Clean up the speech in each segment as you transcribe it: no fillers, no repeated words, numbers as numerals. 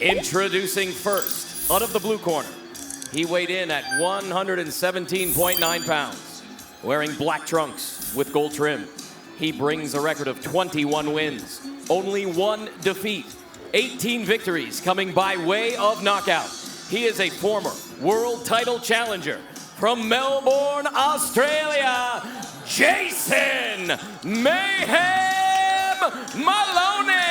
Introducing first, out of the blue corner, he weighed in at 117.9 pounds. Wearing black trunks with gold trim, he brings a record of 21 wins, only 1 defeat, 18 victories coming by way of knockout. He is a former world title challenger from Melbourne, Australia, Jason Mayhem Moloney.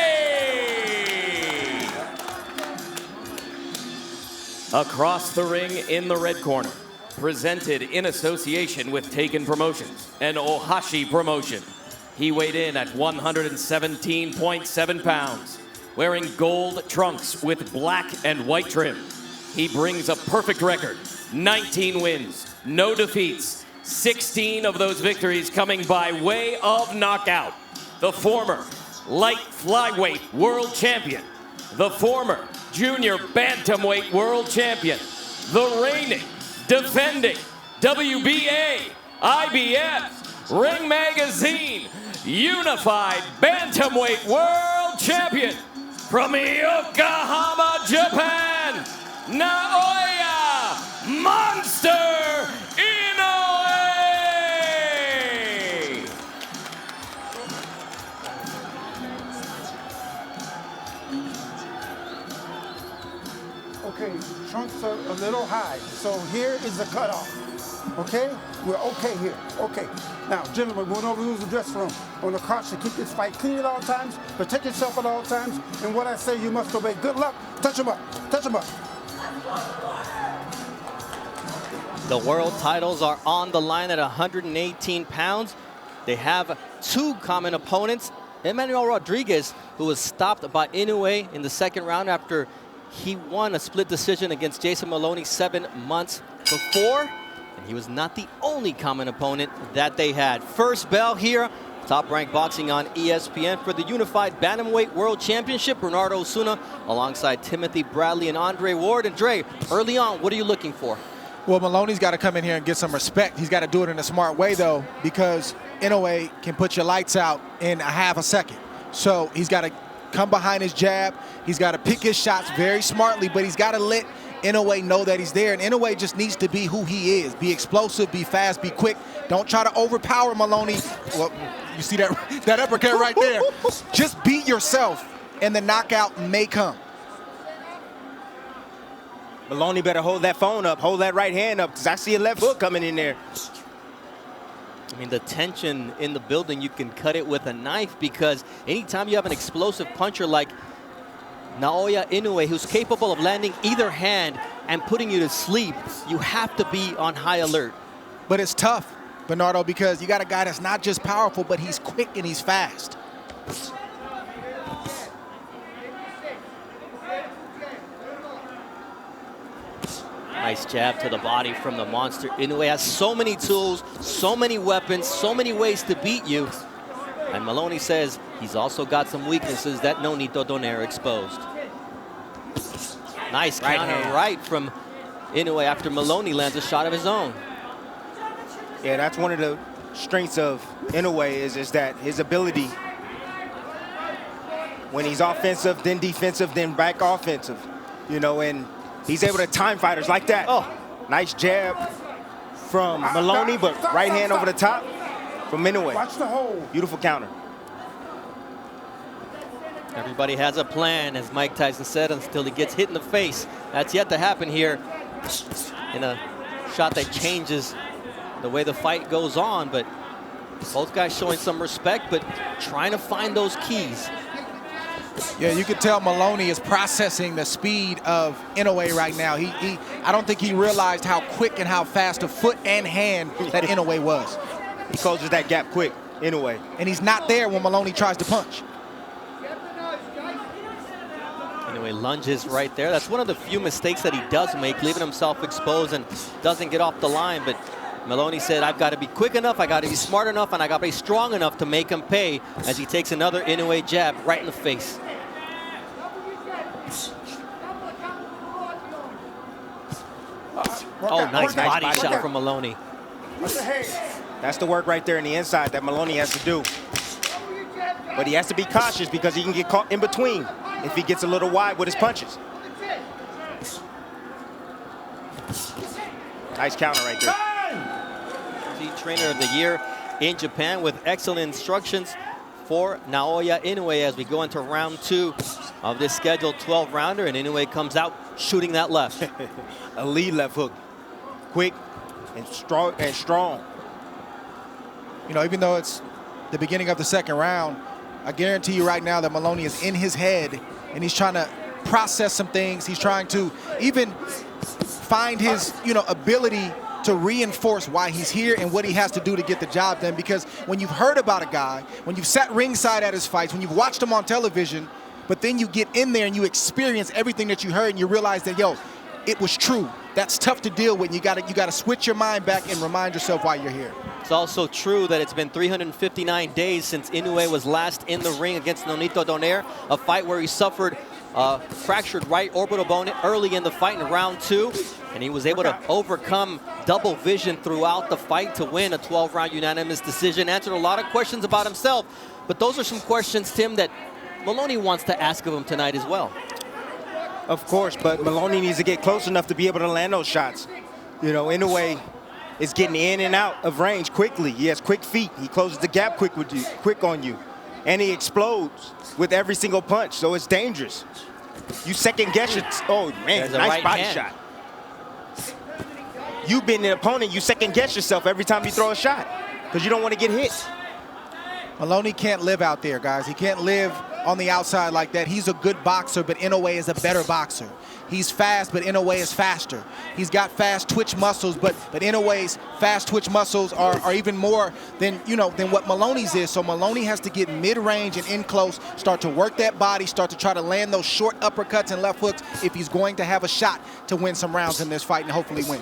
Across the ring in the red corner, presented in association with Taken Promotions and Ohashi Promotion. He weighed in at 117.7 pounds, wearing gold trunks with black and white trim. He brings a perfect record, 19 wins, no defeats, 16 of those victories coming by way of knockout. The former light flyweight world champion, the former junior bantamweight world champion, the reigning, defending WBA, IBF, Ring Magazine, Unified Bantamweight World Champion from Yokohama, Japan, Naoya Monster Inoue! Okay, trunks are a little high, so here is the cutoff. Okay? We're okay here. Okay. Now, gentlemen, we're going to lose the dressing room. On the caution, keep this fight clean at all times, protect yourself at all times, and what I say you must obey. Good luck. Touch him up. Touch him up. The world titles are on the line at 118 pounds. They have 2 common opponents. Emmanuel Rodriguez, who was stopped by Inoue in the second round after he won a split decision against Jason Moloney 7 months before. And he was not the only common opponent that they had. First bell here, Top Rank Boxing on ESPN for the Unified Bantamweight World Championship. Bernardo Osuna alongside Timothy Bradley and Andre Ward. And Dre, early on, what are you looking for? Well, Moloney's got to come in here and get some respect. He's got to do it in a smart way, though, because Inoue can put your lights out in a half a second. So he's got to come behind his jab. He's got to pick his shots very smartly, but he's got to let Inoue know that he's there. And Inoue just needs to be who he is. Be explosive, be fast, be quick. Don't try to overpower Moloney. Well, you see that uppercut right there. Just beat yourself, and the knockout may come. Moloney better hold that phone up, hold that right hand up, because I see a left hook coming in there. I mean, the tension in the building, you can cut it with a knife, because anytime you have an explosive puncher like Naoya Inoue, who's capable of landing either hand and putting you to sleep, you have to be on high alert. But it's tough, Bernardo, because you got a guy that's not just powerful, but he's quick and he's fast. Nice jab to the body from the monster. Inoue has so many tools, so many weapons, so many ways to beat you. And Moloney says he's also got some weaknesses that Nonito Donaire exposed. Nice counter right from Inoue after Moloney lands a shot of his own. Yeah, that's one of the strengths of Inoue is that his ability, when he's offensive, then defensive, then back offensive, you know, and he's able to time fighters like that. Oh, nice jab from Moloney, but right hand over the top from Inoue. Watch the hole. Beautiful counter. Everybody has a plan, as Mike Tyson said, until he gets hit in the face. That's yet to happen here in a shot that changes the way the fight goes on. But both guys showing some respect, but trying to find those keys. Yeah, you can tell Moloney is processing the speed of Inoue right now. I don't think he realized how quick and how fast a foot and hand that Inoue was. He closes that gap quick, Inoue. And he's not there when Moloney tries to punch. Inoue lunges right there. That's one of the few mistakes that he does make, leaving himself exposed and doesn't get off the line. But Moloney said, I've got to be quick enough, I got to be smart enough, and I got to be strong enough to make him pay, as he takes another Inoue jab right in the face. Oh, nice body shot from Moloney. That's the work right there in the inside that Moloney has to do. But he has to be cautious because he can get caught in between if he gets a little wide with his punches. Nice counter right there. Trainer of the Year in Japan with excellent instructions for Naoya Inoue as we go into round 2 of this scheduled 12-rounder, and Inoue comes out shooting that left. A lead left hook. Quick and strong. You know, even though it's the beginning of the second round, I guarantee you right now that Moloney is in his head and he's trying to process some things. He's trying to even find his, ability to reinforce why he's here and what he has to do to get the job done. Because when you've heard about a guy, when you've sat ringside at his fights, when you've watched him on television, but then you get in there and you experience everything that you heard and you realize that, it was true. That's tough to deal with. You got to switch your mind back and remind yourself why you're here. It's also true that it's been 359 days since Inoue was last in the ring against Nonito Donaire, a fight where he suffered fractured right orbital bone early in the fight in round 2, and he was able to overcome double vision throughout the fight to win a 12-round unanimous decision. Answered a lot of questions about himself, but those are some questions, Tim, that Moloney wants to ask of him tonight as well. Of course, but Moloney needs to get close enough to be able to land those shots. Inoue is getting in and out of range quickly. He has quick feet. He closes the gap quick on you. And he explodes with every single punch, so it's dangerous. You second guess it. Oh, man, nice body shot. You've been an opponent, you second guess yourself every time you throw a shot because you don't want to get hit. Moloney can't live out there, guys. He can't live on the outside like that. He's a good boxer, but Inoue is a better boxer. He's fast, but Inoue is faster. He's got fast twitch muscles, but Inoue's fast twitch muscles are even more than what Moloney's is. So Moloney has to get mid-range and in close, start to work that body, start to try to land those short uppercuts and left hooks if he's going to have a shot to win some rounds in this fight and hopefully win.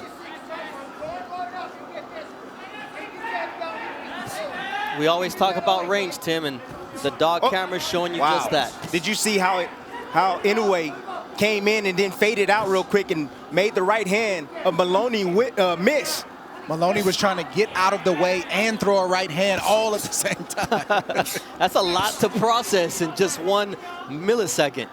We always talk about range, Tim, and the dog camera is showing you just that. Did you see how Inoue came in and then faded out real quick and made the right hand of Moloney miss? Moloney was trying to get out of the way and throw a right hand all at the same time. That's a lot to process in just 1 millisecond.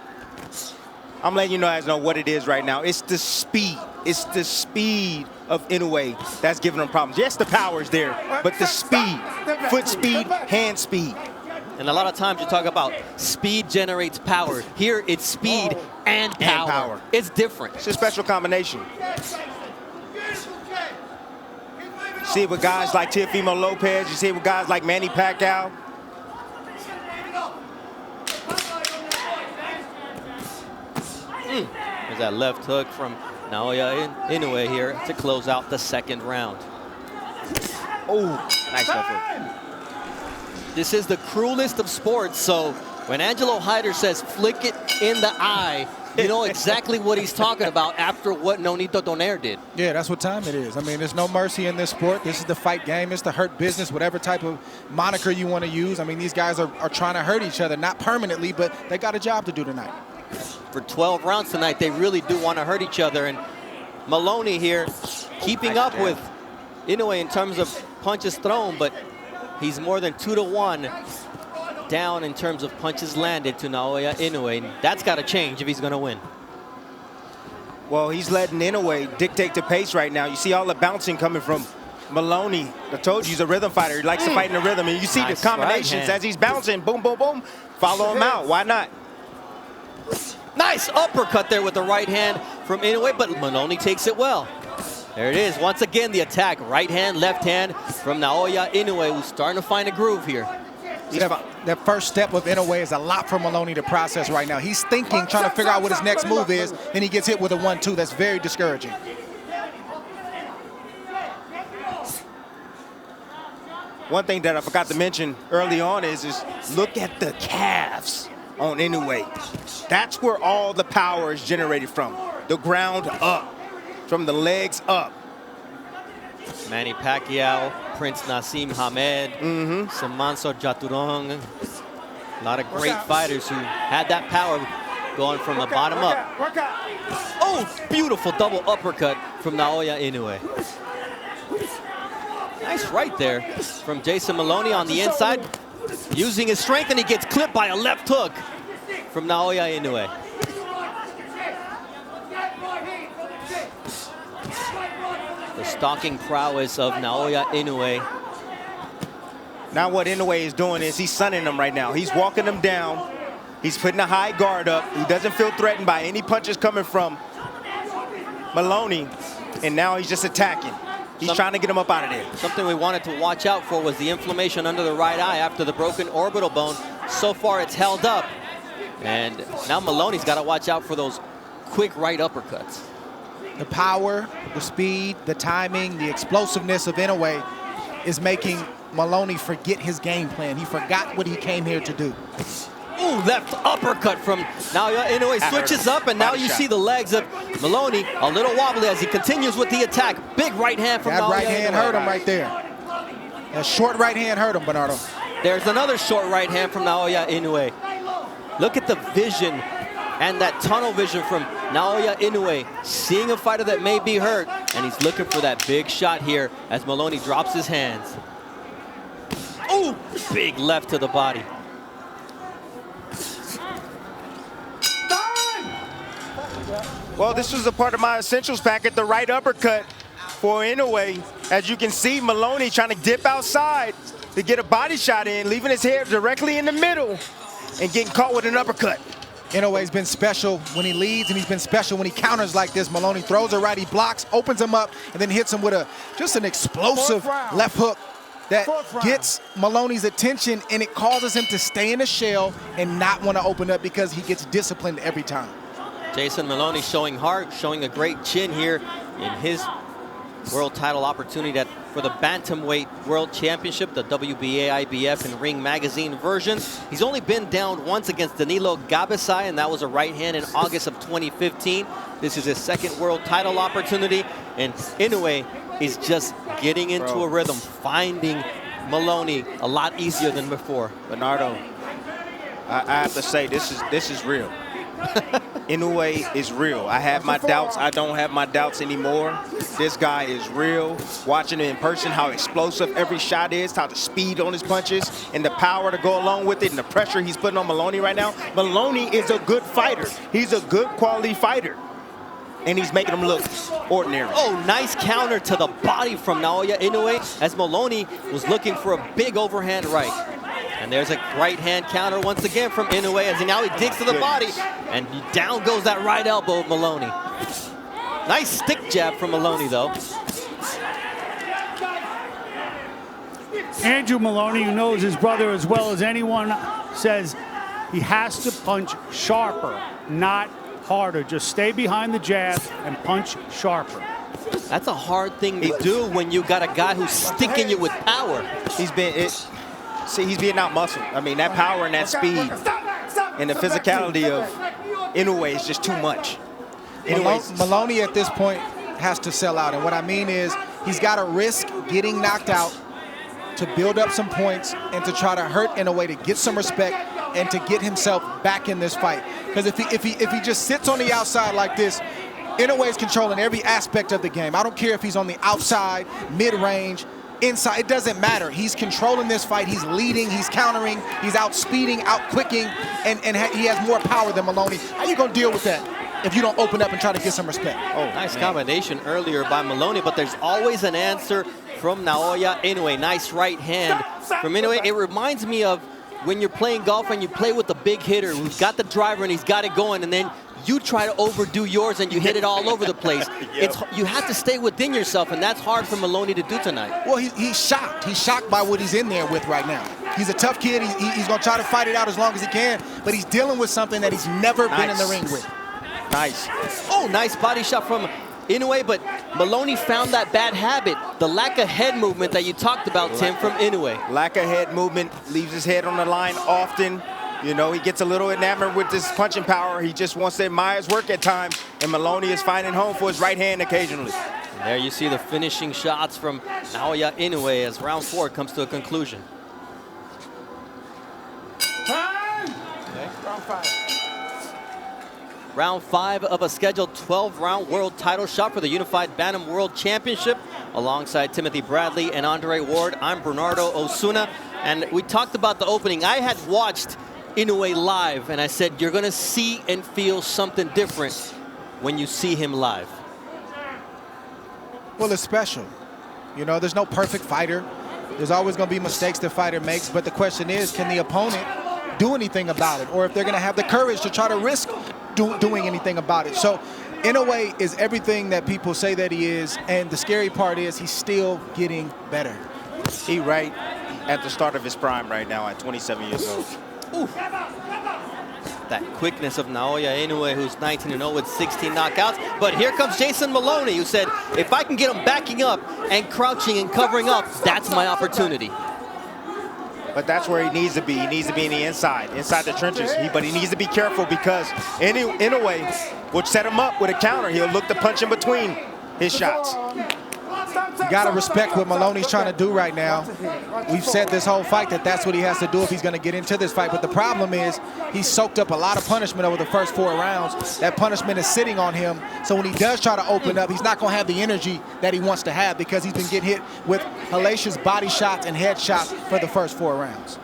I'm letting you guys know what it is right now. It's the speed. It's the speed of Inoue that's giving him problems. Yes, the power's there, but the speed, foot speed, hand speed. And a lot of times you talk about speed generates power. Here it's speed and power. It's different. It's a special combination. You see it with guys like Teofimo Lopez. You see it with guys like Manny Pacquiao. There's that left hook from Naoya Inoue here to close out the second round. Oh, nice left hook. This is the cruelest of sports, so when Angelo Hyder says flick it in the eye, you know exactly what he's talking about after what Nonito Donaire did. Yeah, that's what time it is. I mean, there's no mercy in this sport. This is the fight game. It's the hurt business, whatever type of moniker you want to use. I mean, these guys are trying to hurt each other, not permanently, but they got a job to do tonight. For 12 rounds tonight, they really do want to hurt each other. And Moloney here keeping up with Inoue in terms of punches thrown, but he's more than 2-1 down in terms of punches landed to Naoya Inoue. And that's got to change if he's going to win. Well, he's letting Inoue dictate the pace right now. You see all the bouncing coming from Moloney. I told you he's a rhythm fighter. He likes to fight in the rhythm. And you see the combinations as he's bouncing. Boom, boom, boom. Follow him out. Why not? Nice uppercut there with the right hand from Inoue, but Moloney takes it well. There it is. Once again, the attack. Right hand, left hand from Naoya Inoue, who's starting to find a groove here. That first step of Inoue is a lot for Moloney to process right now. He's thinking, trying to figure out what his next move is, then he gets hit with a 1-2. That's very discouraging. One thing that I forgot to mention early on is look at the calves on Inoue. That's where all the power is generated from. The ground up, from the legs up. Manny Pacquiao, Prince Nassim Hamed, Samanso Jaturon. A lot of great fighters who had that power going from the bottom up. Oh, beautiful double uppercut from Naoya Inoue. Nice right there from Jason Moloney on the inside, using his strength, and he gets clipped by a left hook from Naoya Inoue. The stalking prowess of Naoya Inoue. Now what Inoue is doing is he's sunning them right now. He's walking them down. He's putting a high guard up. He doesn't feel threatened by any punches coming from Moloney. And now he's just attacking. He's trying to get him up out of there. Something we wanted to watch out for was the inflammation under the right eye after the broken orbital bone. So far, it's held up. And now Moloney's got to watch out for those quick right uppercuts. The power, the speed, the timing, the explosiveness of Inoue is making Moloney forget his game plan. He forgot what he came here to do. Ooh, left uppercut from Naoya Inoue. Switches up, and now you see the legs of Moloney a little wobbly as he continues with the attack. Big right hand from Naoya Inoue. That right hand hurt him right there. A short right hand hurt him, Bernardo. There's another short right hand from Naoya Inoue. Look at the vision and that tunnel vision from Naoya Inoue, seeing a fighter that may be hurt, and he's looking for that big shot here as Moloney drops his hands. Ooh, big left to the body. Well, this was a part of my essentials packet, the right uppercut for Inoue. As you can see, Moloney trying to dip outside to get a body shot in, leaving his head directly in the middle and getting caught with an uppercut. Inoue's been special when he leads, and he's been special when he counters like this. Moloney throws a right, he blocks, opens him up, and then hits him with just an explosive left hook that gets Moloney's attention, and it causes him to stay in the shell and not want to open up because he gets disciplined every time. Jason Moloney showing heart, showing a great chin here in his world title opportunity for the Bantamweight World Championship, the WBA, IBF, and Ring Magazine version. He's only been down once against Danilo Gabasai, and that was a right hand in August of 2015. This is his second world title opportunity, and Inoue is just getting into a rhythm, finding Moloney a lot easier than before. Bernardo, I have to say, this is real. Inoue is real. I have my doubts. I don't have my doubts anymore. This guy is real. Watching him in person, how explosive every shot is, how the speed on his punches, and the power to go along with it, and the pressure he's putting on Moloney right now. Moloney is a good fighter. He's a good quality fighter. And he's making him look ordinary. Oh, nice counter to the body from Naoya Inoue as Moloney was looking for a big overhand right. And there's a right hand counter once again from Inoue as now he digs to the body. And down goes that right elbow of Moloney. Nice stick jab from Moloney, though. Andrew Moloney, who knows his brother as well as anyone, says he has to punch sharper, not harder. Just stay behind the jab and punch sharper. That's a hard thing to do when you got a guy who's sticking you with power. He's being out-muscled. I mean, that power and that speed and the physicality of Inoue is just too much. Moloney at this point has to sell out. And what I mean is he's got to risk getting knocked out to build up some points and to try to hurt Inoue to get some respect and to get himself back in this fight. Because if he just sits on the outside like this, Inoue is controlling every aspect of the game. I don't care if he's on the outside, mid-range, inside, it doesn't matter. He's controlling this fight. He's leading, he's countering, he's out-speeding, out-quicking, and he has more power than Moloney. How you gonna deal with that if you don't open up and try to get some respect? Oh, nice combination earlier by Moloney, but there's always an answer from Naoya Inoue. Nice right hand from Inoue. It reminds me of when you're playing golf and you play with the big hitter who's got the driver and he's got it going, and then you try to overdo yours and you hit it all over the place. You have to stay within yourself, and that's hard for Moloney to do tonight. Well, he's shocked. He's shocked by what he's in there with right now. He's a tough kid. He's going to try to fight it out as long as he can, but he's dealing with something that he's never been in the ring with. Nice. Oh, nice body shot from Inoue, but Moloney found that bad habit, the lack of head movement that you talked about, Tim, from Inoue. Lack of head movement, leaves his head on the line often. You know, he gets a little enamored with this punching power. He just wants to admire his work at times, and Moloney is finding home for his right hand occasionally. And there you see the finishing shots from Naoya Inoue as round 4 comes to a conclusion. Time! Okay. Round 5. Round 5 of a scheduled 12-round world title shot for the Unified Bantam World Championship. Alongside Timothy Bradley and Andre Ward, I'm Bernardo Osuna. And we talked about the opening. I had watched Inoue live, and I said, you're going to see and feel something different when you see him live. Well, it's special. You know, there's no perfect fighter. There's always going to be mistakes the fighter makes, but the question is, can the opponent do anything about it? Or if they're going to have the courage to try to risk doing anything about it. So Inoue is everything that people say that he is, and the scary part is he's still getting better. He right at the start of his prime right now at 27 years old. Ooh. That quickness of Naoya Inoue, who's 19-0 with 16 knockouts. But here comes Jason Moloney, who said, if I can get him backing up and crouching and covering up, that's my opportunity. But that's where he needs to be. He needs to be in the inside the trenches. But he needs to be careful because Inoue will set him up with a counter. He'll look to punch in between his shots. You got to respect what Moloney's trying to do right now. We've said this whole fight that that's what he has to do if he's going to get into this fight. But the problem is he's soaked up a lot of punishment over the first 4 rounds. That punishment is sitting on him. So when he does try to open up, he's not going to have the energy that he wants to have because he's been getting hit with hellacious body shots and head shots for the first 4 rounds.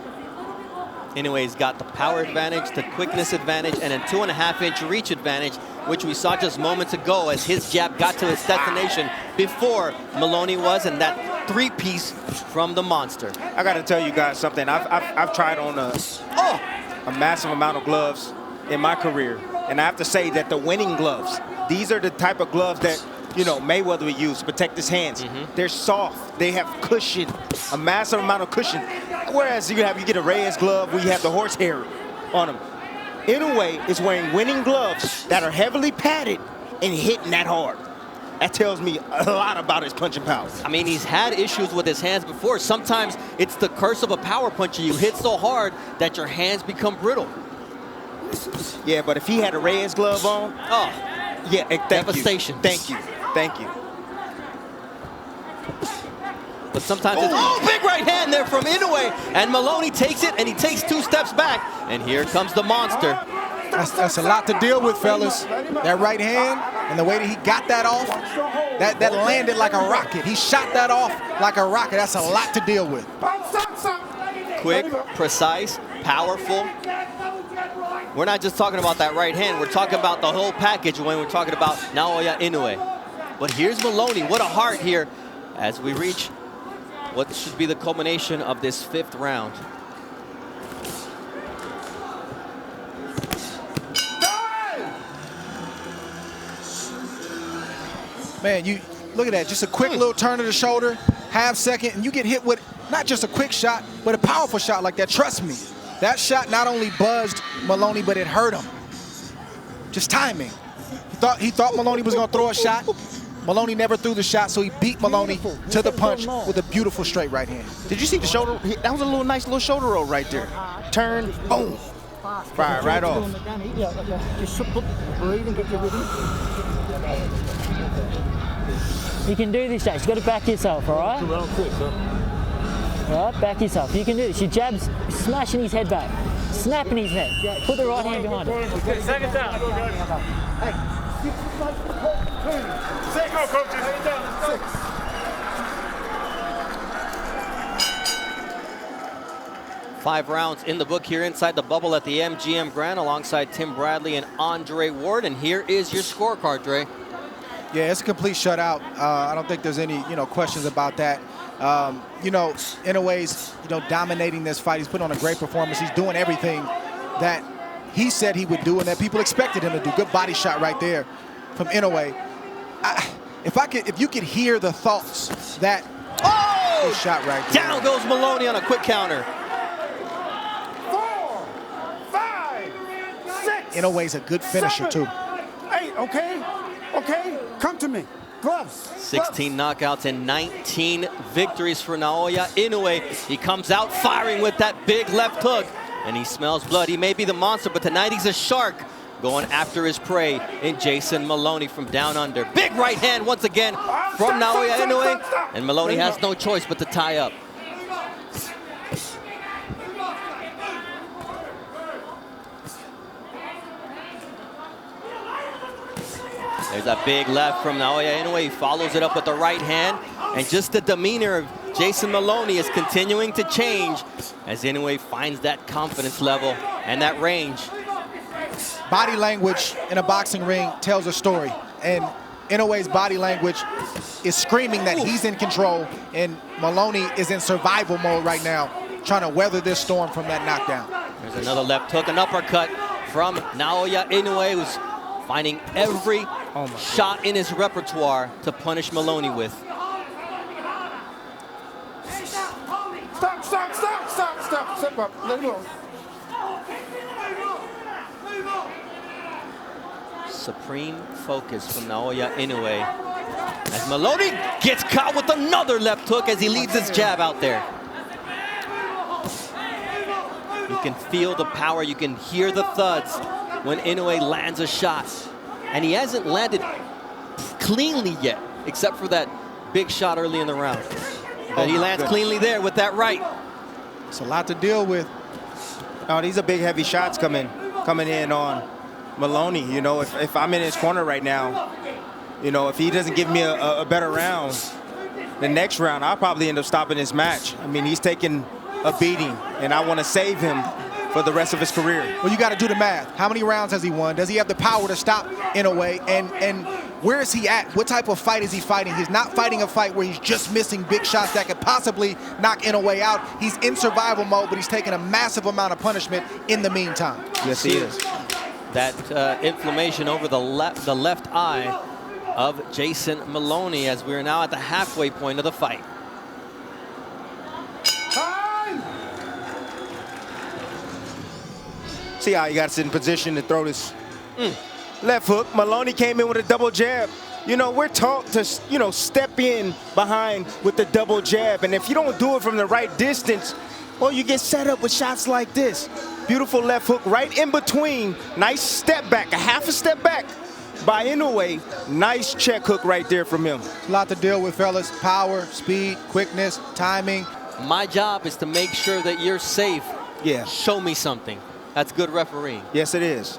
Inoue's got the power advantage, the quickness advantage, and a 2.5-inch reach advantage, which we saw just moments ago as his jab got to its destination before Moloney was, and that 3-piece from the monster. I got to tell you guys something. I've tried on a massive amount of gloves in my career, and I have to say that the winning gloves, these are the type of gloves that, you know, Mayweather would use to protect his hands. They're soft. They have cushion, a massive amount of cushion. Whereas you get a Reyes glove where you have the horsehair on them. Inoue is wearing winning gloves that are heavily padded and hitting that hard. That tells me a lot about his punching power. I mean, he's had issues with his hands before. Sometimes it's the curse of a power puncher. You hit so hard that your hands become brittle. Yeah, but if he had a Reyes glove on, yeah, devastation. Thank you. Thank you. But sometimes it's, big right hand there from Inoue, and Moloney takes it, and he takes 2 steps back, and here comes the monster. That's a lot to deal with, fellas. That right hand and the way that he got that off, that landed like a rocket. He shot that off like a rocket. That's a lot to deal with. Quick, precise, powerful. We're not just talking about that right hand. We're talking about the whole package when we're talking about Naoya Inoue. But here's Moloney. What a heart here as we reach what should be the culmination of this 5th round. Man, you look at that. Just a quick little turn of the shoulder, half second, and you get hit with not just a quick shot, but a powerful shot like that. Trust me, that shot not only buzzed Moloney, but it hurt him. Just timing. He thought Moloney was going to throw a shot. Moloney never threw the shot, so he beat Moloney to the punch with a beautiful straight right hand. Did you see the shoulder? That was a nice little shoulder roll right there. Turn, boom. Fire right off. Just breathe and get your rhythm. You can do this, Jake. You've got to back yourself, all right? All right, back yourself. You can do this. Your jab's smashing his head back, snapping his neck. Put the right hand behind it. Okay, second down. Hey. 5 rounds in the book here inside the bubble at the MGM Grand alongside Tim Bradley and Andre Ward. And here is your scorecard, Dre. Yeah, it's a complete shutout. I don't think there's any, questions about that. Inoue's, dominating this fight. He's put on a great performance. He's doing everything that he said he would do and that people expected him to do. Good body shot right there from Inoue. If you could hear the thoughts that shot right there. Down goes Moloney on a quick counter. 4, 5, 6. Inoue's a good finisher 7, too. 8. Okay, come to me. Gloves. 16 knockouts and 19 victories for Naoya Inoue. He comes out firing with that big left hook, and he smells blood. He may be the monster, but tonight he's a shark going after his prey in Jason Moloney from down under. Big right hand once again from Naoya Inoue, and Moloney has no choice but to tie up. There's a big left from Naoya Inoue. He follows it up with the right hand. And just the demeanor of Jason Moloney is continuing to change as Inoue finds that confidence level and that range. Body language in a boxing ring tells a story. And Inoue's body language is screaming that he's in control, and Moloney is in survival mode right now, trying to weather this storm from that knockdown. There's another left hook, an uppercut from Naoya Inoue, who's finding every shot in his repertoire to punish Moloney with. Stop, stop, stop, stop, stop. Step up. Let him go. Supreme focus from Naoya Inoue as Moloney gets caught with another left hook as he leads his jab out there. You can feel the power, you can hear the thuds when Inoue lands a shot. And he hasn't landed cleanly yet, except for that big shot early in the round. But he lands cleanly there with that right. It's a lot to deal with. Oh, these are big, heavy shots coming in on Moloney. You know, if I'm in his corner right now, you know, if he doesn't give me a better round, the next round, I'll probably end up stopping this match. I mean, he's taking a beating, and I want to save him for the rest of his career. Well, you got to do the math. How many rounds has he won? Does he have the power to stop Inoue? And where is he at? What type of fight is he fighting? He's not fighting a fight where he's just missing big shots that could possibly knock Inoue out. He's in survival mode, but he's taking a massive amount of punishment in the meantime. Yes, he is. That inflammation over the left eye of Jason Moloney as we are now at the halfway point of the fight. See how he got us in position to throw this left hook. Moloney came in with a double jab. You know, we're taught to, you know, step in behind with the double jab. And if you don't do it from the right distance, well, you get set up with shots like this. Beautiful left hook right in between. Nice step back, a half a step back by Inoue. Nice check hook right there from him. A lot to deal with, fellas. Power, speed, quickness, timing. My job is to make sure that you're safe. Yeah. Show me something. That's good refereeing. Yes, it is.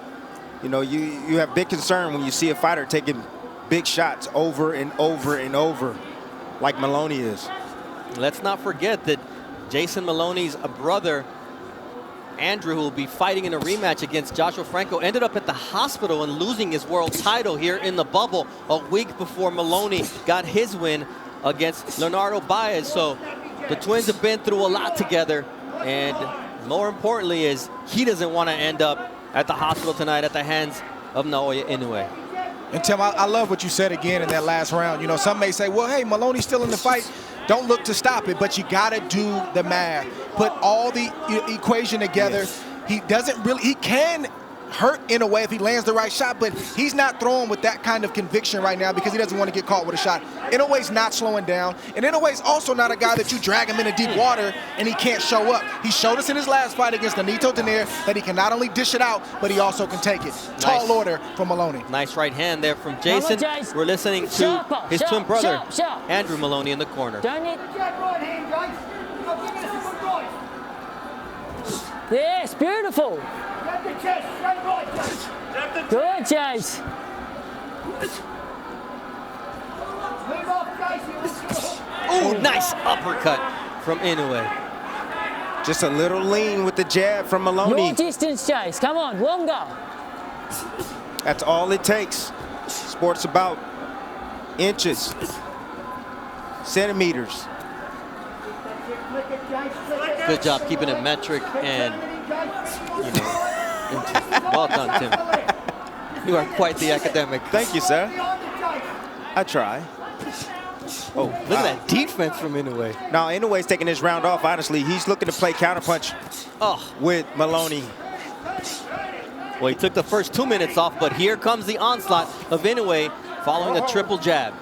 You know, you have big concern when you see a fighter taking big shots over and over and over like Moloney is. Let's not forget that Jason Moloney's brother, Andrew, who will be fighting in a rematch against Joshua Franco, ended up at the hospital and losing his world title here in the bubble a week before Moloney got his win against Leonardo Baez. So the twins have been through a lot together, and more importantly is he doesn't want to end up at the hospital tonight at the hands of Naoya Inoue. And Tim, I love what you said again in that last round. You know, some may say, well, hey, Moloney's still in the fight. Don't look to stop it, but you got to do the math. Put all the equation together. Yes. He can hurt Inoue if he lands the right shot, but he's not throwing with that kind of conviction right now because he doesn't want to get caught with a shot. Inoue's not slowing down, and Inoue's also not a guy that you drag him into deep water and he can't show up. He showed us in his last fight against Donaire that he can not only dish it out, but he also can take it. Nice. Tall order from Moloney. Nice right hand there from Jason. We're listening to his twin brother, Andrew Moloney, in the corner. Yes, beautiful. Good, Chase. Ooh, nice uppercut from Inoue. Just a little lean with the jab from Moloney. More distance, Chase. Come on, longer. That's all it takes. Sport's about inches, centimeters. Good job keeping it metric and, you know, well done, Tim. You are quite the academic. Thank you, sir. I try. Oh, look at that defense from Inoue. Now, Inoue's taking this round off, honestly. He's looking to play counterpunch with Moloney. Well, he took the first 2 minutes off, but here comes the onslaught of Inoue following a triple jab.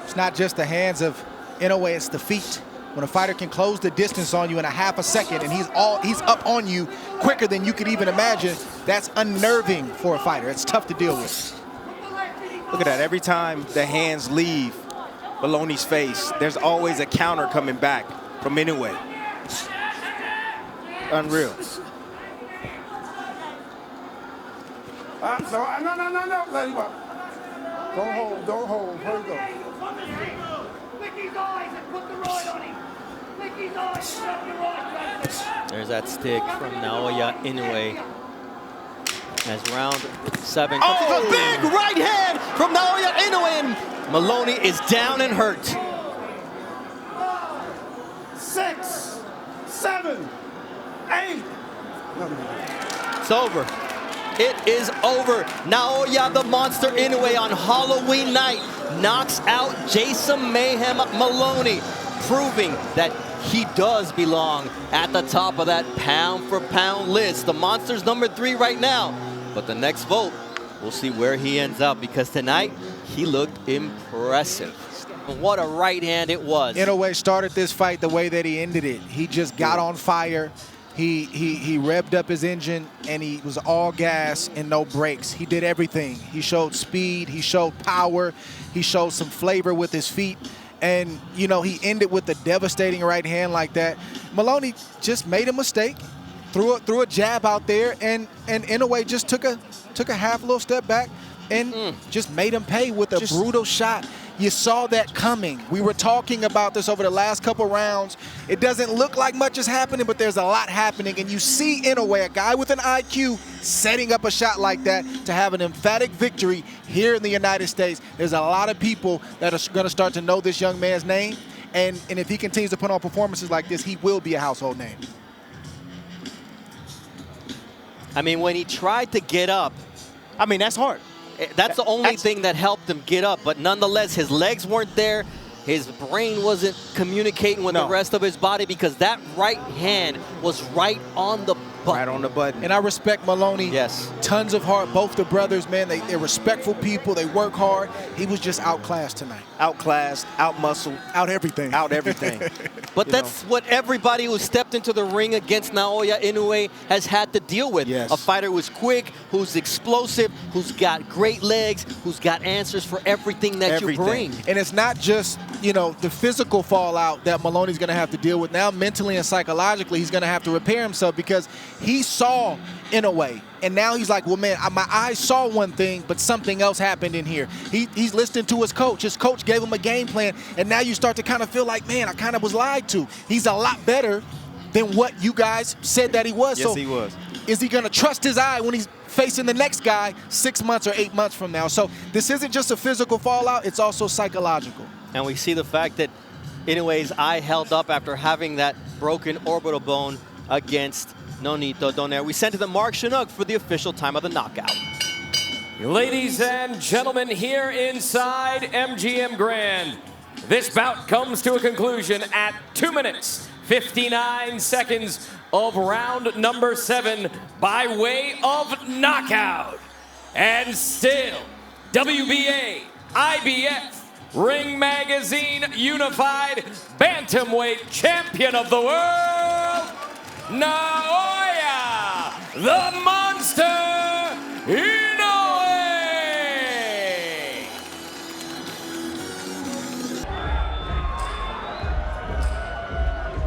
It's not just the hands of Inoue, it's the feet. When a fighter can close the distance on you in a half a second and he's up on you quicker than you could even imagine, that's unnerving for a fighter. It's tough to deal with. Look at that. Every time the hands leave Moloney's face, there's always a counter coming back from Inoue. Unreal. No. Let him up. Don't hold. Here we go. There's that stick from Naoya Inoue. As round 7 comes. Oh, big right hand from Naoya Inoue, and Moloney is down and hurt. 6, 7, 8. It's over. It is over. Naoya the Monster Inoue on Halloween night knocks out Jason Mayhem Moloney, proving that he does belong at the top of that pound-for-pound list. The Monster's number 3 right now, but the next vote, we'll see where he ends up, because tonight he looked impressive. What a right hand it was. Inoue started this fight the way that he ended it. He just got on fire. He revved up his engine, and he was all gas and no brakes. He did everything. He showed speed, he showed power, he showed some flavor with his feet. And, you know, he ended with a devastating right hand like that. Moloney just made a mistake, threw a jab out there, and Inoue just took a half little step back and just made him pay with a brutal shot. You saw that coming. We were talking about this over the last couple rounds. It doesn't look like much is happening, but there's a lot happening. And you see Inoue, a guy with an IQ, setting up a shot like that to have an emphatic victory here in the United States. There's a lot of people that are going to start to know this young man's name. And if he continues to put on performances like this, he will be a household name. I mean, when he tried to get up, I mean, that's hard. That's the only thing that helped him get up, but nonetheless, his legs weren't there. His brain wasn't communicating with the rest of his body, because that right hand was right on the button. Right on the button. And I respect Moloney. Yes. Tons of heart. Both the brothers, man, they're respectful people. They work hard. He was just outclassed tonight. Outclassed, outmuscled. Out everything. Out everything. But that's what everybody who stepped into the ring against Naoya Inoue has had to deal with. Yes. A fighter who's quick, who's explosive, who's got great legs, who's got answers for everything that you bring. And it's not just, you know, the physical fallout that Moloney's going to have to deal with. Now, mentally and psychologically, he's going to have to repair himself, because he saw Inoue, and now he's like, well, man, my eyes saw one thing, but something else happened in here. He's listening to his coach. His coach gave him a game plan, and now you start to kind of feel like, man, I kind of was lied to. He's a lot better than what you guys said that he was. Yes, so he was. Is he going to trust his eye when he's facing the next guy 6 months or 8 months from now? So this isn't just a physical fallout, it's also psychological. And we see the fact that Inoue's eye held up after having that broken orbital bone against Nonito Donaire. We send to the Mark Chinook for the official time of the knockout. Ladies and gentlemen, here inside MGM Grand, this bout comes to a conclusion at 2 minutes, 59 seconds of round number 7 by way of knockout. And still, WBA, IBF, Ring Magazine Unified Bantamweight Champion of the World, Naoya the Monster Inoue!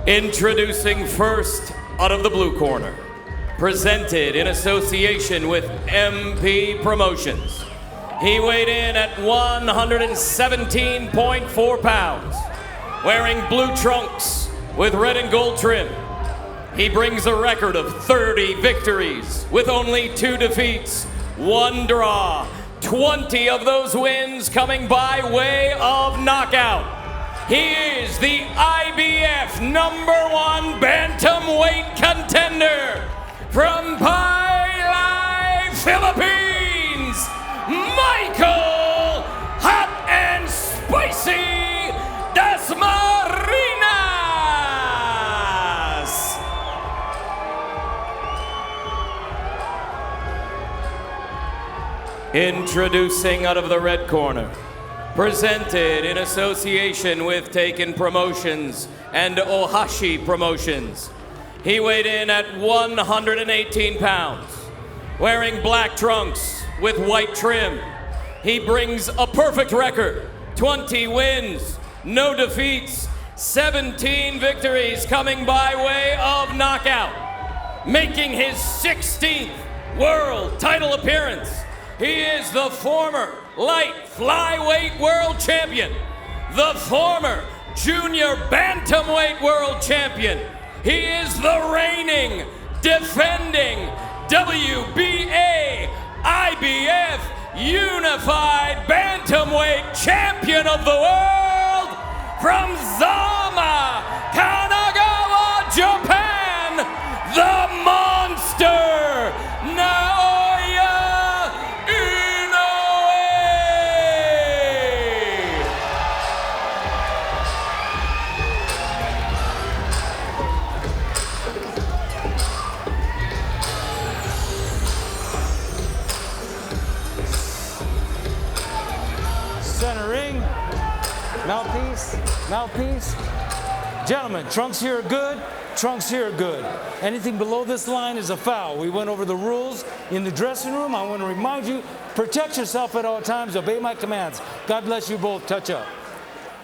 Introducing first, out of the blue corner, presented in association with MP Promotions. He weighed in at 117.4 pounds, wearing blue trunks with red and gold trim. He brings a record of 30 victories with only 2 defeats, 1 draw, 20 of those wins coming by way of knockout. He is the IBF #1 bantamweight contender from Pailay, Philippines, Michael Hot and Spicy Dasmarinas! Introducing out of the red corner, presented in association with Taken Promotions and Ohashi Promotions. He weighed in at 118 pounds, wearing black trunks with white trim. He brings a perfect record, 20 wins, no defeats, 17 victories coming by way of knockout. Making his 16th world title appearance, he is the former light flyweight world champion, the former junior bantamweight world champion. He is the reigning, defending WBA, IBF unified bantamweight champion of the world from Zama, Kanagawa, Japan, the monster, Naoya Inoue. Center ring, mouthpiece. Gentlemen, trunks here are good, trunks here are good. Anything below this line is a foul. We went over the rules in the dressing room. I want to remind you, protect yourself at all times, obey my commands. God bless you both, touch up.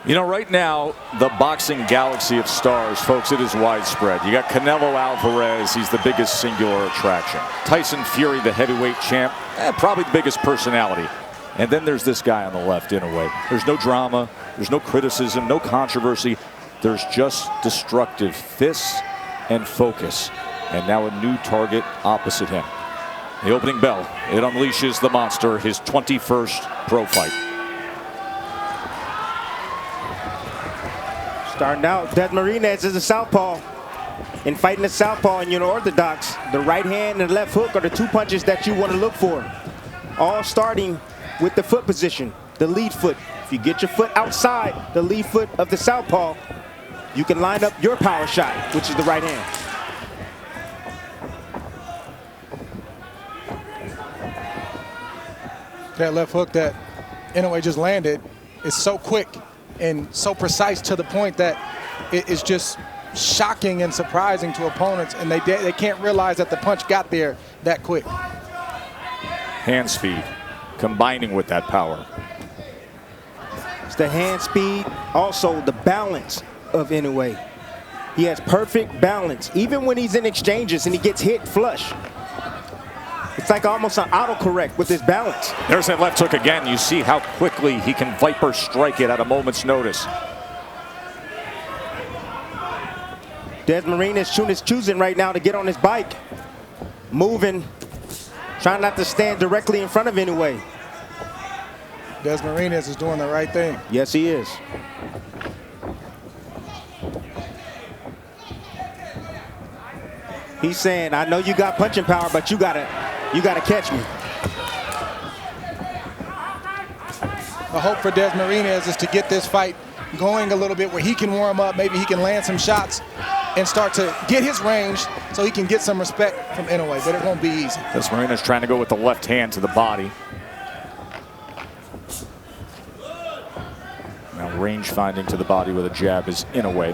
You know, right now, the boxing galaxy of stars, folks, it is widespread. You got Canelo Alvarez, he's the biggest singular attraction. Tyson Fury, the heavyweight champ, probably the biggest personality. And then there's this guy on the left, Inoue. There's no drama, there's no criticism, no controversy. There's just destructive fists and focus. And now a new target opposite him. The opening bell, it unleashes the monster, his 21st pro fight. Starting out, Dasmarinas is a southpaw. In fighting the southpaw in unorthodox, the right hand and the left hook are the two punches that you want to look for. All starting with the foot position, the lead foot. If you get your foot outside the lead foot of the southpaw, you can line up your power shot, which is the right hand. That left hook that Inoue just landed is so quick and so precise to the point that it is just shocking and surprising to opponents, and they can't realize that the punch got there that quick. Hand speed combining with that power. It's the hand speed, also the balance of Inoue. He has perfect balance, even when he's in exchanges and he gets hit flush. It's like almost an autocorrect with his balance. There's that left hook again. You see how quickly he can viper strike it at a moment's notice. Dasmarinas is choosing right now to get on his bike. Moving, trying not to stand directly in front of Inoue. Dasmarinas is doing the right thing. Yes, he is. He's saying, I know you got punching power, but you gotta catch me. The hope for Dasmarinas is to get this fight going a little bit where he can warm up, maybe he can land some shots and start to get his range so he can get some respect from Inoue, but it won't be easy. Dasmarinas trying to go with the left hand to the body. Now range finding to the body with a jab is Inoue.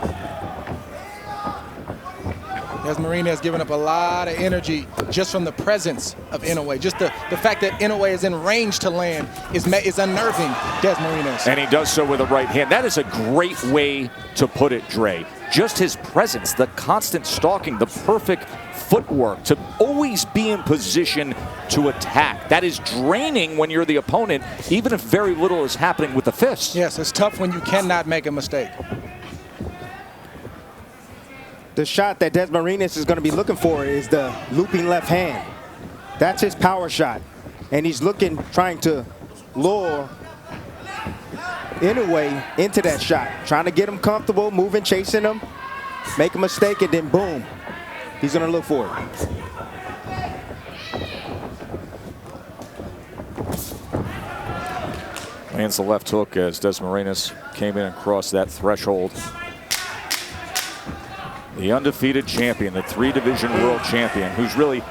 Dasmarinas has given up a lot of energy just from the presence of Inoue. Just the fact that Inoue is in range to land is unnerving Dasmarinas. And he does so with a right hand. That is a great way to put it, Dre. Just his presence, the constant stalking, the perfect footwork to always be in position to attack. That is draining when you're the opponent, even if very little is happening with the fists. Yes, it's tough when you cannot make a mistake. The shot that Dasmarinas is going to be looking for is the looping left hand. That's his power shot. And he's looking, trying to lure Inoue into that shot. Trying to get him comfortable, moving, chasing him, make a mistake, and then boom. He's going to look for it. Lands the left hook as Dasmarinas came in and crossed that threshold. The undefeated champion, the 3-division world champion, who's really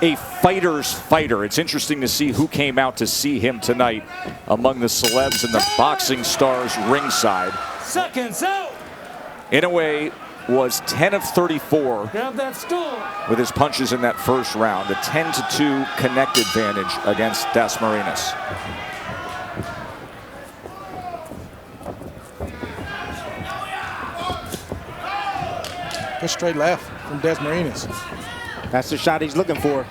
a fighter's fighter. It's interesting to see who came out to see him tonight among the celebs and the boxing stars ringside. Seconds out. Inoue was 10 of 34 Grab that stool. with his punches in that first round. A 10-2 connect advantage against Dasmarinas. Good straight left from Dasmarinas. That's the shot he's looking for.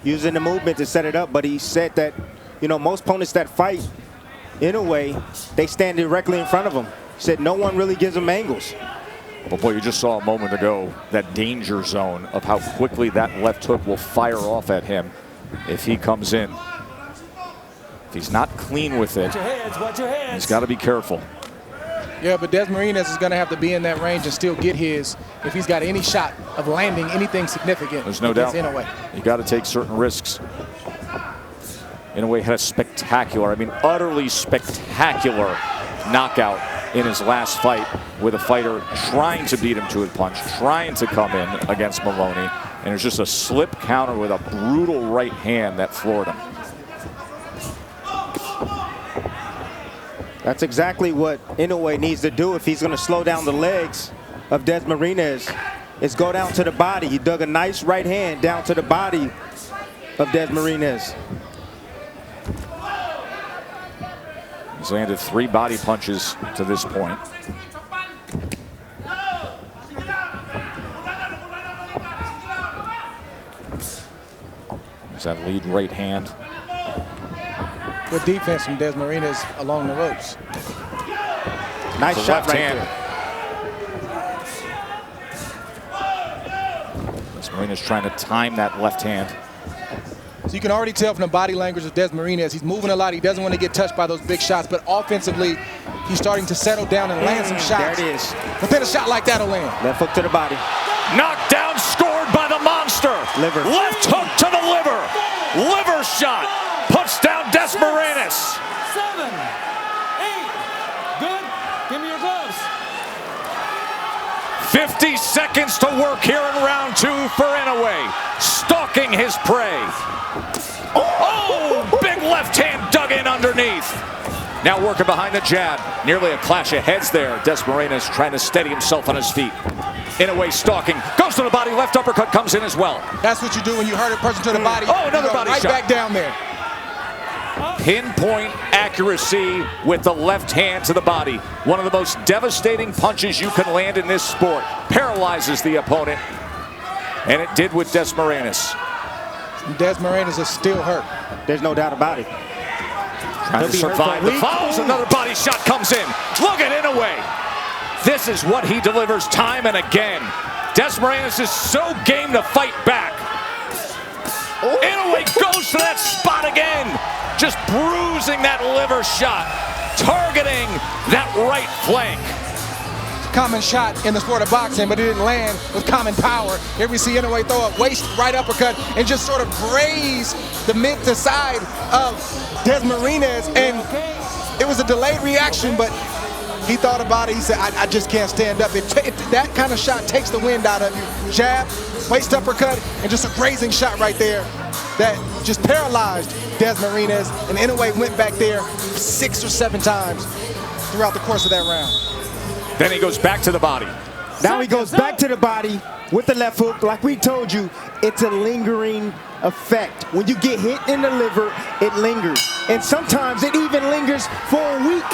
Using the movement to set it up, but he said that, you know, most opponents that fight Inoue, they stand directly in front of him. He said no one really gives him angles. Well, boy, you just saw a moment ago that danger zone of how quickly that left hook will fire off at him if he comes in. If he's not clean with it, Watch your heads, watch your heads. he's got to be careful. Yeah, but Dasmarinas is going to have to be in that range and still get his if he's got any shot of landing anything significant. There's no doubt. Inoue. You got to take certain risks. Inoue had a spectacular, I mean, utterly spectacular knockout in his last fight with a fighter trying to beat him to a punch, trying to come in against Moloney. And it was just a slip counter with a brutal right hand that floored him. That's exactly what Inoue needs to do if he's going to slow down the legs of Dasmarinas. Is go down to the body. He dug a nice right hand down to the body of Dasmarinas. He's landed 3 body punches to this point. There's that lead right hand. Good defense from Dasmarinas along the ropes. Nice The shot left right hand. there. Dasmarinas trying to time that left hand. So you can already tell from the body language of Dasmarinas, he's moving a lot. He doesn't want to get touched by those big shots, but offensively, he's starting to settle down and land some shots. There it is. But then a shot like that'll land. Left hook to the body. Knocked down, scored by the monster. Liver. Left hook to the liver. Liver shot. Puts down Dasmarinas. 7, 8. Good. Give me your gloves. 50 seconds to work here in round 2 for Inoue. Stalking his prey. Oh, big left hand dug in underneath. Now working behind the jab. Nearly a clash of heads there. Dasmarinas trying to steady himself on his feet. Inoue stalking. Goes to the body. Left uppercut comes in as well. That's what you do when you hurt a person to the body. Oh, another You go body right shot. back down there. Pinpoint accuracy with the left hand to the body. One of the most devastating punches you can land in this sport. Paralyzes the opponent. And it did with Dasmarinas. Dasmarinas is still hurt. There's no doubt about it. Trying to survive the fouls. Another body shot comes in. Look at Inoue. This is what he delivers time and again. Dasmarinas is so game to fight back. Inoue goes to that spot again. Just bruising that liver shot. Targeting that right flank. Common shot in the sport of boxing, but it didn't land with common power. Here we see Inoue throw a waist right uppercut and just sort of graze the mid to side of Dasmarinas, and it was a delayed reaction, but he thought about it. He said, I just can't stand up. That kind of shot takes the wind out of you. Jab, waist uppercut, and just a grazing shot right there that just paralyzed Dasmarinas, and Inoue went back there 6 or 7 times throughout the course of that round. Then he goes back to the body. Now he goes back to the body with the left hook. Like we told you, it's a lingering effect. When you get hit in the liver, it lingers. And sometimes it even lingers for a week.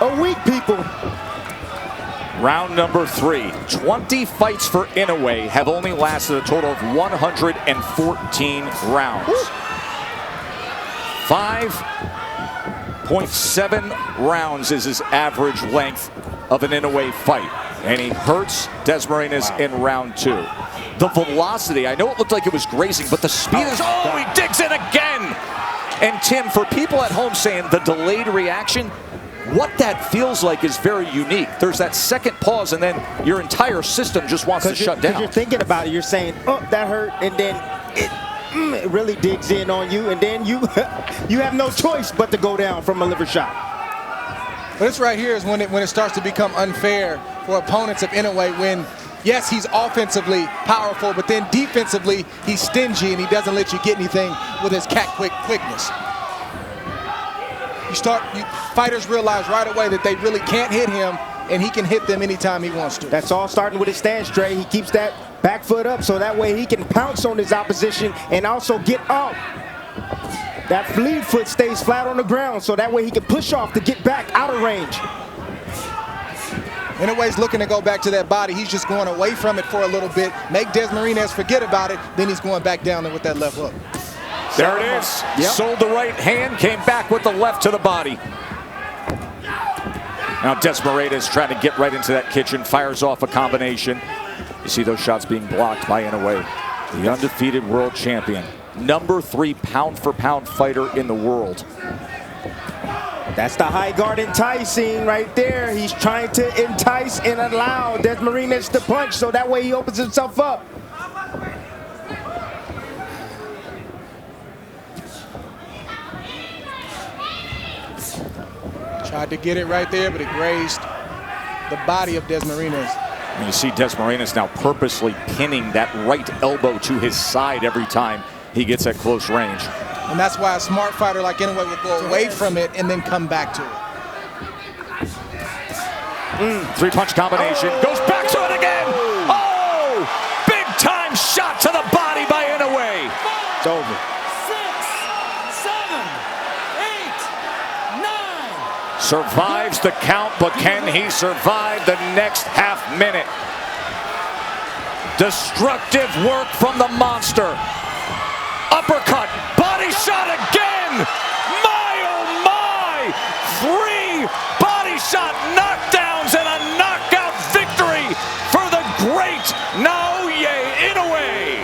A week, people. Round number 3. 20 fights for Inoue have only lasted a total of 114 rounds. 5.7 rounds is his average length of an Inoue fight. And he hurts Dasmarinas in round 2. The velocity, I know it looked like it was grazing, but the speed is, oh, he digs in again. And Tim, for people at home saying the delayed reaction, what that feels like is very unique. There's that second pause, and then your entire system just wants to shut down. Because you're thinking about it, you're saying, oh, that hurt, and then it really digs in on you, and then you you have no choice but to go down from a liver shot. But this right here is when it starts to become unfair for opponents of Inoue, when, yes, he's offensively powerful, but then defensively, he's stingy and he doesn't let you get anything with his quickness. Fighters realize right away that they really can't hit him, and he can hit them anytime he wants to. That's all starting with his stance, Dre. He keeps that back foot up so that way he can pounce on his opposition and also get up. That lead foot stays flat on the ground so that way he can push off to get back out of range. Inoue's looking to go back to that body. He's just going away from it for a little bit, make Dasmarinas forget about it, then he's going back down there with that left hook. There it is. Yep. Sold the right hand, came back with the left to the body. Now Dasmarinas trying to get right into that kitchen, fires off a combination. You see those shots being blocked by Inoue, the undefeated world champion. #3 pound-for-pound fighter in the world. That's the high guard enticing right there. He's trying to entice and allow Dasmarinas to punch so that way he opens himself up. Tried to get it right there, but it grazed the body of Dasmarinas. And you see Dasmarinas now purposely pinning that right elbow to his side every time he gets at close range. And that's why a smart fighter like Inoue would go away from it and then come back to it. Three-punch combination. Goes back to it again. Oh! Big-time shot to the body by Inoue. It's over. 6, 7, 8, 9. Survives the count, but can he survive the next half minute? Destructive work from the monster. Uppercut, body shot again! My, oh my! 3 body shot knockdowns and a knockout victory for the great Naoya Inoue!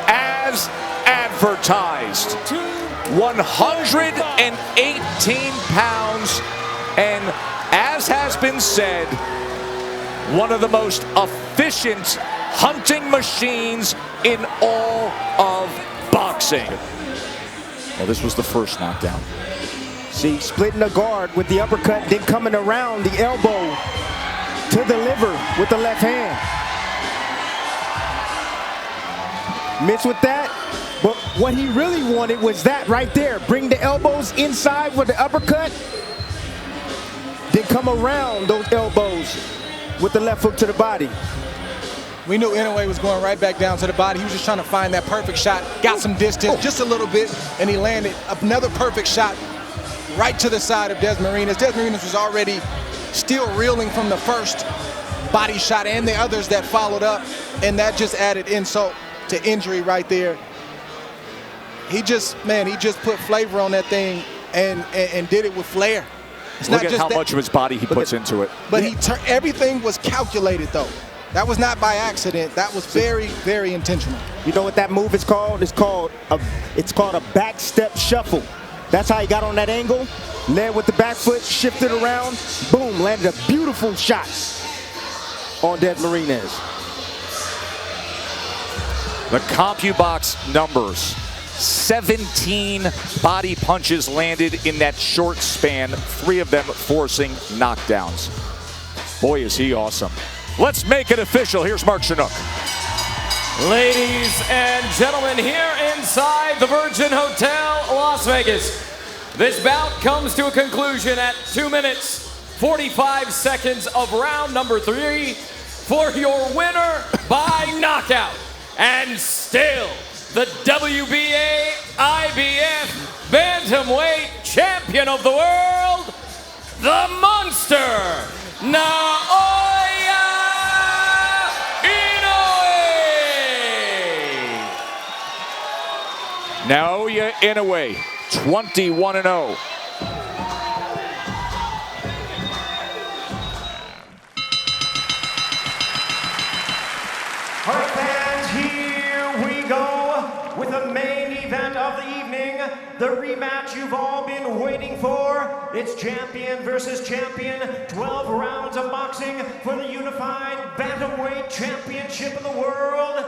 As advertised, 118 pounds, and as has been said, one of the most efficient hunting machines in all of boxing. Well, this was the first knockdown. See, splitting the guard with the uppercut, then coming around the elbow to the liver with the left hand. Mixed with that, but what he really wanted was that right there. Bring the elbows inside with the uppercut, then come around those elbows with the left hook to the body. We knew Inoue was going right back down to the body. He was just trying to find that perfect shot. Got some distance, just a little bit, and he landed another perfect shot right to the side of Dasmarinas. Dasmarinas was already still reeling from the first body shot and the others that followed up, and that just added insult to injury right there. He just put flavor on that thing and did it with flair. It's Look not at just how much of his body he puts into it. But everything was calculated, though. That was not by accident. That was very, very intentional. You know what that move is called? It's called a back step shuffle. That's how he got on that angle. Led with the back foot, shifted around, boom, landed a beautiful shot on Dasmarinas. The CompuBox numbers. 17 body punches landed in that short span, 3 of them forcing knockdowns. Boy, is he awesome. Let's make it official. Here's Mark Chinook. Ladies and gentlemen, here inside the Virgin Hotel, Las Vegas, this bout comes to a conclusion at 2 minutes, 45 seconds of round number 3 for your winner by knockout. And still, the WBA IBF Bantamweight Champion of the World, the Monster, Naoya Inoue! Naoya Inoue, 21-0. All right, fans, here we go with the main event of the evening, the rematch you've all been waiting for. It's champion versus champion, 12 rounds of boxing for the unified Bantamweight Championship of the world.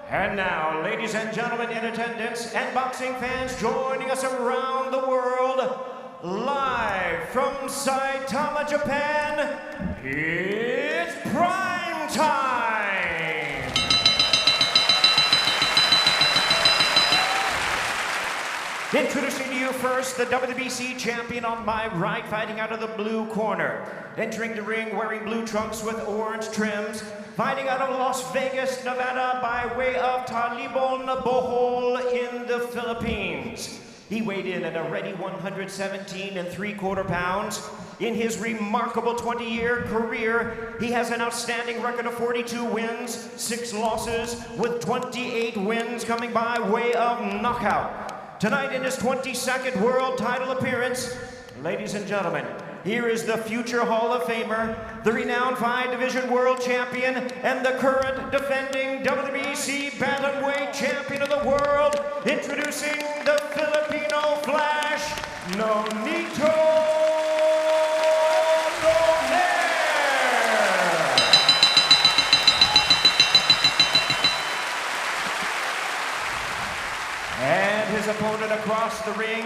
And now, ladies and gentlemen in attendance and boxing fans joining us around the world, live from Saitama, Japan, it's prime time! Introducing to you first, the WBC champion on my right, fighting out of the blue corner. Entering the ring wearing blue trunks with orange trims, fighting out of Las Vegas, Nevada by way of Talibon, Bohol in the Philippines. He weighed in at a ready 117 3/4 pounds. In his remarkable 20-year career, he has an outstanding record of 42 wins, 6 losses, with 28 wins coming by way of knockout. Tonight in his 22nd world title appearance, ladies and gentlemen, here is the future Hall of Famer, the renowned 5-division world champion, and the current defending WBC bantamweight champion of the world, introducing the Filipino Flash, Donaire. And his opponent across the ring,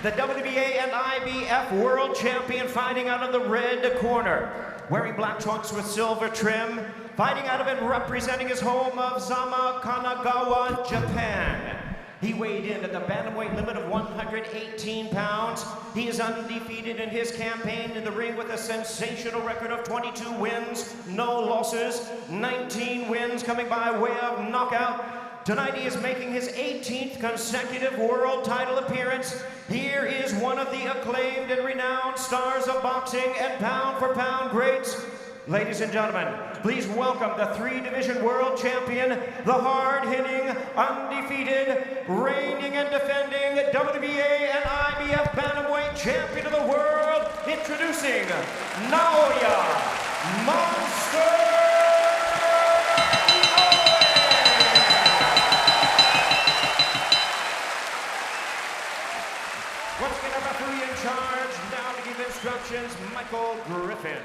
the WBA and IBF world champion, fighting out of the red corner, wearing black trunks with silver trim, fighting out of and representing his home of Zama, Kanagawa, Japan. He weighed in at the bantamweight limit of 118 pounds. He is undefeated in his campaign in the ring with a sensational record of 22 wins, no losses, 19 wins coming by way of knockout. Tonight he is making his 18th consecutive world title appearance. Here is one of the acclaimed and renowned stars of boxing and pound-for-pound greats. Ladies and gentlemen, please welcome the 3-division world champion, the hard-hitting, undefeated, reigning and defending WBA and IBF bantamweight champion of the world, introducing Naoya Monster. Instructions, Michael Griffin.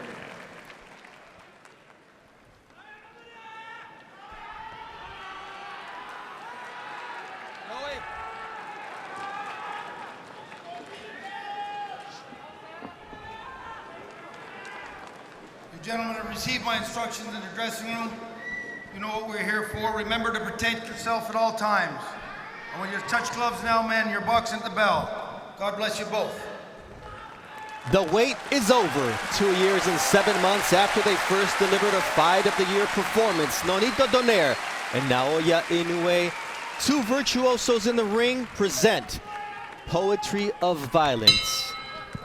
You gentlemen have received my instructions in the dressing room. You know what we're here for. Remember to protect yourself at all times. And when you touch gloves now, men, you're boxing at the bell. God bless you both. The wait is over. 2 years and 7 months after they first delivered a Fight of the Year performance, Nonito Donaire and Naoya Inoue, two virtuosos in the ring, present Poetry of Violence.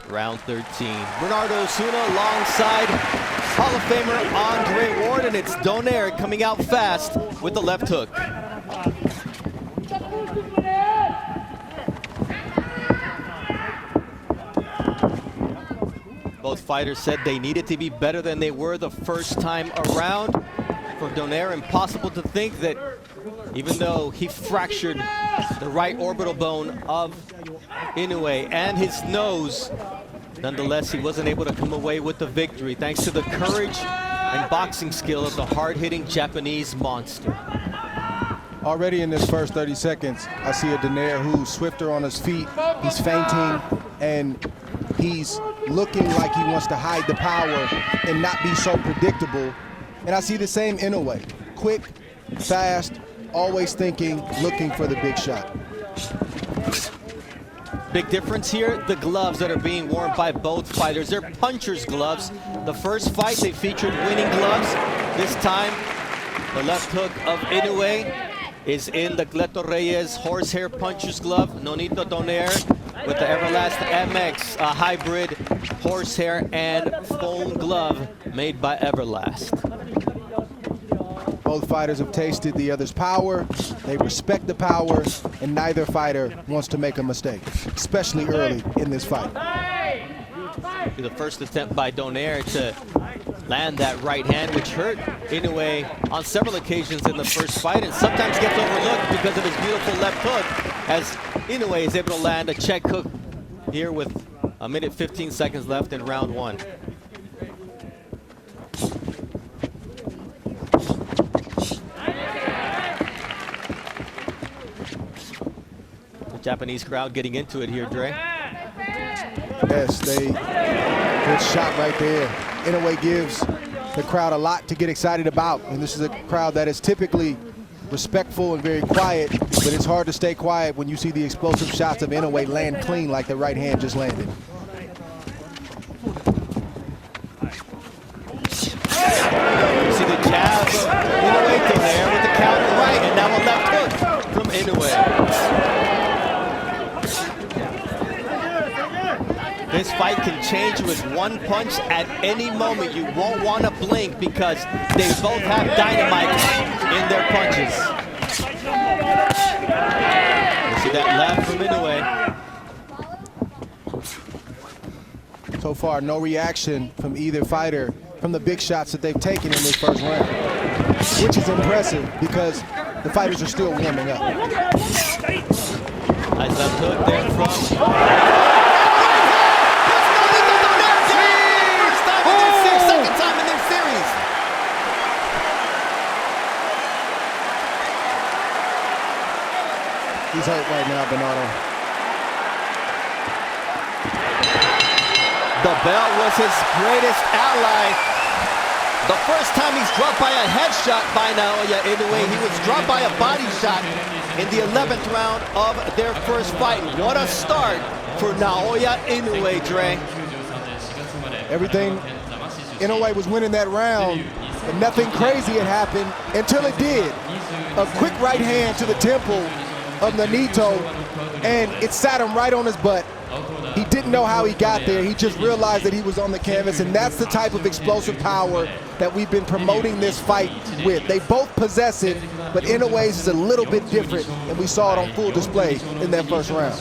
Round 13. Bernardo Osuna alongside Hall of Famer Andre Ward, and it's Donaire coming out fast with the left hook. Both fighters said they needed to be better than they were the first time around. For Donaire, impossible to think that even though he fractured the right orbital bone of Inoue and his nose, nonetheless, he wasn't able to come away with the victory thanks to the courage and boxing skill of the hard-hitting Japanese monster. Already in this first 30 seconds, I see a Donaire who's swifter on his feet. He's feinting, and he's looking like he wants to hide the power and not be so predictable. And I see the same Inoue, quick, fast, always thinking, looking for the big shot. Big difference here, the gloves that are being worn by both fighters. They're puncher's gloves. The first fight, they featured winning gloves. This time, the left hook of Inoue is in the Gleto Reyes horsehair puncher's glove. Nonito Donaire with the Everlast MX, a hybrid horsehair and foam glove made by Everlast. Both fighters have tasted the other's power. They respect the power, and neither fighter wants to make a mistake, especially early in this fight. The first attempt by Donaire to land that right hand, which hurt Inoue on several occasions in the first fight, and sometimes gets overlooked because of his beautiful left hook, as Inoue is able to land a check hook here with 1 minute 15 seconds left in round 1. The Japanese crowd getting into it here, Dre. Yes, good shot right there. Inoue gives the crowd a lot to get excited about, and this is a crowd that is typically respectful and very quiet, but it's hard to stay quiet when you see the explosive shots of Inoue land clean like the right hand just landed. You see the jab of Inoue there with the counter right, and now a left hook from Inoue. This fight can change with one punch at any moment. You won't want to blink because they both have dynamite in their punches. You see that left from Inoue. So so far, no reaction from either fighter from the big shots that they've taken in this first round, which is impressive because the fighters are still warming up. Nice left hook there from... Second time in their series. He's hurt right now, Bernardo. The belt was his greatest ally. The first time he's dropped by a headshot by Naoya Inoue, he was dropped by a body shot in the 11th round of their first fight. What a start for Naoya Inoue, Dre. Everything, Inoue was winning that round, but nothing crazy had happened until it did. A quick right hand to the temple of Nonito, and it sat him right on his butt. He didn't know how he got there. He just realized that he was on the canvas, and that's the type of explosive power that we've been promoting this fight with. They both possess it, but Inoue's is a little bit different, and we saw it on full display in that first round.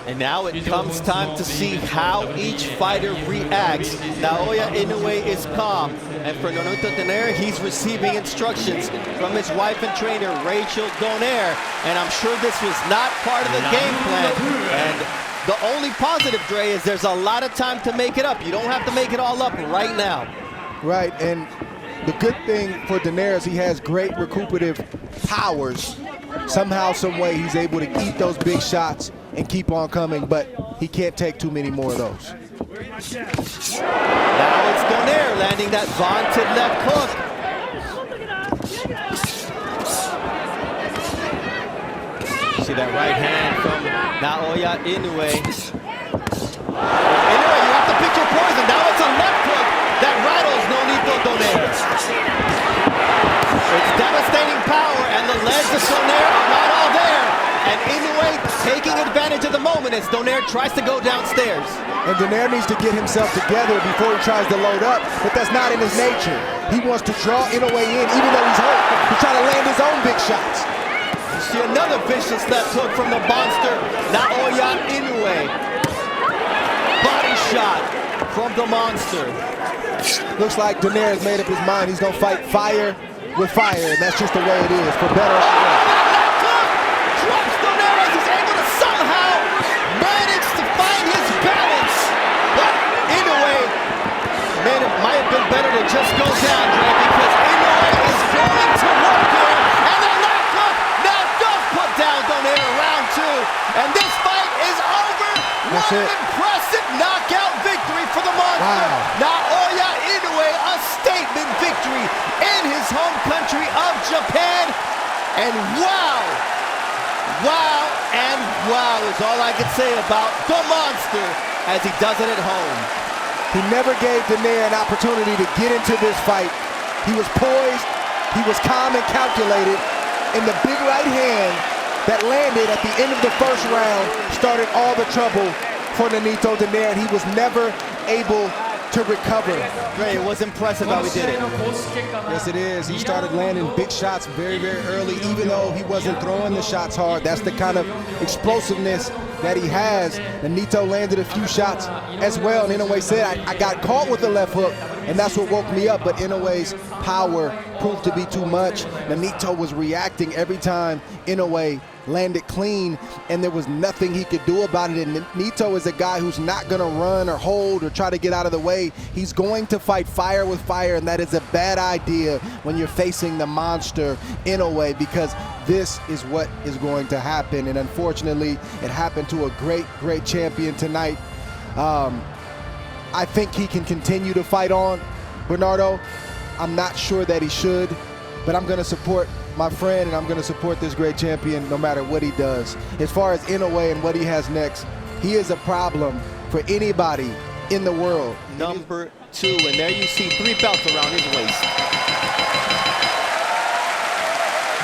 And now it comes time to see how each fighter reacts. Naoya Inoue is calm, and for Donaire, he's receiving instructions from his wife and trainer, Rachel Donaire, and I'm sure this was not part of the game plan. And the only positive, Dre, is there's a lot of time to make it up. You don't have to make it all up right now. Right, and the good thing for Donaire is he has great recuperative powers. Somehow, some way, he's able to eat those big shots and keep on coming, but he can't take too many more of those. Now it's Donaire landing that vaunted left hook. See that right hand from Naoya Inoue. Inoue, you have to pick your poison. Now it's a left hook that rattles Donaire. It's devastating power, and the legs of Donaire are not all there. And Inoue taking advantage of the moment as Donaire tries to go downstairs. And Donaire needs to get himself together before he tries to load up, but that's not in his nature. He wants to draw Inoue in, even though he's hurt, to try to land his own big shots. You see another vicious left hook from the monster, Naoya Inoue. Body shot from the monster. Looks like Donaire has made up his mind. He's going to fight fire with fire, and that's just the way it is, for better or worse. Drops Donaire as he's able to somehow manage to find his balance. But Inoue might have been better to just go down, Dre, because Inoue is going to work here. And the left hook now does put down Donaire round two. And this fight is over. That's what it. An impressive knockout victory for the monster. Wow. Naoya Inoue, a statement victory in his home country of Japan. And wow and wow is all I can say about the monster as he does it at home. He never gave Donaire an opportunity to get into this fight. He was poised, he was calm and calculated, and the big right hand that landed at the end of the first round started all the trouble for Nonito Donaire, and he was never able to recover. Ray, it was impressive how he did it. Yes, it is. He started landing big shots very, very early, even though he wasn't throwing the shots hard. That's the kind of explosiveness that he has. Nonito landed a few shots as well, and Inoue said, I got caught with the left hook, and that's what woke me up, but Inoue's power proved to be too much. Nonito was reacting every time Inoue landed clean, and there was nothing he could do about it. And Nonito is a guy who's not going to run or hold or try to get out of the way. He's going to fight fire with fire, and that is a bad idea when you're facing the monster Inoue, because this is what is going to happen. And unfortunately, it happened to a great, great champion tonight. I think he can continue to fight on, Bernardo. I'm not sure that he should, but I'm going to support my friend, and I'm going to support this great champion no matter what he does. As far as Inoue and what he has next, he is a problem for anybody in the world. Number 2, and there you see 3 belts around his waist.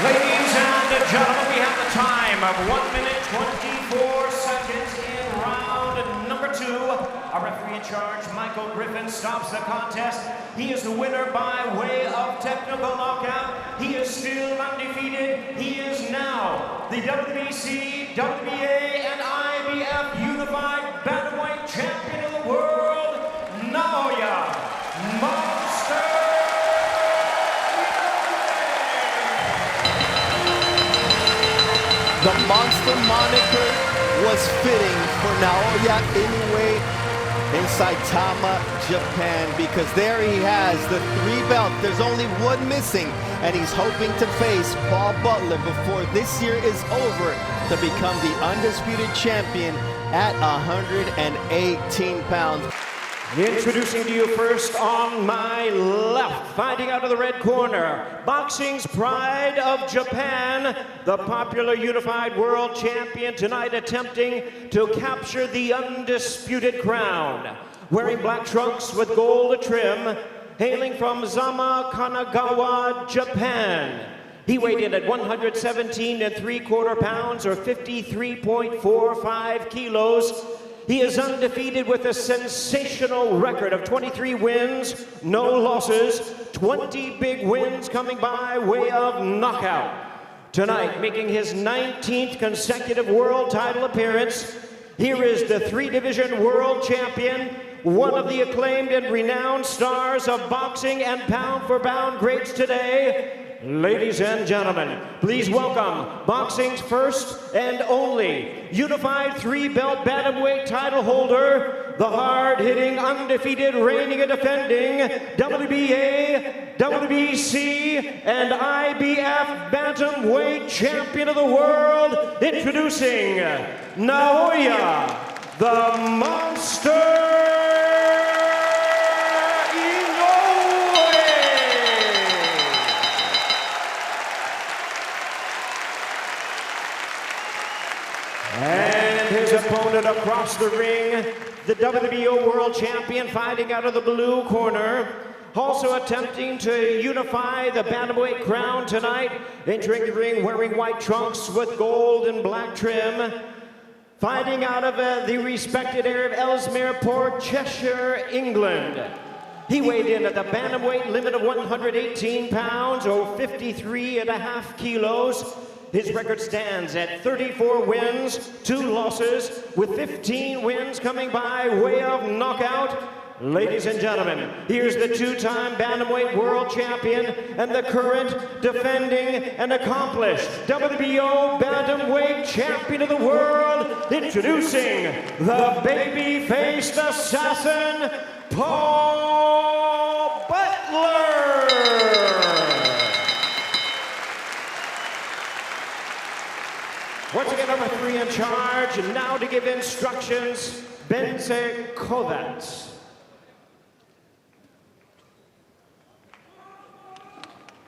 Ladies and gentlemen, we have the time of 1 minute 24 seconds in round number 2. Our referee in charge, Michael Griffin, stops the contest. He is the winner by way of technical knockout. He is still undefeated. He is now the WBC, WBA, and IBF Unified Bantamweight Champion of the World. The monster moniker was fitting for Naoya Inoue in Saitama, Japan, because there he has the 3 belts. There's only one missing, and he's hoping to face Paul Butler before this year is over to become the undisputed champion at 118 pounds. Introducing to you first on my left, fighting out of the red corner, boxing's pride of Japan, the popular unified world champion, tonight attempting to capture the undisputed crown. Wearing black trunks with gold trim, hailing from Zama, Kanagawa, Japan. He weighed in at 117 3/4 pounds, or 53.45 kilos. He is undefeated with a sensational record of 23 wins, no losses, 20 big wins coming by way of knockout. Tonight, making his 19th consecutive world title appearance, here is the 3-division world champion, one of the acclaimed and renowned stars of boxing and pound-for-pound greats today. Ladies and gentlemen, please welcome boxing's first and only unified 3-belt bantamweight title holder, the hard-hitting, undefeated, reigning and defending WBA, WBC, and IBF bantamweight champion of the world, introducing Naoya, the Monster opponent across the ring, the WBO world champion, fighting out of the blue corner, also attempting to unify the bantamweight crown tonight, entering the ring wearing white trunks with gold and black trim, fighting out of the respected area of Ellesmere Port, Cheshire, England. He weighed in at the bantamweight limit of 118 pounds, or 53.5 kilos. His record stands at 34 wins, 2 losses, with 15 wins coming by way of knockout. Ladies and gentlemen, here's the 2-time bantamweight world champion and the current defending and accomplished WBO bantamweight champion of the world, introducing the baby-faced assassin, Paul Butler. Once again, number 3 in charge, and now to give instructions, Benze Kovacs.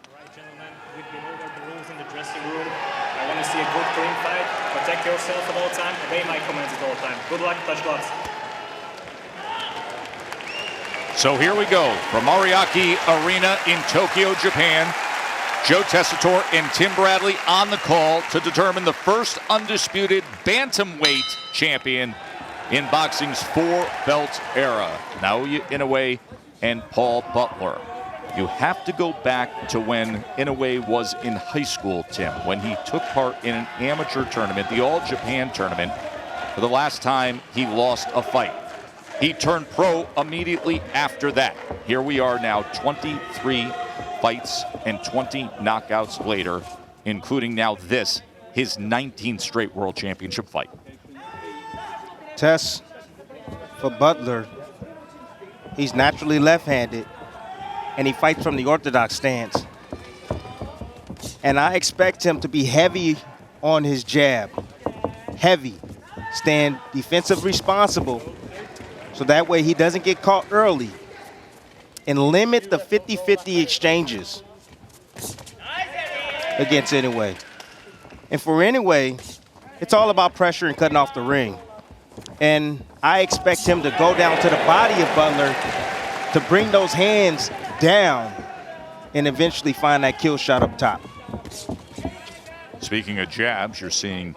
All right, gentlemen, we've been over the rules in the dressing room. I want to see a good, clean fight. Protect yourself at all time. Obey my commands at all time. Good luck, touch gloves. So here we go from Ariake Arena in Tokyo, Japan. Joe Tessitore and Tim Bradley on the call to determine the first undisputed bantamweight champion in boxing's 4-belt era, Naoya Inoue and Paul Butler. You have to go back to when Inoue was in high school, Tim, when he took part in an amateur tournament, the All Japan tournament, for the last time he lost a fight. He turned pro immediately after that. Here we are now, 23 fights and 20 knockouts later, including now this, his 19th straight world championship fight. Tess, for Butler, he's naturally left-handed, and he fights from the orthodox stance. And I expect him to be heavy on his jab. Heavy. Stand defensive responsible, so that way he doesn't get caught early. And limit the 50-50 exchanges against Inoue. And for Inoue, it's all about pressure and cutting off the ring. And I expect him to go down to the body of Butler to bring those hands down and eventually find that kill shot up top. Speaking of jabs, you're seeing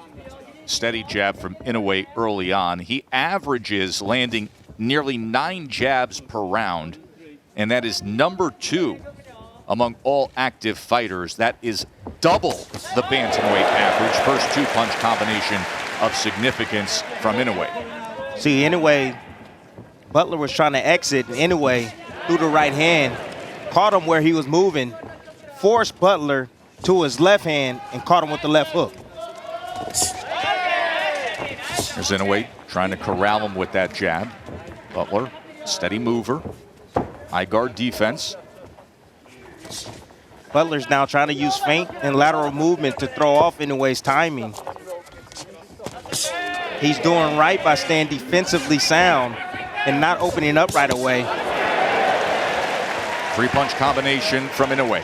steady jab from Inoue early on. He averages landing nearly 9 jabs per round, and that is number 2 among all active fighters. That is double the bantamweight average. First 2-punch combination of significance from Inoue. See, Inoue, Butler was trying to exit, and Inoue threw the right hand, caught him where he was moving, forced Butler to his left hand, and caught him with the left hook. There's Inoue trying to corral him with that jab. Butler, steady mover. High guard defense. Butler's now trying to use feint and lateral movement to throw off Inoue's timing. He's doing right by staying defensively sound and not opening up right away. Three-punch combination from Inoue.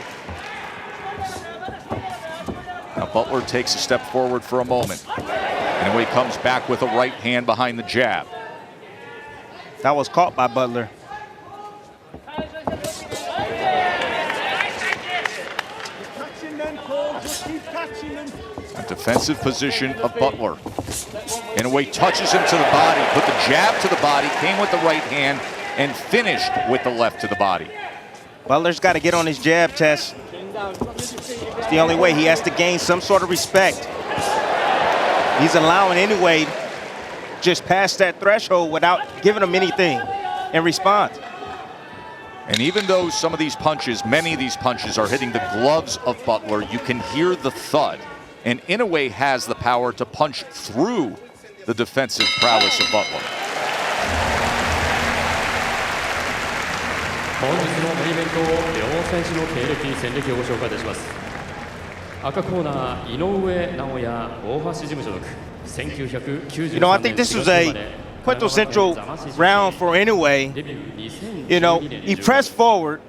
Now Butler takes a step forward for a moment. Inoue comes back with a right hand behind the jab. That was caught by Butler. A defensive position of Butler. Inoue touches him to the body, put the jab to the body, came with the right hand, and finished with the left to the body. Butler's got to get on his jab, Tess. It's the only way. He has to gain some sort of respect. He's allowing Inoue just past that threshold without giving him anything in response. And even though some of these punches, many of these punches are hitting the gloves of Butler, you can hear the thud. And Inoue has the power to punch through the defensive prowess of Butler. 本日のメインイベントを両選手の経歴、戦歴をご紹介いたします。赤コーナー、井上尚弥大橋事務所属。You know, I think this was a quintessential round for Inoue. You know, he pressed forward,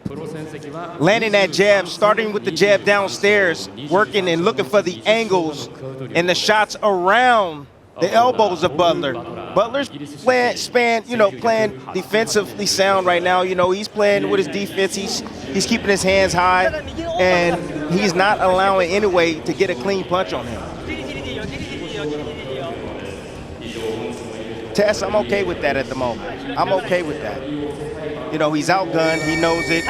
landing that jab, starting with the jab downstairs, working and looking for the angles and the shots around the elbows of Butler. Butler's playing defensively sound right now. You know, he's playing with his defense. He's keeping his hands high, and he's not allowing Inoue to get a clean punch on him. Tess, I'm okay with that at the moment. I'm okay with that. You know, he's outgunned. He knows it.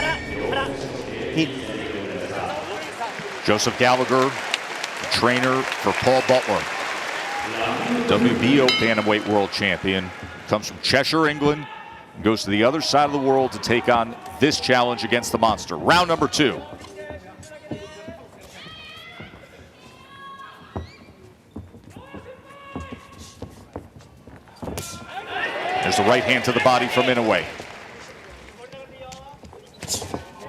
Joseph Gallagher, trainer for Paul Butler. WBO Bantamweight World Champion. Comes from Cheshire, England. Goes to the other side of the world to take on this challenge against the monster. Round number 2. There's a right hand to the body from Inoue.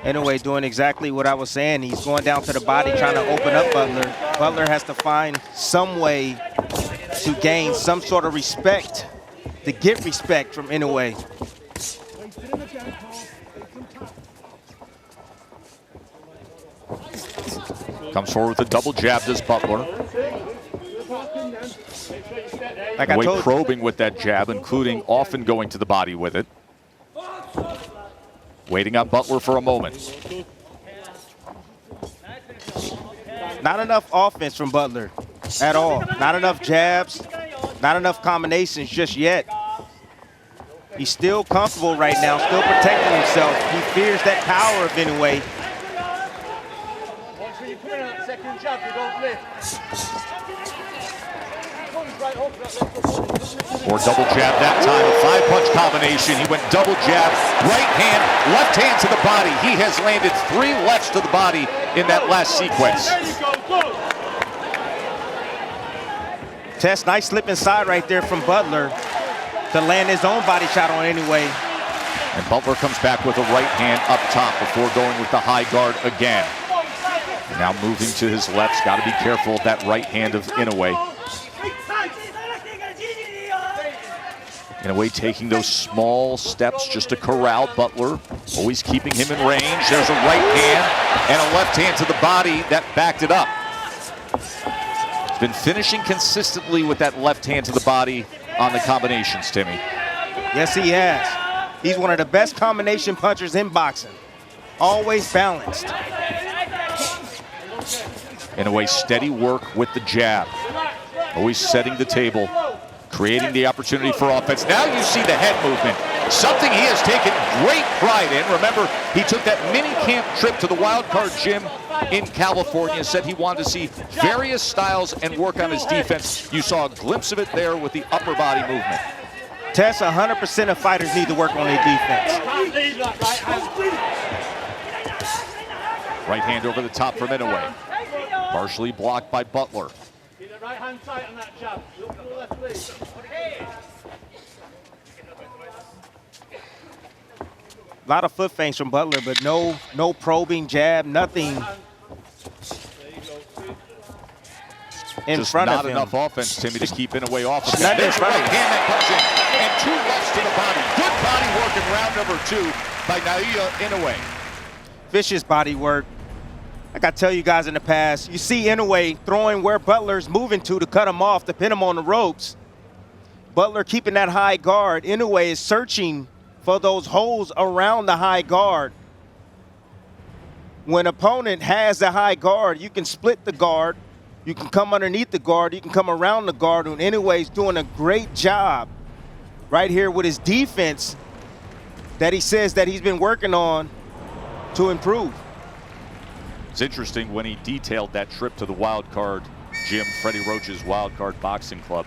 Inoue doing exactly what I was saying. He's going down to the body, trying to open up Butler. Butler has to find some way to gain some sort of respect, to get respect from Inoue. Comes forward with a double jab, does Butler. Like I told probing with that jab, including often going to the body with it. Waiting on Butler for a moment. Not enough offense from Butler at all. Not enough jabs, not enough combinations just yet. He's still comfortable right now, still protecting himself. He fears that power of Inoue. Or double jab that time, a 5-punch combination. He went double jab, right hand, left hand to the body. He has landed 3 lefts to the body in that last sequence. Tess, nice slip inside right there from Butler to land his own body shot on Inoue. And Butler comes back with a right hand up top before going with the high guard again. Now moving to his left, got to be careful of that right hand of Inoue. Inoue taking those small steps just to corral Butler, always keeping him in range. There's a right hand and a left hand to the body that backed it up. He's been finishing consistently with that left hand to the body on the combinations, Timmy. Yes, he has. He's one of the best combination punchers in boxing. Always balanced. Inoue steady work with the jab. Always setting the table, creating the opportunity for offense. Now you see the head movement, something he has taken great pride in. Remember, he took that mini camp trip to the Wild Card Gym in California, said he wanted to see various styles and work on his defense. You saw a glimpse of it there with the upper body movement. Tess, 100% of fighters need to work on their defense. Right hand over the top from Inoue. Partially blocked by Butler. Keep the right hand tight on that jab. Look to the left, please. A lot of foot feints from Butler, but no probing jab, nothing in Just front of not him. enough offense, Timmy, to keep Inoue off of that. There's right hand that comes in, and 2 lefts to the body. Good body work in round number 2 by Naoya Inoue. Vicious body work. Like I tell you guys in the past, you see Inoue throwing where Butler's moving to cut him off, to pin him on the ropes. Butler keeping that high guard. Inoue is searching for those holes around the high guard. When opponent has the high guard, you can split the guard. You can come underneath the guard. You can come around the guard. And Inoue's doing a great job right here with his defense that he says that he's been working on to improve. It's interesting when he detailed that trip to the wild card gym, Freddie Roach's wild card boxing club,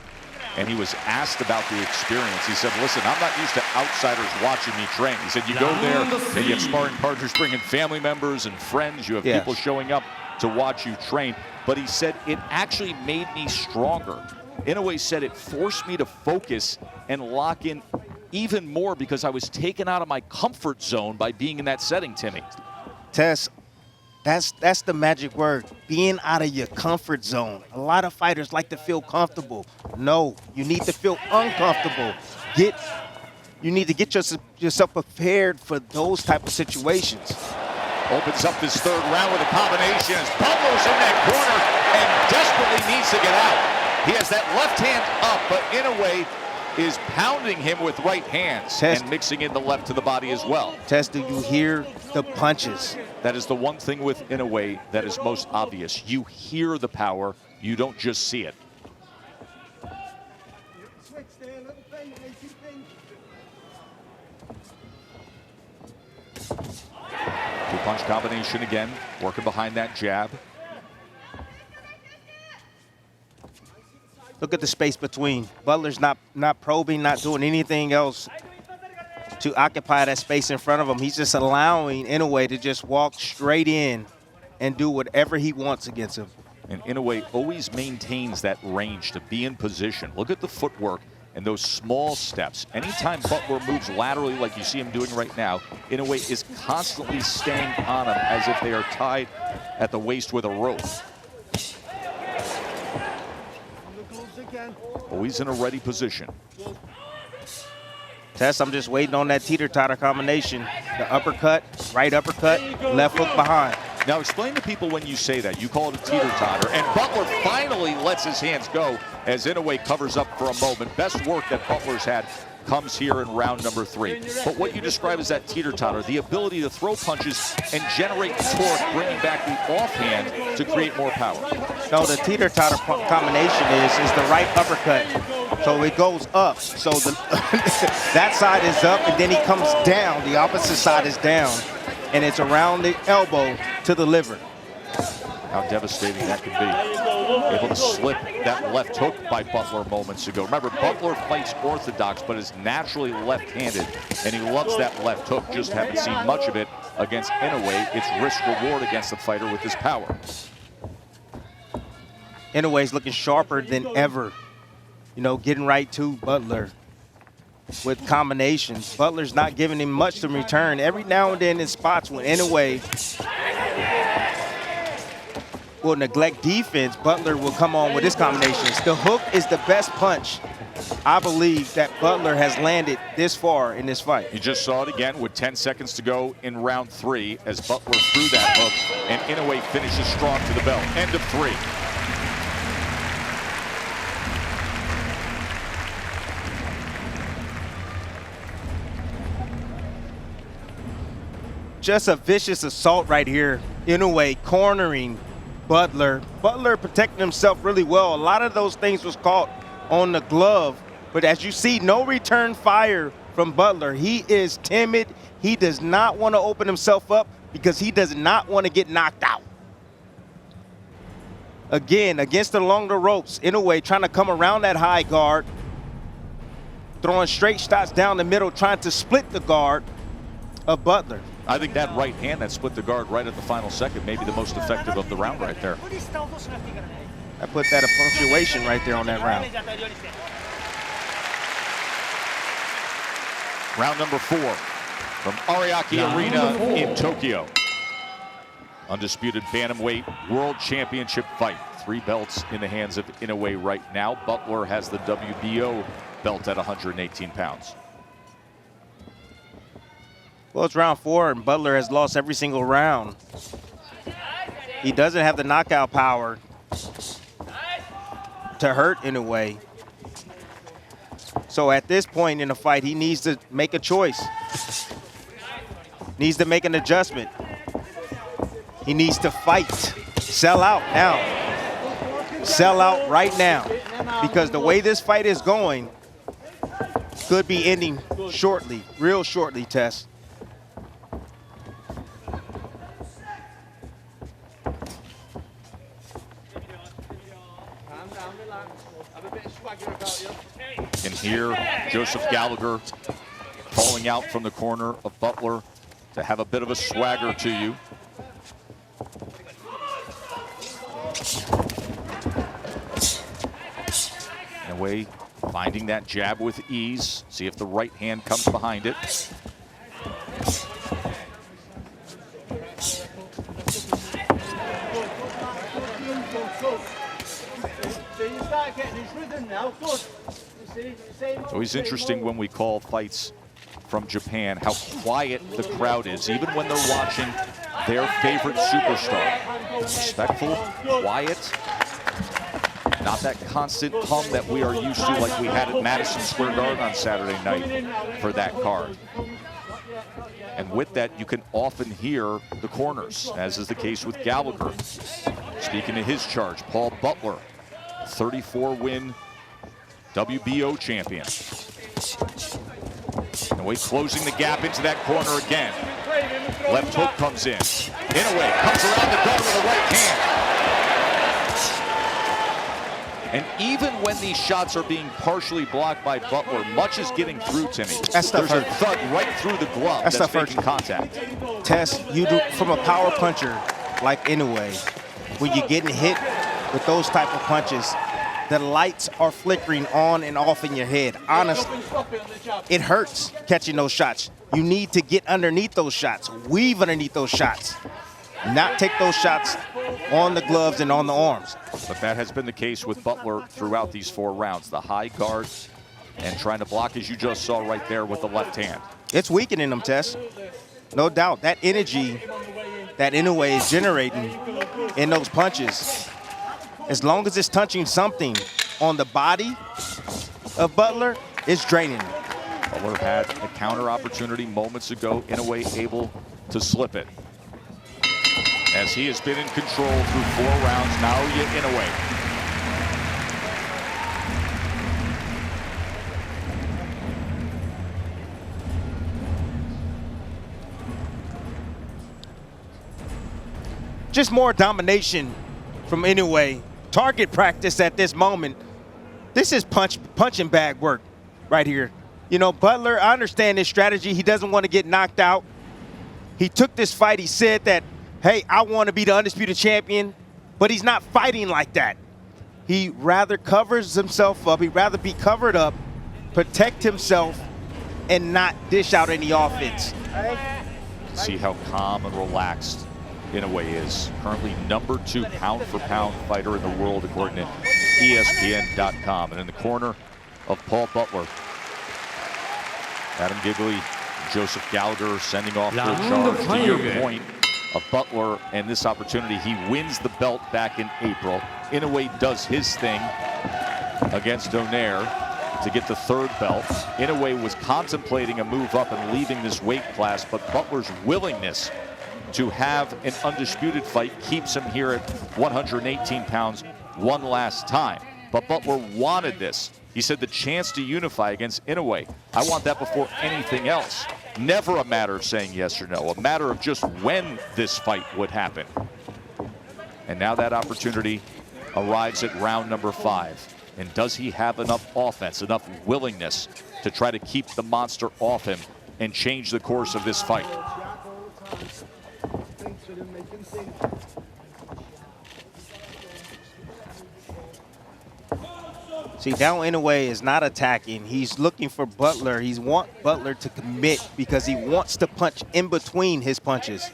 and he was asked about the experience. He said, listen, I'm not used to outsiders watching me train. He said, you go there and you have sparring partners bringing family members and friends. You have people showing up to watch you train. But he said, it actually made me stronger. Inoue said it forced me to focus and lock in even more because I was taken out of my comfort zone by being in that setting, Timmy. Tess, that's the magic word, being out of your comfort zone. A lot of fighters like to feel comfortable. No, you need to feel uncomfortable. You need to get yourself prepared for those type of situations. Opens up this 3rd round with a combination as Butler's in that corner and desperately needs to get out. He has that left hand up, but Inoue is pounding him with right hands and mixing in the left to the body as well. Tess, do you hear the punches? That is the one thing with Inoue that is most obvious. You hear the power, you don't just see it. Two-punch combination again, working behind that jab. Look at the space between. Butler's not probing, not doing anything else to occupy that space in front of him. He's just allowing Inoue to just walk straight in and do whatever he wants against him. And Inoue always maintains that range to be in position. Look at the footwork and those small steps. Anytime Butler moves laterally like you see him doing right now, Inoue is constantly staying on him as if they are tied at the waist with a rope. Always in a ready position. Tess, I'm just waiting on that teeter-totter combination. The uppercut, right uppercut, left hook behind. Now explain to people when you say that. You call it a teeter-totter, and Butler finally lets his hands go as Inoue covers up for a moment. Best work that Butler's had comes here in round number 3. But what you describe as that teeter-totter, the ability to throw punches and generate torque, bringing back the offhand to create more power. No, the teeter-totter combination is the right uppercut. So it goes up. So that side is up, and then he comes down. The opposite side is down, and it's around the elbow to the liver. How devastating that can be. Able to slip that left hook by Butler moments ago. Remember, Butler fights orthodox, but is naturally left-handed, and he loves that left hook. Just haven't seen much of it against Inoue. It's risk-reward against the fighter with his power. Inoue's looking sharper than ever. You know, getting right to Butler with combinations. Butler's not giving him much to return. Every now and then in spots when Inoue will neglect defense, Butler will come on with his combinations. The hook is the best punch, I believe, that Butler has landed this far in this fight. You just saw it again with 10 seconds to go in round 3 as Butler threw that hook, and Inoue finishes strong to the bell. End of 3. Just a vicious assault right here. Inoue cornering Butler. Butler protecting himself really well. A lot of those things was caught on the glove. But as you see, no return fire from Butler. He is timid. He does not want to open himself up because he does not want to get knocked out. Again, against along the ropes, Inoue trying to come around that high guard, throwing straight shots down the middle, trying to split the guard of Butler. I think that right hand that split the guard right at the final second may be the most effective of the round right there. I put that a punctuation right there on that round. Round number 4 from Ariake Arena in Tokyo. Undisputed bantamweight world championship fight. 3 belts in the hands of Inoue right now. Butler has the WBO belt at 118 pounds. Well, it's round 4, and Butler has lost every single round. He doesn't have the knockout power to hurt Inoue. So at this point in the fight, he needs to make a choice. Needs to make an adjustment. He needs to fight. Sell out now. Sell out right now. Because the way this fight is going could be ending shortly, real shortly, Tess. And here, Joseph Gallagher calling out from the corner of Butler to have a bit of a swagger to you. Inoue finding that jab with ease. See if the right hand comes behind it. It's always interesting when we call fights from Japan how quiet the crowd is, even when they're watching their favorite superstar. Respectful, quiet, not that constant hum that we are used to like we had at Madison Square Garden on Saturday night for that card. And with that, you can often hear the corners, as is the case with Gallagher. Speaking of his charge, Paul Butler, 34-win WBO champion. Inoue closing the gap into that corner again. Left hook comes in. Inoue comes around the guard with a right hand. And even when these shots are being partially blocked by Butler, much is getting through to me. There's a thud right through the glove that's making contact. Tess, you do from a power puncher like Inoue, when you're getting hit with those type of punches, the lights are flickering on and off in your head. Honestly, it hurts catching those shots. You need to get underneath those shots, weave underneath those shots, not take those shots on the gloves and on the arms. But that has been the case with Butler throughout these 4 rounds. The high guard and trying to block, as you just saw right there with the left hand. It's weakening them, Tess. No doubt. That energy that Inoue is generating in those punches, as long as it's touching something on the body of Butler, it's draining him. Butler had a counter opportunity moments ago. Inoue able to slip it. As he has been in control through 4 rounds, Naoya Inoue. Just more domination from Inoue. Target practice at this moment. This is punching bag work right here. You know, Butler, I understand his strategy. He doesn't want to get knocked out. He took this fight. He said that, hey, I want to be the undisputed champion, but he's not fighting like that. He rather covers himself up. He'd rather be covered up, protect himself, and not dish out any offense. See how calm and relaxed Inoue is. Currently number 2 pound-for-pound fighter in the world, according to ESPN.com. And in the corner of Paul Butler, Adam Gigley, Joseph Gallagher sending off their charge. To your point of Butler and this opportunity, he wins the belt back in April. Inoue does his thing against Donaire to get the 3rd belt. Inoue was contemplating a move up and leaving this weight class, but Butler's willingness to have an undisputed fight keeps him here at 118 pounds one last time. But Butler wanted this. He said the chance to unify against Inoue, I want that before anything else. Never a matter of saying yes or no, a matter of just when this fight would happen. And now that opportunity arrives at round number 5. And does he have enough offense, enough willingness to try to keep the monster off him and change the course of this fight? See, now Inoue is not attacking. He's looking for Butler. He wants Butler to commit because he wants to punch in between his punches.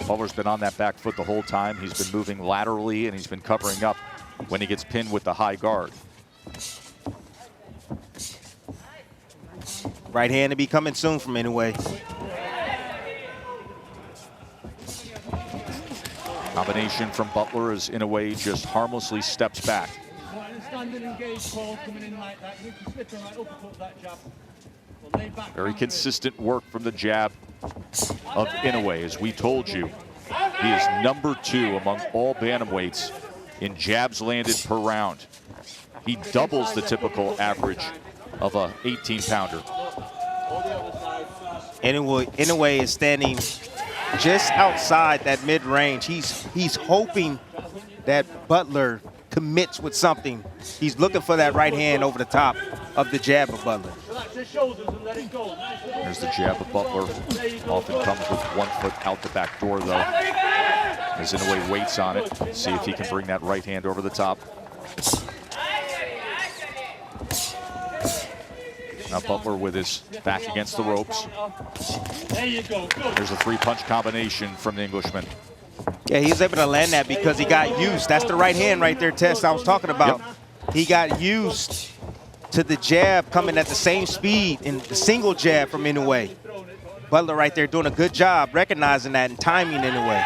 Butler's been on that back foot the whole time. He's been moving laterally, and he's been covering up when he gets pinned with the high guard. Right hand to be coming soon from Inoue. Combination from Butler as Inoue just harmlessly steps back. Very consistent work from the jab of Inoue. As we told you, he is #2 among all bantamweights in jabs landed per round. He doubles the typical average of a 18-pounder. Inoue is standing just outside that mid-range. He's hoping that Butler commits with something. He's looking for that right hand over the top of the jab of Butler. There's the jab of Butler. Often comes with 1 foot out the back door, though. As Inoue waits on it, see if he can bring that right hand over the top. Now Butler with his back against the ropes. There's a 3-punch combination from the Englishman. Yeah, he was able to land that because he got used. That's the right hand right there, Tess, I was talking about. Yep. He got used to the jab coming at the same speed in the single jab from Inoue. Butler right there doing a good job recognizing that and timing Inoue.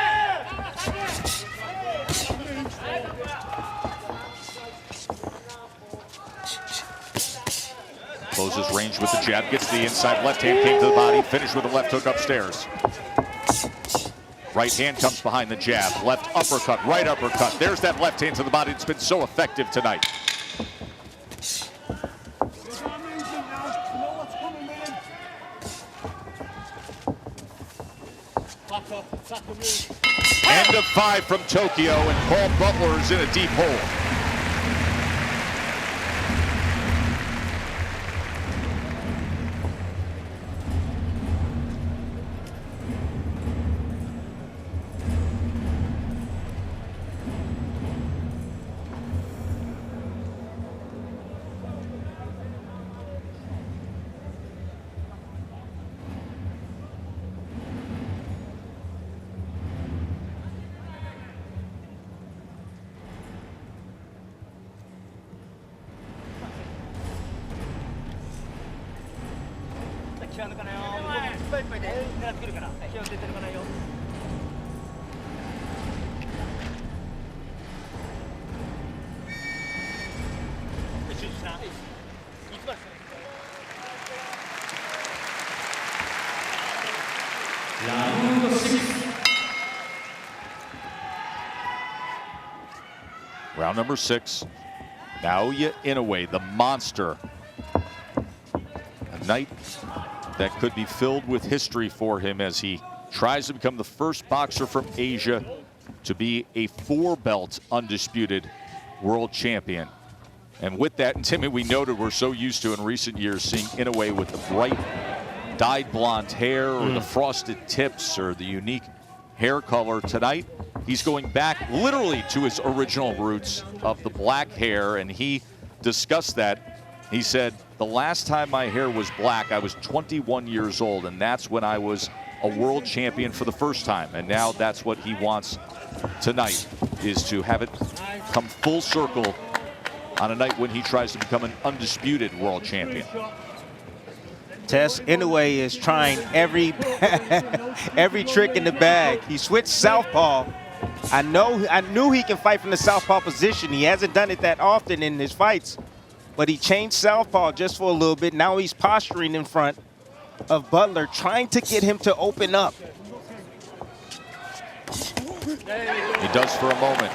Closes range with the jab, gets the inside left hand, came to the body, finished with a left hook upstairs. Right hand comes behind the jab, left uppercut, right uppercut. There's that left hand to the body. It's been so effective tonight. End of 5 from Tokyo, and Paul Butler is in a deep hole. Round number 6. Naoya Inoue, the monster. A night that could be filled with history for him as he tries to become the first boxer from Asia to be a 4-belt undisputed world champion. And with that, and Timmy, we noted we're so used to in recent years seeing Inoue with the bright dyed blonde hair or the frosted tips or the unique hair color. Tonight, he's going back literally to his original roots of the black hair, and he discussed that. He said, the last time my hair was black, I was 21 years old, and that's when I was a world champion for the first time. And now that's what he wants tonight, is to have it come full circle on a night when he tries to become an undisputed world champion. Tess, Inoue is trying every trick in the bag. He switched southpaw. I knew he can fight from the southpaw position. He hasn't done it that often in his fights, but he changed southpaw just for a little bit. Now he's posturing in front of Butler, trying to get him to open up. He does for a moment,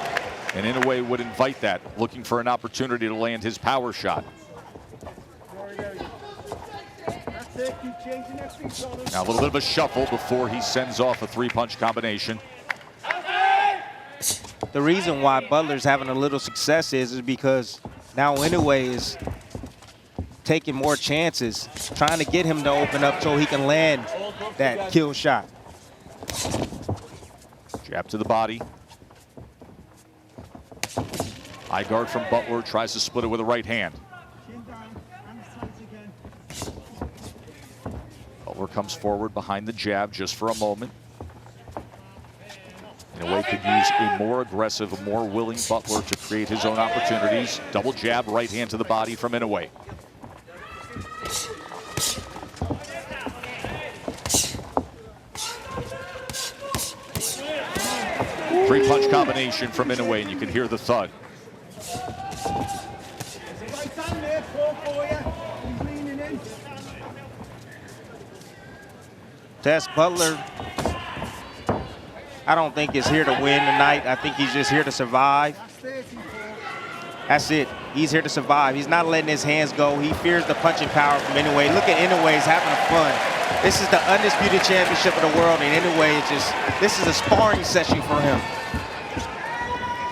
and Inoue would invite that, looking for an opportunity to land his power shot. Now a little bit of a shuffle before he sends off a 3-punch combination. The reason why Butler's having a little success is because now Inoue is taking more chances, trying to get him to open up so he can land that kill shot. Jab to the body. High guard from Butler, tries to split it with a right hand. Butler comes forward behind the jab just for a moment. Inoue could use a more aggressive, a more willing Butler to create his own opportunities. Double jab, right hand to the body from Inoue. Three-punch combination from Inoue, and you can hear the thud. Tess, Butler, I don't think is here to win tonight. I think he's just here to survive. That's it. He's here to survive. He's not letting his hands go. He fears the punching power from Inoue. Look at Inoue. He's having fun. This is the undisputed championship of the world, and Inoue is just, this is a sparring session for him.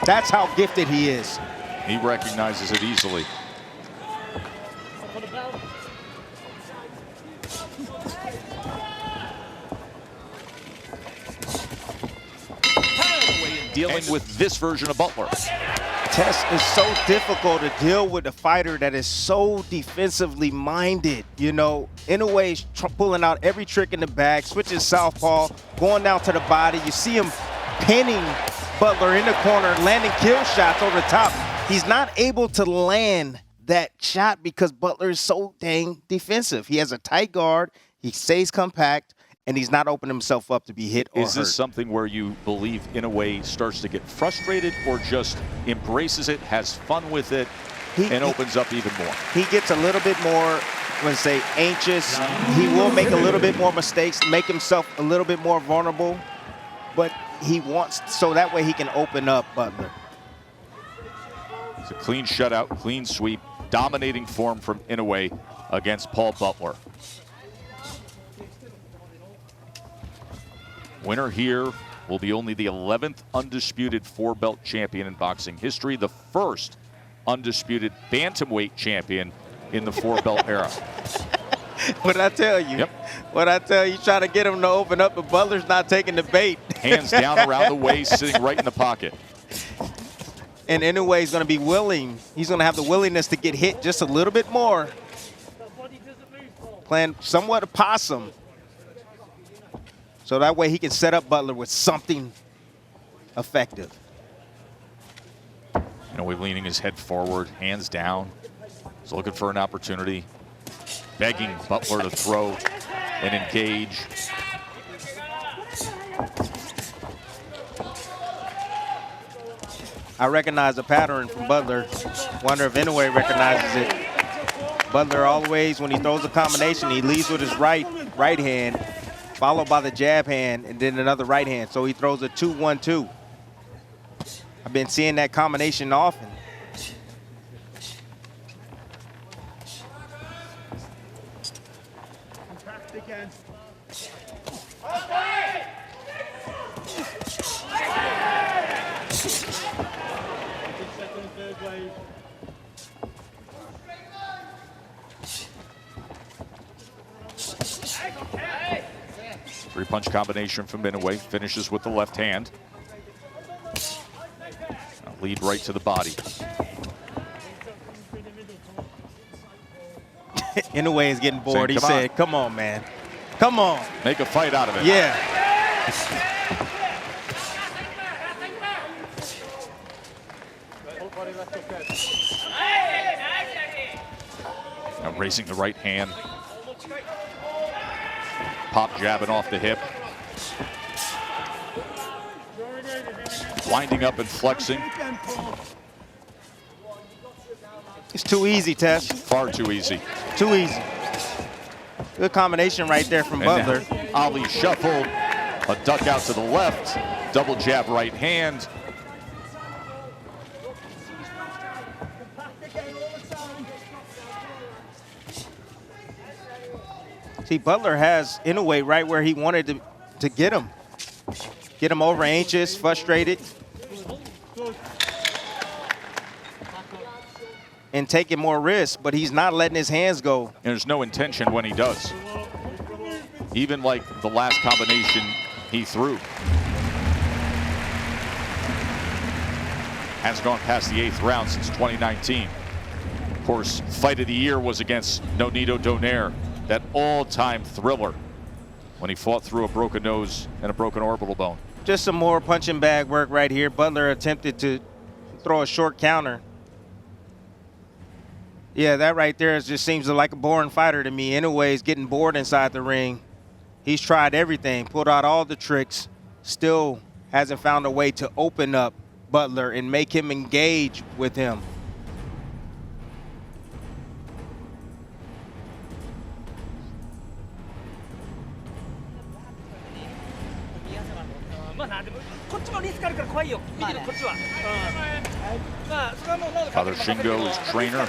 That's how gifted he is. He recognizes it easily. Dealing with this version of Butler. Tess, is so difficult to deal with a fighter that is so defensively minded. You know, Inoue's pulling out every trick in the bag, switching southpaw, going down to the body. You see him pinning Butler in the corner, landing kill shots over the top. He's not able to land that shot because Butler is so dang defensive. He has a tight guard, he stays compact, and he's not opening himself up to be hit or hurt. Is this something where you believe Inoue starts to get frustrated or just embraces it, has fun with it, and opens up even more? He gets a little bit more, let's say, anxious. He will make a little bit more mistakes, make himself a little bit more vulnerable, but he wants, so that way he can open up Butler. It's a clean shutout, clean sweep, dominating form from Inoue against Paul Butler. Winner here will be only the 11th undisputed four-belt champion in boxing history, the first undisputed bantamweight champion in the four-belt era. What I tell you? Yep. What I tell you, try to get him to open up, but Butler's not taking the bait. Hands down around the waist, sitting right in the pocket. And Inoue is going to be willing. He's going to have the willingness to get hit just a little bit more. Playing somewhat a possum. So that way he can set up Butler with something effective. Inoue leaning his head forward, hands down. He's looking for an opportunity. Begging Butler to throw and engage. I recognize the pattern from Butler. Wonder if Inoue recognizes it. Butler always, when he throws a combination, he leads with his right hand, followed by the jab hand, and then another right hand. So he throws a 2-1-2. I've been seeing that combination often. Three-punch combination from Inoue, finishes with the left hand. Lead right to the body. Inoue is getting bored. He said, come on, man. Come on. Make a fight out of it. Yeah. Now raising the right hand. Pop jabbing off the hip. Winding up and flexing. It's too easy, Tess. Far too easy. Too easy. Good combination right there from Butler. Ali shuffle, a duck out to the left, double jab right hand. See, Butler has Inoue right where he wanted to get him. Get him over anxious, frustrated. And taking more risks, but he's not letting his hands go. And there's no intention when he does. Even like the last combination he threw. Hasn't gone past the 8th round since 2019. Of course, fight of the year was against Nonito Donaire, that all-time thriller when he fought through a broken nose and a broken orbital bone. Just some more punching bag work right here. Butler attempted to throw a short counter. Yeah, that right there just seems like a boring fighter to me. Inoue is getting bored inside the ring. He's tried everything, pulled out all the tricks, still hasn't found a way to open up Butler and make him engage with him. Father Shingo is trainer.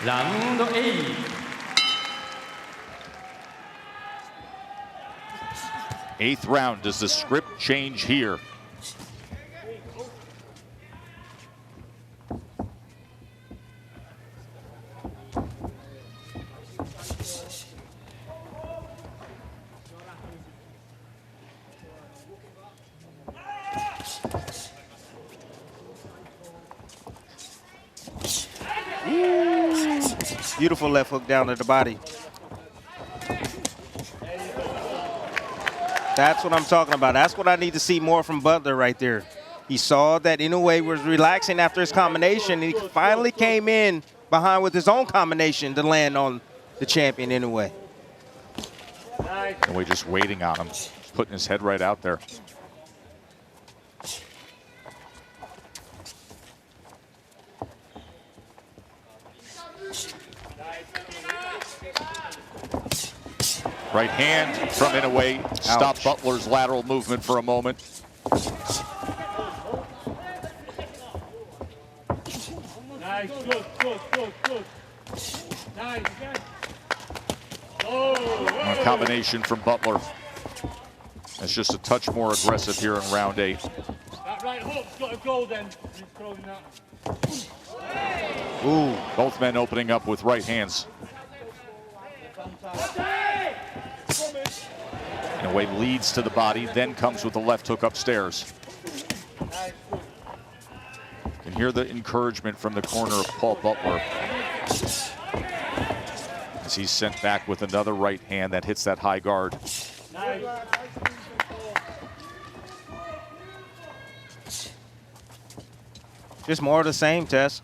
Round 8. Eighth round. Does the script change here? Beautiful left hook down to the body. That's what I'm talking about. That's what I need to see more from Butler right there. He saw that Inoue was relaxing after his combination, and he finally came in behind with his own combination to land on the champion Inoue. Inoue just waiting on him, just putting his head right out there. Right hand from Inoue. Stop Butler's lateral movement for a moment. Nice, good. Nice. A combination from Butler. That's just a touch more aggressive here in round 8. That right hook's got to go then. He's throwing that. Ooh, both men opening up with right hands. Inoue leads to the body, then comes with the left hook upstairs. You can hear the encouragement from the corner of Paul Butler as he's sent back with another right hand that hits that high guard. Just more of the same, Tess.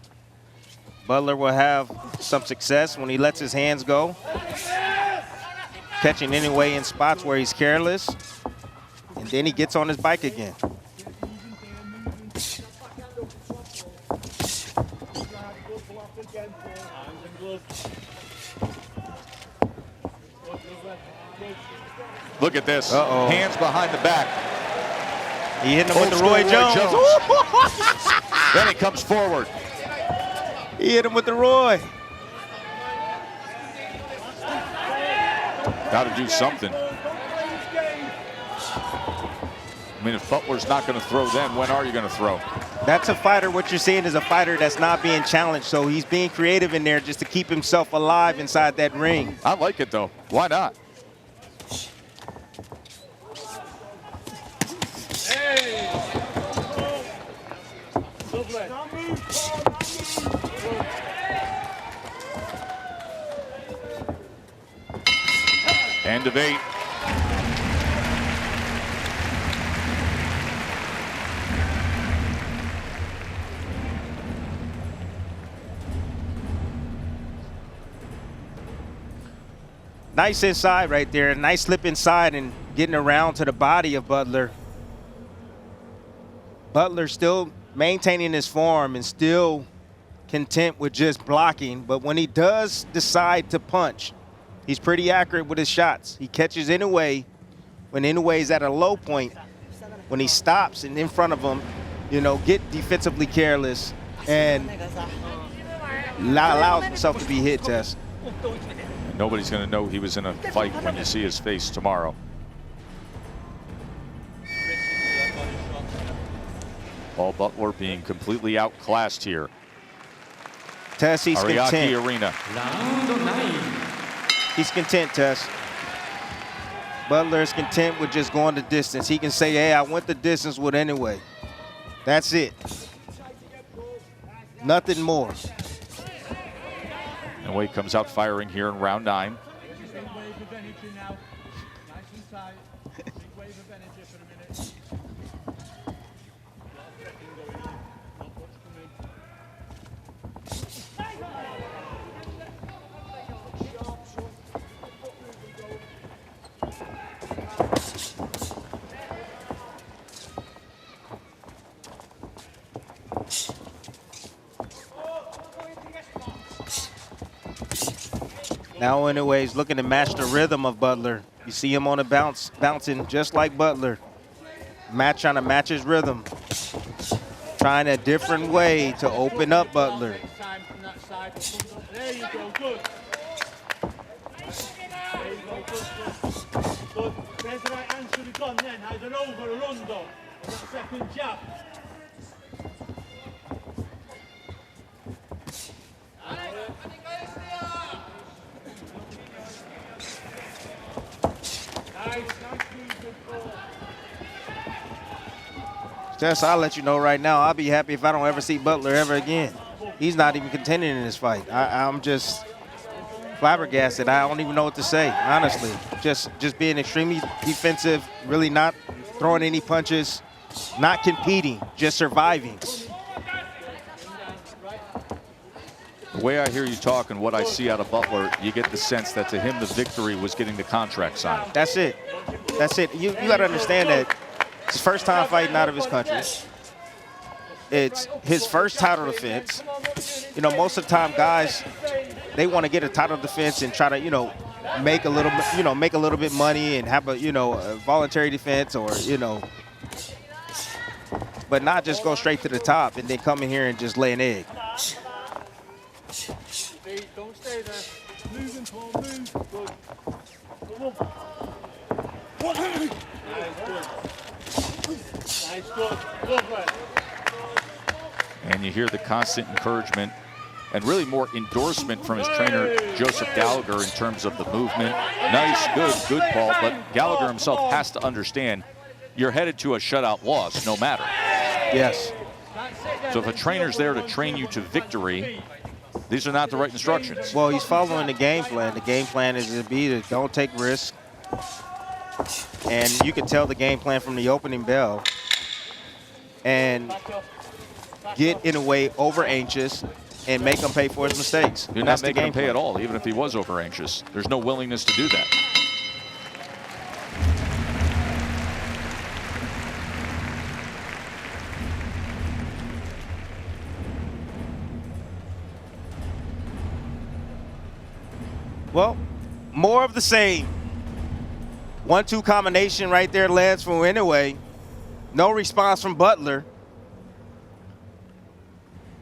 Butler will have some success when he lets his hands go. Catching Inoue in spots where he's careless. And then he gets on his bike again. Look at this. Uh-oh. Hands behind the back. He hit him with the Roy Jones. Then he comes forward. He hit him with the Roy. Got to do something. I mean, if Butler's not going to throw then, when are you going to throw? That's a fighter. What you're seeing is a fighter that's not being challenged. So he's being creative in there just to keep himself alive inside that ring. I like it, though. Why not? End of 8. Nice inside right there. Nice slip inside and getting around to the body of Butler. Butler still maintaining his form and still content with just blocking. But when he does decide to punch, he's pretty accurate with his shots. He catches Inoue when Inoue is at a low point. When he stops and in front of him, you know, get defensively careless and allows himself to be hit, Tess. Nobody's going to know he was in a fight when you see his face tomorrow. Paul Butler being completely outclassed here. Tess, he's Ariake content. Arena. He's content, Tess. Butler is content with just going the distance. He can say, hey, I went the distance with Inoue. That's it. Nothing more. Inoue comes out firing here in round 9. Now Inoue is looking to match the rhythm of Butler. You see him on the bounce, bouncing just like Butler. Trying to match his rhythm. Trying a different way to open up Butler. There you go, good. Good. There's the right hand should have gone then. Has an over or under. That second jab. Jess, I'll let you know right now, I'll be happy if I don't ever see Butler ever again. He's not even contending in this fight. I'm just flabbergasted. I don't even know what to say, honestly. Just being extremely defensive, really not throwing any punches, not competing, just surviving. The way I hear you talk and what I see out of Butler, you get the sense that to him the victory was getting the contract signed. That's it. That's it. You got to understand that it's his first time fighting out of his country. It's his first title defense. You know, most of the time guys, they want to get a title defense and try to, you know, make a little bit money and have a, you know, a voluntary defense or, you know, but not just go straight to the top and then come in here and just lay an egg. Don't stay there. Moving, Paul, move. Good. Come on. Nice, good. Nice, good. Lovely. And you hear the constant encouragement and really more endorsement from his trainer, Joseph Gallagher, in terms of the movement. Nice, good, Paul. But Gallagher himself has to understand you're headed to a shutout loss no matter. Yes. So if a trainer's there to train you to victory, these are not the right instructions. Well, he's following the game plan. The game plan is to be to don't take risks. And you can tell the game plan from the opening bell. And get Inoue over anxious and make him pay for his mistakes. You're not making him pay at all, even if he was over anxious. There's no willingness to do that. Well, more of the same. 1-2 combination right there lands from Inoue. No response from Butler.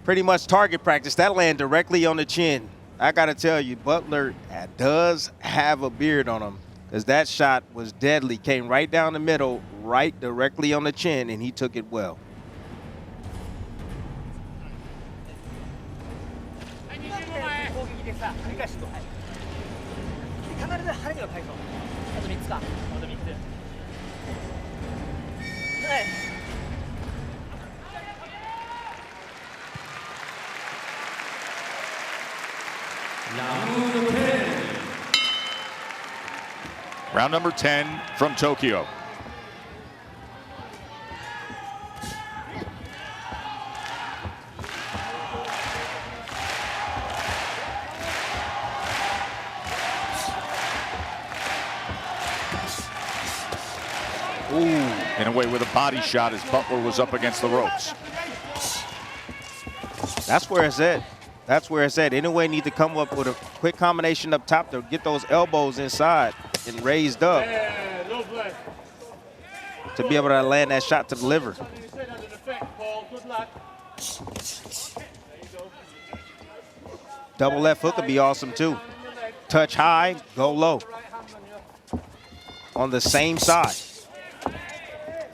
Pretty much target practice. That landed directly on the chin. I got to tell you, Butler does have a beard on him, because that shot was deadly. Came right down the middle, right directly on the chin, and he took it well. Round number 10 from Tokyo. Inoue with a body shot as Butler was up against the ropes. That's where it's at. That's where it's at. Inoue need to come up with a quick combination up top to get those elbows inside and raised up to be able to land that shot to the liver. Double left hook would be awesome too. Touch high, go low. On the same side.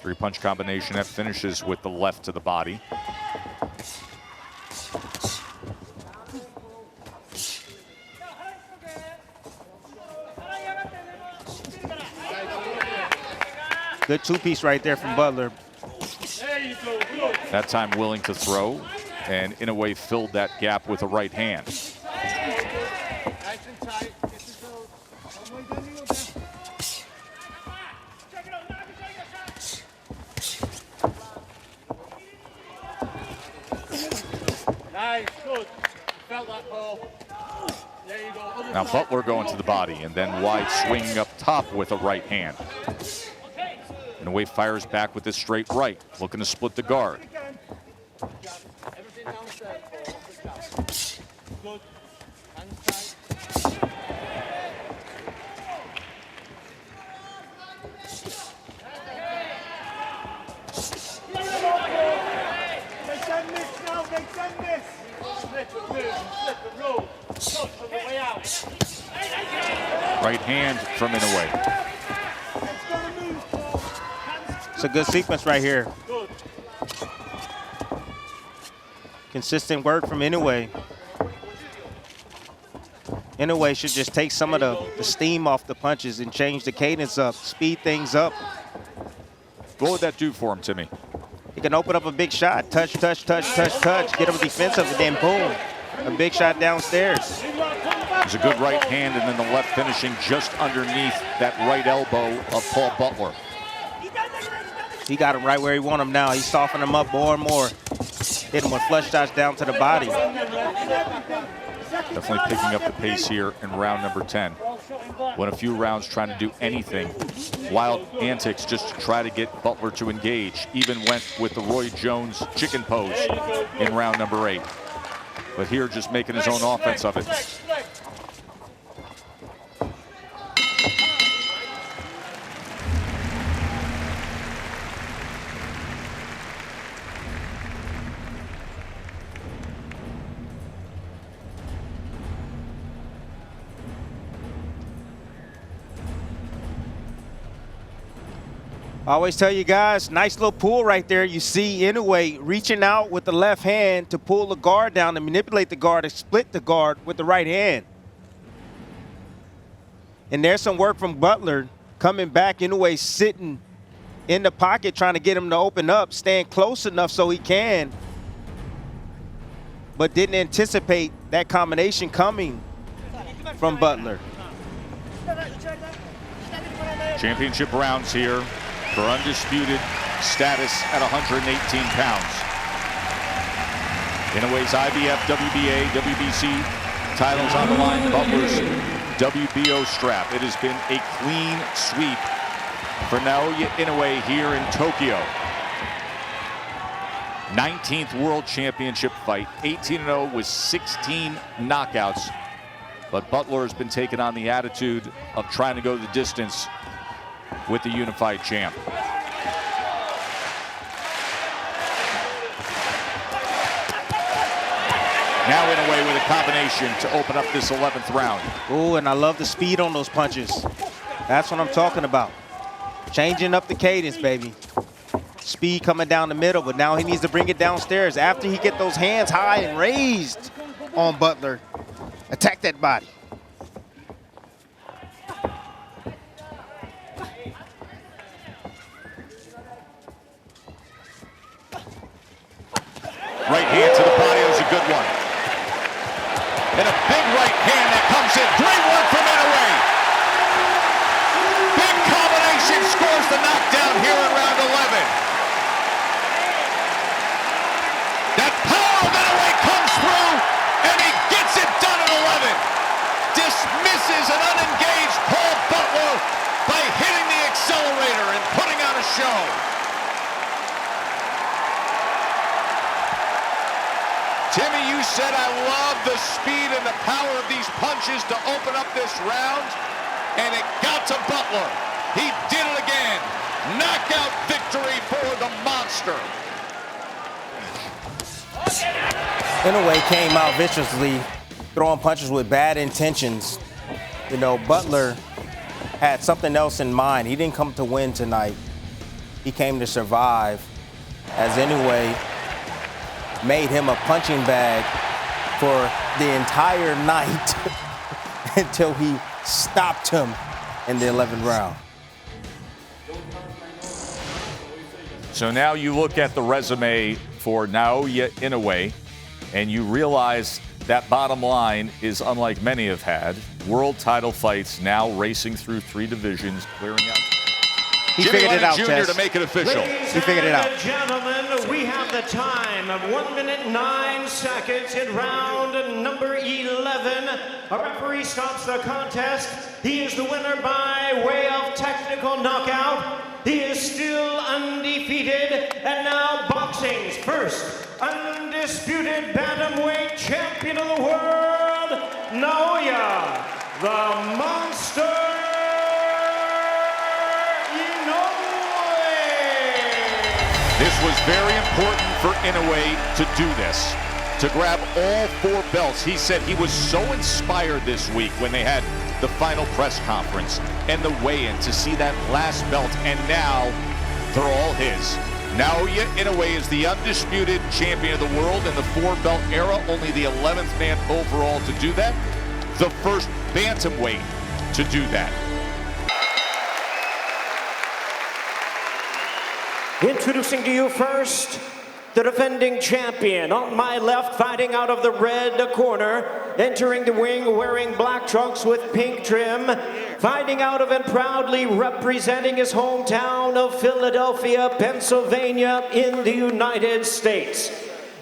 3-punch combination that finishes with the left to the body. Good two-piece right there from Butler. That time willing to throw, and Inoue filled that gap with a right hand. Nice, good. Felt that ball. There you go. Now Butler going to the body, and then wide swinging up top with a right hand. Inoue fires back with this straight right, looking to split the guard. Good. Right hand from Inoue. It's a good sequence right here. Consistent work from Inoue. Inoue should just take some of the steam off the punches and change the cadence up, speed things up. What would that do for him, Timmy? He can open up a big shot. Touch, touch, touch, touch, touch. Get him defensive, and then boom. A big shot downstairs. There's a good right hand, and then the left finishing just underneath that right elbow of Paul Butler. He got him right where he want him now. He's softening him up more and more. Hit him with flush shots down to the body. Definitely picking up the pace here in round number 10. Went a few rounds trying to do anything. Wild antics just to try to get Butler to engage. Even went with the Roy Jones chicken pose in round number 8. But here just making his own offense of it. I always tell you guys, nice little pull right there. You see Inoue reaching out with the left hand to pull the guard down and manipulate the guard and split the guard with the right hand. And there's some work from Butler coming back. Inoue sitting in the pocket trying to get him to open up, staying close enough so he can, but didn't anticipate that combination coming from Butler. Championship rounds here for undisputed status at 118 pounds. Inoue's IBF, WBA, WBC titles on the line. Butler's WBO strap. It has been a clean sweep for Naoya Inoue here in Tokyo. 19th World Championship fight, 18-0 with 16 knockouts. But Butler has been taking on the attitude of trying to go the distance with the unified champ. Now Inoue with a combination to open up this 11th round. Oh, and I love the speed on those punches. That's what I'm talking about. Changing up the cadence, baby. Speed coming down the middle, but now he needs to bring it downstairs. After he get those hands high and raised on Butler, attack that body. Right hand to the body, that was a good one. And a big right hand that comes in. Great work from Inoue. Big combination scores the knockdown here in round 11. That power of Inoue comes through, and he gets it done at 11. Dismisses an unengaged Paul Butler by hitting the accelerator and putting on a show. Timmy, you said I love the speed and the power of these punches to open up this round, and it got to Butler. He did it again. Knockout victory for the monster. Inoue came out viciously, throwing punches with bad intentions. You know, Butler had something else in mind. He didn't come to win tonight. He came to survive, as Inoue made him a punching bag for the entire night until he stopped him in the 11th round. So now you look at the resume for Naoya Inoue, and you realize that bottom line is unlike many have had. World title fights, now racing through 3 divisions, clearing out. He figured it out, Jr. to make it official. He figured it out. Ladies and gentlemen, we have the time of 1 minute 9 seconds in round number 11. A referee stops the contest. He is the winner by way of technical knockout. He is still undefeated. And now boxing's first undisputed bantamweight champion of the world, Naoya, the Monster Inoue. This was very important for Inoue to do this, to grab all 4 belts. He said he was so inspired this week when they had the final press conference and the weigh-in to see that last belt, and now they're all his. Naoya Inoue is the undisputed champion of the world in the 4-belt era, only the 11th man overall to do that, the first bantamweight to do that. Introducing to you first, the defending champion. On my left, fighting out of the red corner, entering the ring wearing black trunks with pink trim, fighting out of and proudly representing his hometown of Philadelphia, Pennsylvania in the United States.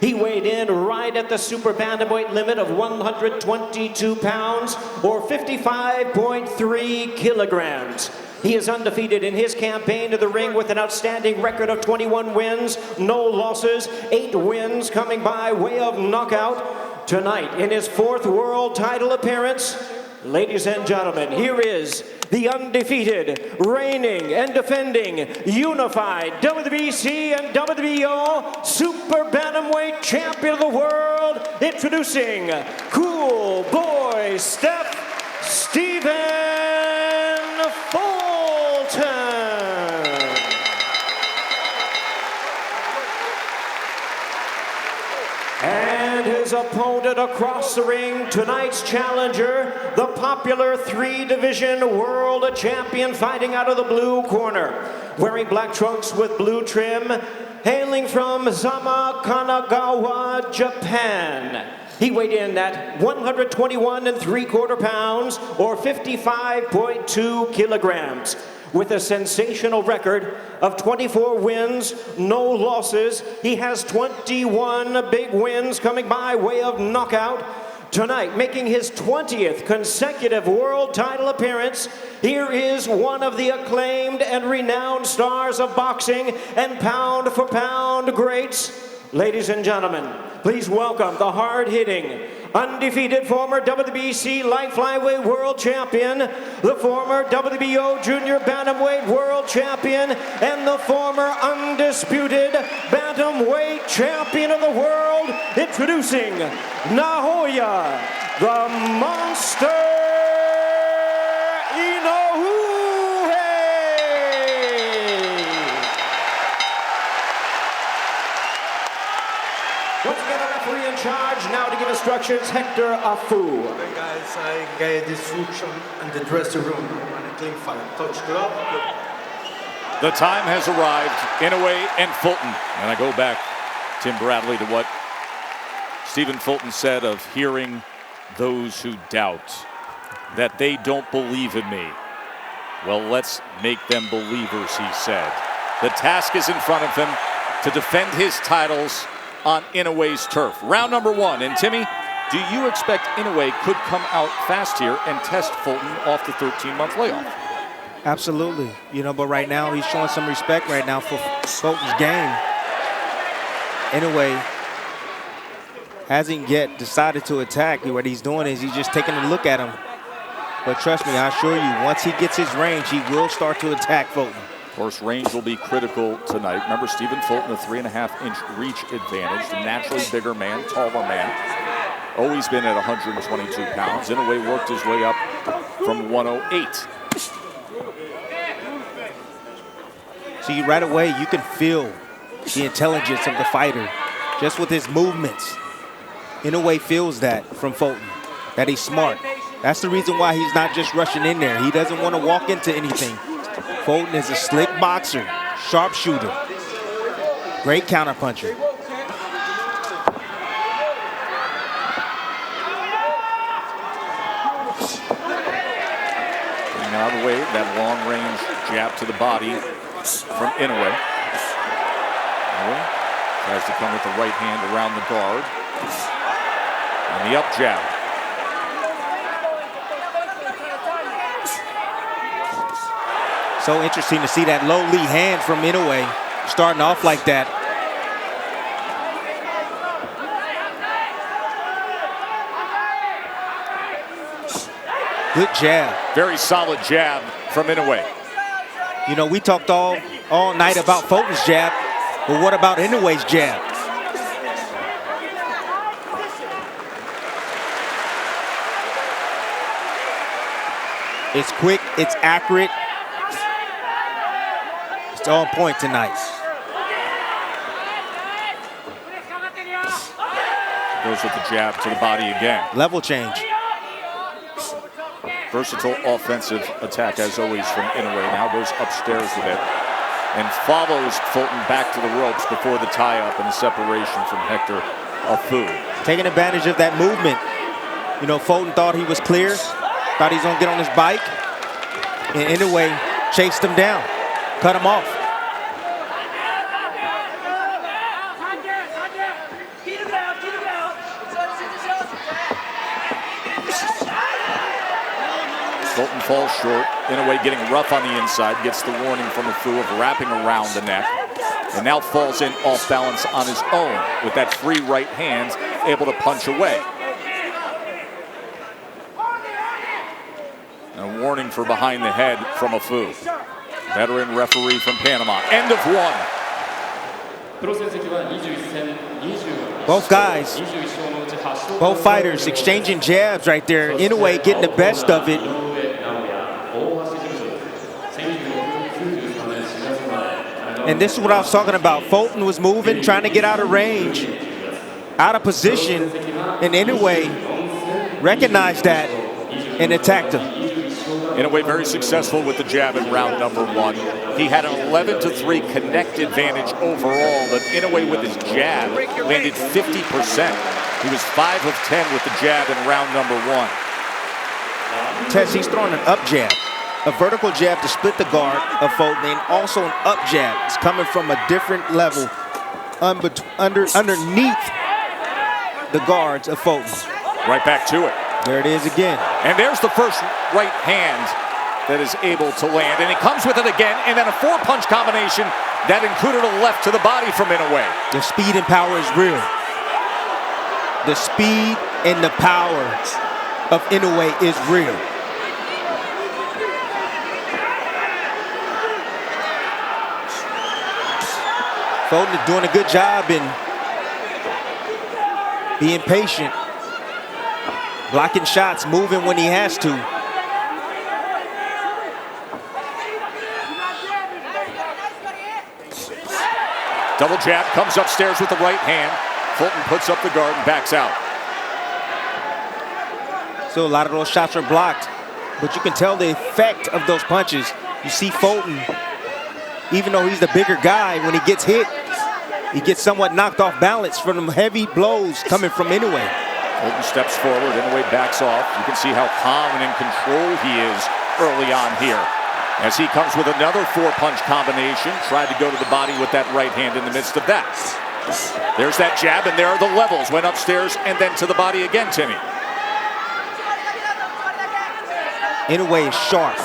He weighed in right at the super bantamweight limit of 122 pounds or 55.3 kilograms. He is undefeated in his campaign to the ring with an outstanding record of 21 wins, no losses, 8 wins coming by way of knockout. Tonight, in his 4th world title appearance, ladies and gentlemen, here is the undefeated, reigning and defending, unified WBC and WBO Super Bantamweight Champion of the world, introducing Cool Boy Steph Stephen Fulton. And his opponent across the ring, tonight's challenger, the popular 3-division world champion, fighting out of the blue corner, wearing black trunks with blue trim, hailing from Zama, Kanagawa, Japan. He weighed in at 121 3/4 pounds or 55.2 kilograms. With a sensational record of 24 wins, no losses. He has 21 big wins coming by way of knockout. Tonight, making his 20th consecutive world title appearance, here is one of the acclaimed and renowned stars of boxing and pound-for-pound greats. Ladies and gentlemen, please welcome the hard-hitting, undefeated former WBC light flyweight world champion, the former WBO junior bantamweight world champion, and the former undisputed bantamweight champion of the world, introducing Naoya, the Monster Inoue. Once again, a referee in charge now to give instructions, Hector Afu. Okay, guys, I gave instruction in the dressing room. When a clean fight, touch glove. The time has arrived, Inoue and Fulton. And I go back, Tim Bradley, to what Stephen Fulton said of hearing those who doubt that they don't believe in me. Well, let's make them believers, he said. The task is in front of him to defend his titles on Inoue's turf. Round number 1. And Timmy, do you expect Inoue could come out fast here and test Fulton off the 13-month layoff? Absolutely. You know, but right now he's showing some respect right now for Fulton's game. Inoue hasn't yet decided to attack. What he's doing is he's just taking a look at him. But trust me, I assure you, once he gets his range, he will start to attack Fulton. Of course, range will be critical tonight. Remember, Stephen Fulton, a 3.5-inch reach advantage, the naturally bigger man, taller man. Always been at 122 pounds. Inoue worked his way up from 108. See, right away, you can feel the intelligence of the fighter just with his movements. Inoue feels that from Fulton, that he's smart. That's the reason why he's not just rushing in there. He doesn't want to walk into anything. Fulton is a slick boxer, sharpshooter. Great counterpuncher. Getting out of the way, that long-range jab to the body from Inoue. Inoue tries to come with the right hand around the guard. And the up jab. So interesting to see that low lead hand from Inoue starting off like that. Good jab. Very solid jab from Inoue. You know, we talked all night about Fulton's jab, but what about Inoue's jab? It's quick, it's accurate. It's on point tonight. Goes with the jab to the body again. Level change. Versatile offensive attack as always from Inoue. Now goes upstairs with it and follows Fulton back to the ropes before the tie-up and the separation from Hector Afu. Taking advantage of that movement. You know, Fulton thought he was clear, thought he was gonna get on his bike, and Inoue chased him down, cut him off. Fulton falls short. Inoue getting rough on the inside, gets the warning from Afu of wrapping around the neck, and now falls in off balance on his own with that free right hand, able to punch away. A warning for behind the head from Afu. Veteran referee from Panama. End of one. Both guys, both fighters exchanging jabs right there. Inoue getting the best of it. And this is what I was talking about. Fulton was moving, trying to get out of range, out of position, and Inoue recognized that and attacked him. Inoue very successful with the jab in round number one. He had an 11-3 connect advantage overall, but Inoue with his jab landed 50%. He was 5 of 10 with the jab in round number one. Tess, he's throwing an up jab, a vertical jab to split the guard of Fulton, and also an up jab. It's coming from a different level underneath the guards of Fulton. Right back to it. There it is again. And there's the first right hand that is able to land. And he comes with it again, and then a 4-punch combination that included a left to the body from Inoue. The speed and power is real. The speed and the power of Inoue is real. Fulton is doing a good job in being patient, blocking shots, moving when he has to. Double jab, comes upstairs with the right hand. Fulton puts up the guard and backs out. So a lot of those shots are blocked, but you can tell the effect of those punches. You see Fulton, even though he's the bigger guy, when he gets hit, he gets somewhat knocked off balance from the heavy blows coming from Inoue. Fulton steps forward, Inoue backs off. You can see how calm and in control he is early on here. As he comes with another 4-punch combination, tried to go to the body with that right hand in the midst of that. There's that jab, and there are the levels. Went upstairs and then to the body again, Timmy. Inoue is sharp.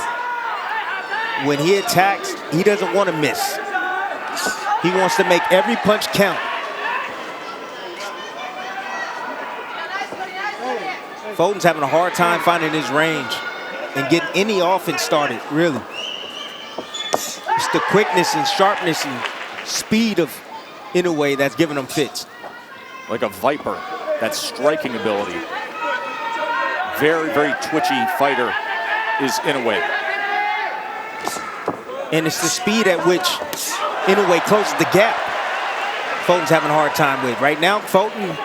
When he attacks, he doesn't want to miss. He wants to make every punch count. Fulton's having a hard time finding his range and getting any offense started, really. It's the quickness and sharpness and speed of Inoue that's giving him fits. Like a viper, that striking ability. Very, very twitchy fighter is Inoue. And it's the speed at which Inoue closes the gap Fulton's having a hard time with. Right now, Fulton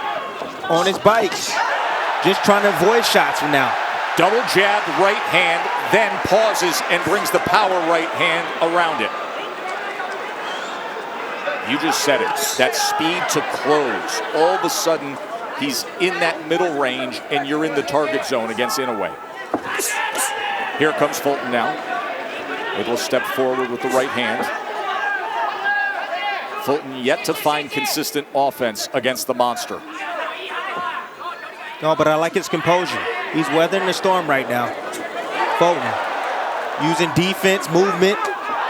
on his bike, just trying to avoid shots from now. Double jab, right hand, then pauses and brings the power right hand around it. You just said it. That speed to close. All of a sudden, he's in that middle range, and you're in the target zone against Inoue. Here comes Fulton now. Able to step forward with the right hand. Fulton yet to find consistent offense against the monster. No, but I like his composure. He's weathering the storm right now. Fulton using defense, movement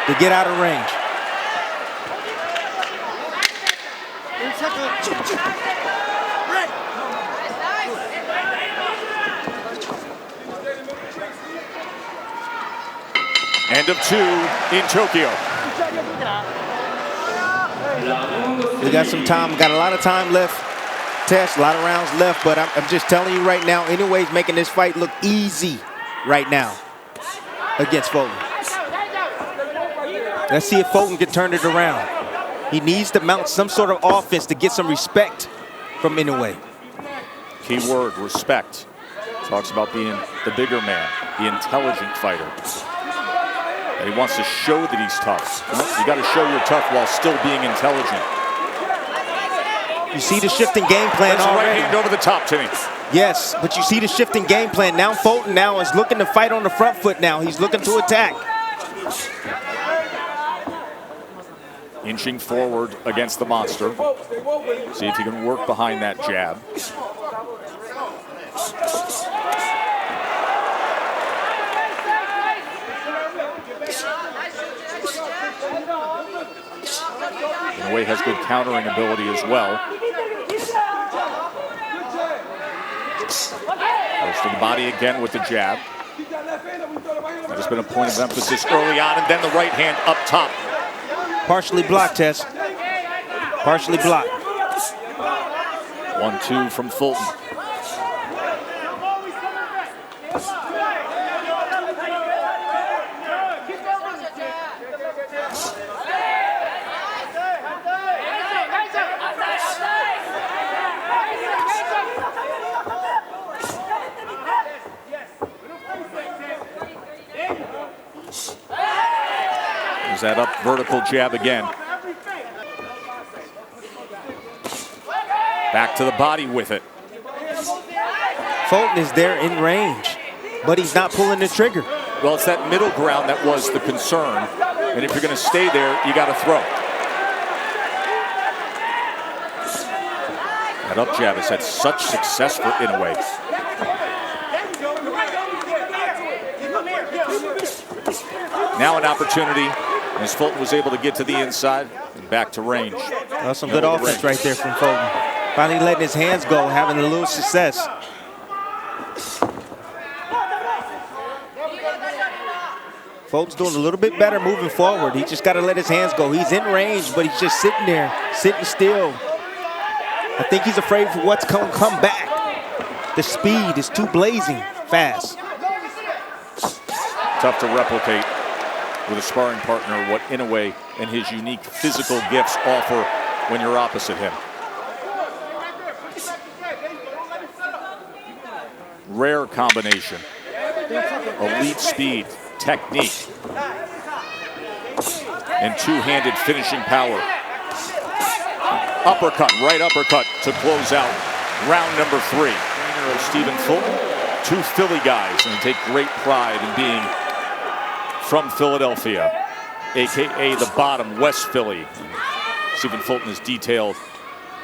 to get out of range. End of 2 in Tokyo. We got some time, got a lot of time left. Test, a lot of rounds left, but I'm just telling you right now, Inoue's making this fight look easy right now against Fulton. Let's see if Fulton can turn it around. He needs to mount some sort of offense to get some respect from Inoue. Key word, respect. Talks about being the bigger man, the intelligent fighter. And he wants to show that he's tough. Well, you got to show you're tough while still being intelligent. You see the shifting game plan That's already. Right hand over the top, Timmy. Yes, but you see the shifting game plan. Now Fulton now is looking to fight on the front foot now. He's looking to attack. Inching forward against the monster. See if he can work behind that jab. Inoue has good countering ability as well. Goes to the body again with the jab. That has been a point of emphasis early on, and then the right hand up top. Partially blocked, Tess. Partially blocked. 1-2 from Fulton. There's that up vertical jab again. Back to the body with it. Fulton is there in range, but he's not pulling the trigger. Well, it's that middle ground that was the concern. And if you're going to stay there, you got to throw. That up jab has had such success for Inoue. Now an opportunity as Fulton was able to get to the inside and back to range. That's some good offense right there from Fulton. Finally letting his hands go, having a little success. Fulton's doing a little bit better moving forward. He just got to let his hands go. He's in range, but he's just sitting there, sitting still. I think he's afraid for what's going to come back. The speed is too blazing fast. Tough to replicate with a sparring partner what Inoue and his unique physical gifts offer when you're opposite him. Rare combination. Elite speed, technique, and two-handed finishing power. Uppercut, right uppercut to close out round number 3. Stephen Fulton, 2 Philly guys, and they take great pride in being from Philadelphia, AKA the bottom, West Philly. Stephen Fulton is detailed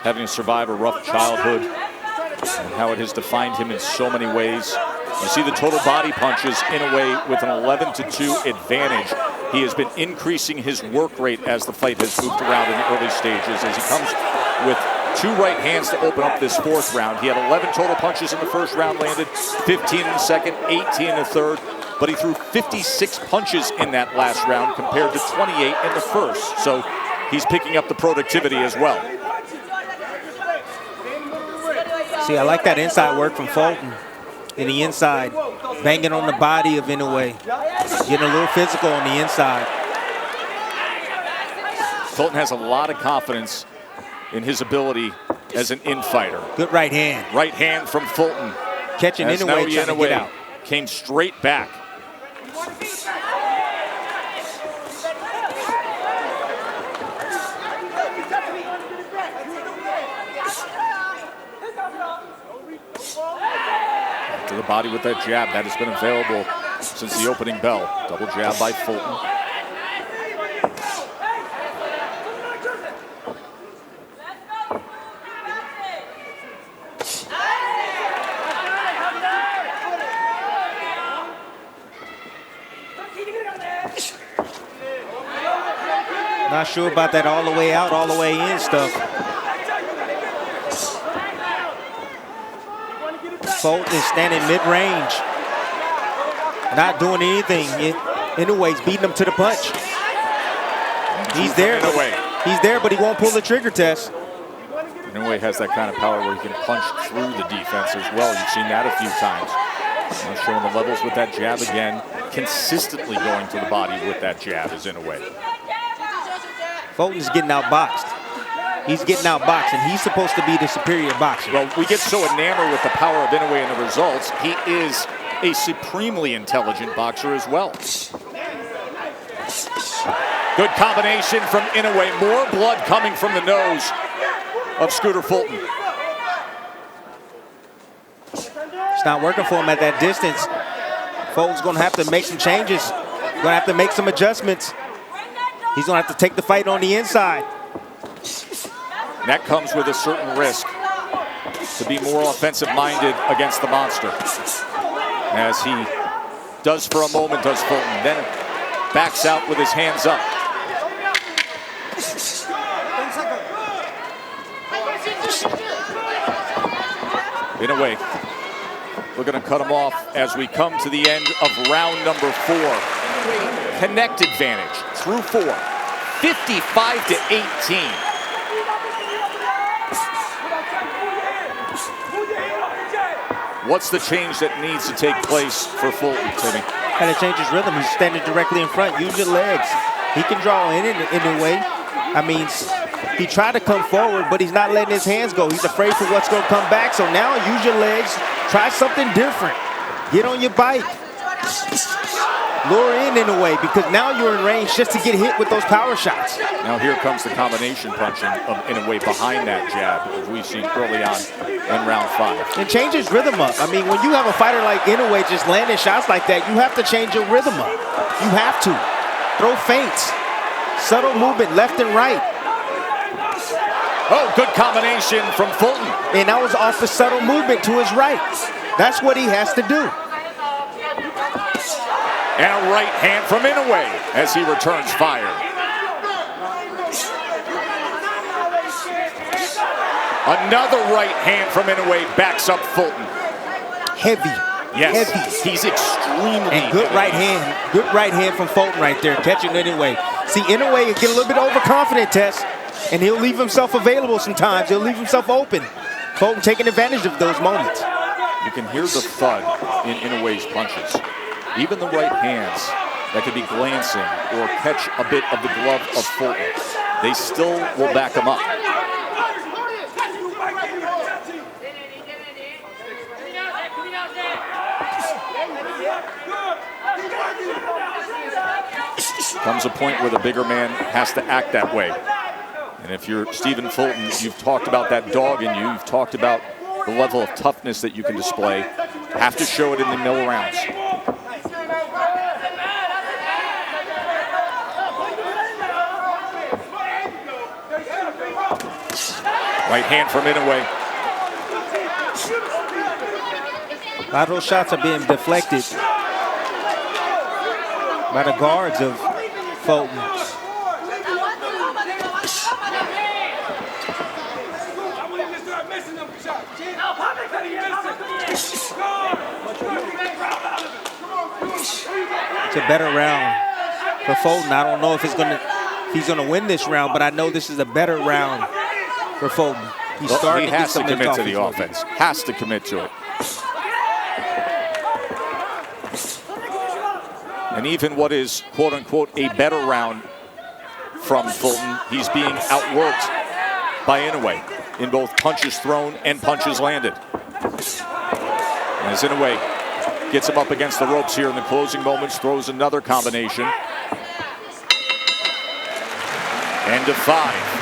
having to survive a rough childhood and how it has defined him in so many ways. You see the total body punches Inoue with an 11-2 advantage. He has been increasing his work rate as the fight has moved around in the early stages as he comes with 2 right hands to open up this 4th round. He had 11 total punches in the 1st round, landed 15 in the 2nd, 18 in the 3rd, but he threw 56 punches in that last round compared to 28 in the 1st. So he's picking up the productivity as well. See, I like that inside work from Fulton. In the inside, banging on the body of Inoue, getting a little physical on the inside. Fulton has a lot of confidence in his ability as an in-fighter. Good right hand. Right hand from Fulton. Catching Inoue, trying to get out. Came straight back. to the body with that jab. That has been available since the opening bell. Double jab by Fulton. Not sure about that all the way out, all the way in stuff. Fulton is standing mid-range, not doing anything. Inoue's beating him to the punch. He's there. He's there, but he won't pull the trigger test. Inoue has that kind of power where he can punch through the defense as well. You've seen that a few times. Now showing the levels with that jab again. Consistently going to the body with that jab is Inoue. Fulton's getting outboxed. He's getting outboxed, and he's supposed to be the superior boxer. Well, we get so enamored with the power of Inoue and the results. He is a supremely intelligent boxer as well. Good combination from Inoue. More blood coming from the nose of Scooter Fulton. It's not working for him at that distance. Fulton's going to have to make some changes. Going to have to make some adjustments. He's going to have to take the fight on the inside. That comes with a certain risk to be more offensive-minded against the monster. As he does for a moment, does Fulton. Then backs out with his hands up. Inoue looking to cut him off as we come to the end of round number 4. Connect advantage through 4. 55-18. What's the change that needs to take place for Fulton, Timmy? Kind of change his rhythm. He's standing directly in front. Use your legs. He can draw in a way. I mean, he tried to come forward, but he's not letting his hands go. He's afraid for what's going to come back. So now use your legs. Try something different. Get on your bike. Lure in a way, because now you're in range just to get hit with those power shots. Now here comes the combination punching of Inoue behind that jab, as we've seen early on in round 5. And change his rhythm up. I mean, when you have a fighter like Inoue just landing shots like that, you have to change your rhythm up. You have to. Throw feints. Subtle movement left and right. Oh, good combination from Fulton. And that was off the subtle movement to his right. That's what he has to do. And a right hand from Inoue as he returns fire. Another right hand from Inoue backs up Fulton. Heavy. Yes, heavy. He's extremely and good heavy. right hand. Good right hand from Fulton right there, catching Inoue. See, Inoue get a little bit overconfident, Tess, and he'll leave himself available sometimes. He'll leave himself open. Fulton taking advantage of those moments. You can hear the thud in Inoue's punches. Even the right hands that could be glancing or catch a bit of the glove of Fulton, they still will back him up. Comes a point where the bigger man has to act that way. And if you're Stephen Fulton, you've talked about that dog in you. You've talked about the level of toughness that you can display. Have to show it in the middle rounds. Right hand from Inoue. A lot of those shots are being deflected by the guards of Fulton. It's a better round for Fulton. I don't know if he's gonna win this round, but I know this is a better round for Fulton. He has to commit to the offense. Has to commit to it. And even what is, quote unquote, a better round from Fulton, he's being outworked by Inoue in both punches thrown and punches landed. As Inoue gets him up against the ropes here in the closing moments, throws another combination. End of 5.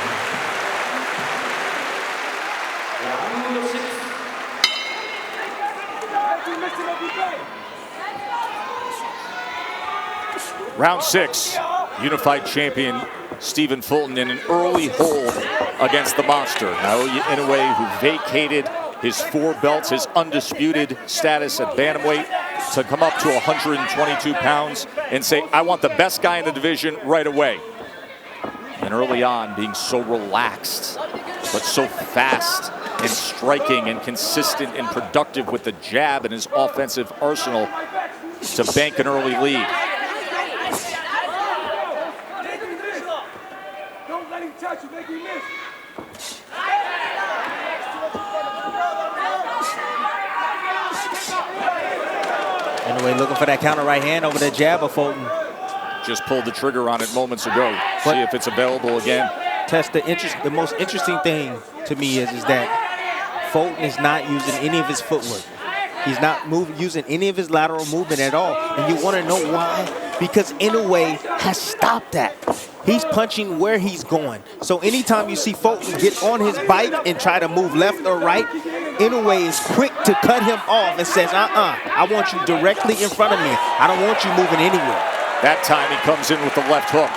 Round 6, unified champion Stephen Fulton in an early hold against the monster. Naoya Inoue, who vacated his 4 belts, his undisputed status at bantamweight, to come up to 122 pounds and say, I want the best guy in the division right away. And early on, being so relaxed, but so fast and striking and consistent and productive with the jab and his offensive arsenal to bank an early lead. Don't let him touch you, make him miss. Inoue looking for that counter right hand over the jab of Fulton. Just pulled the trigger on it moments ago. See if it's available again. Test the most interesting thing to me is that Fulton is not using any of his footwork. He's not using any of his lateral movement at all. And you want to know why? Because Inoue has stopped that. He's punching where he's going. So anytime you see Fulton get on his bike and try to move left or right, Inoue is quick to cut him off and says, I want you directly in front of me. I don't want you moving anywhere. That time he comes in with the left hook.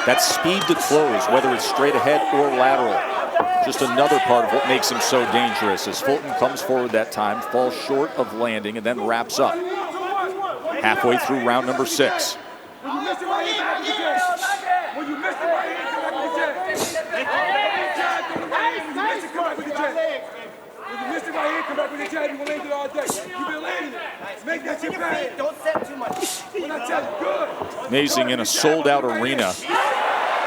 That speed to close, whether it's straight ahead or lateral, just another part of what makes him so dangerous. As Fulton comes forward that time, falls short of landing, and then wraps up. Halfway through round number 6. When you miss it right here, come back with the jab. When you miss it right here, come back with the jab. When you miss it right here, come back with the jab. You will land it all day. You've been landing it. Make that your bag. Don't set too much. When I tell you, good. Amazing, in a sold-out arena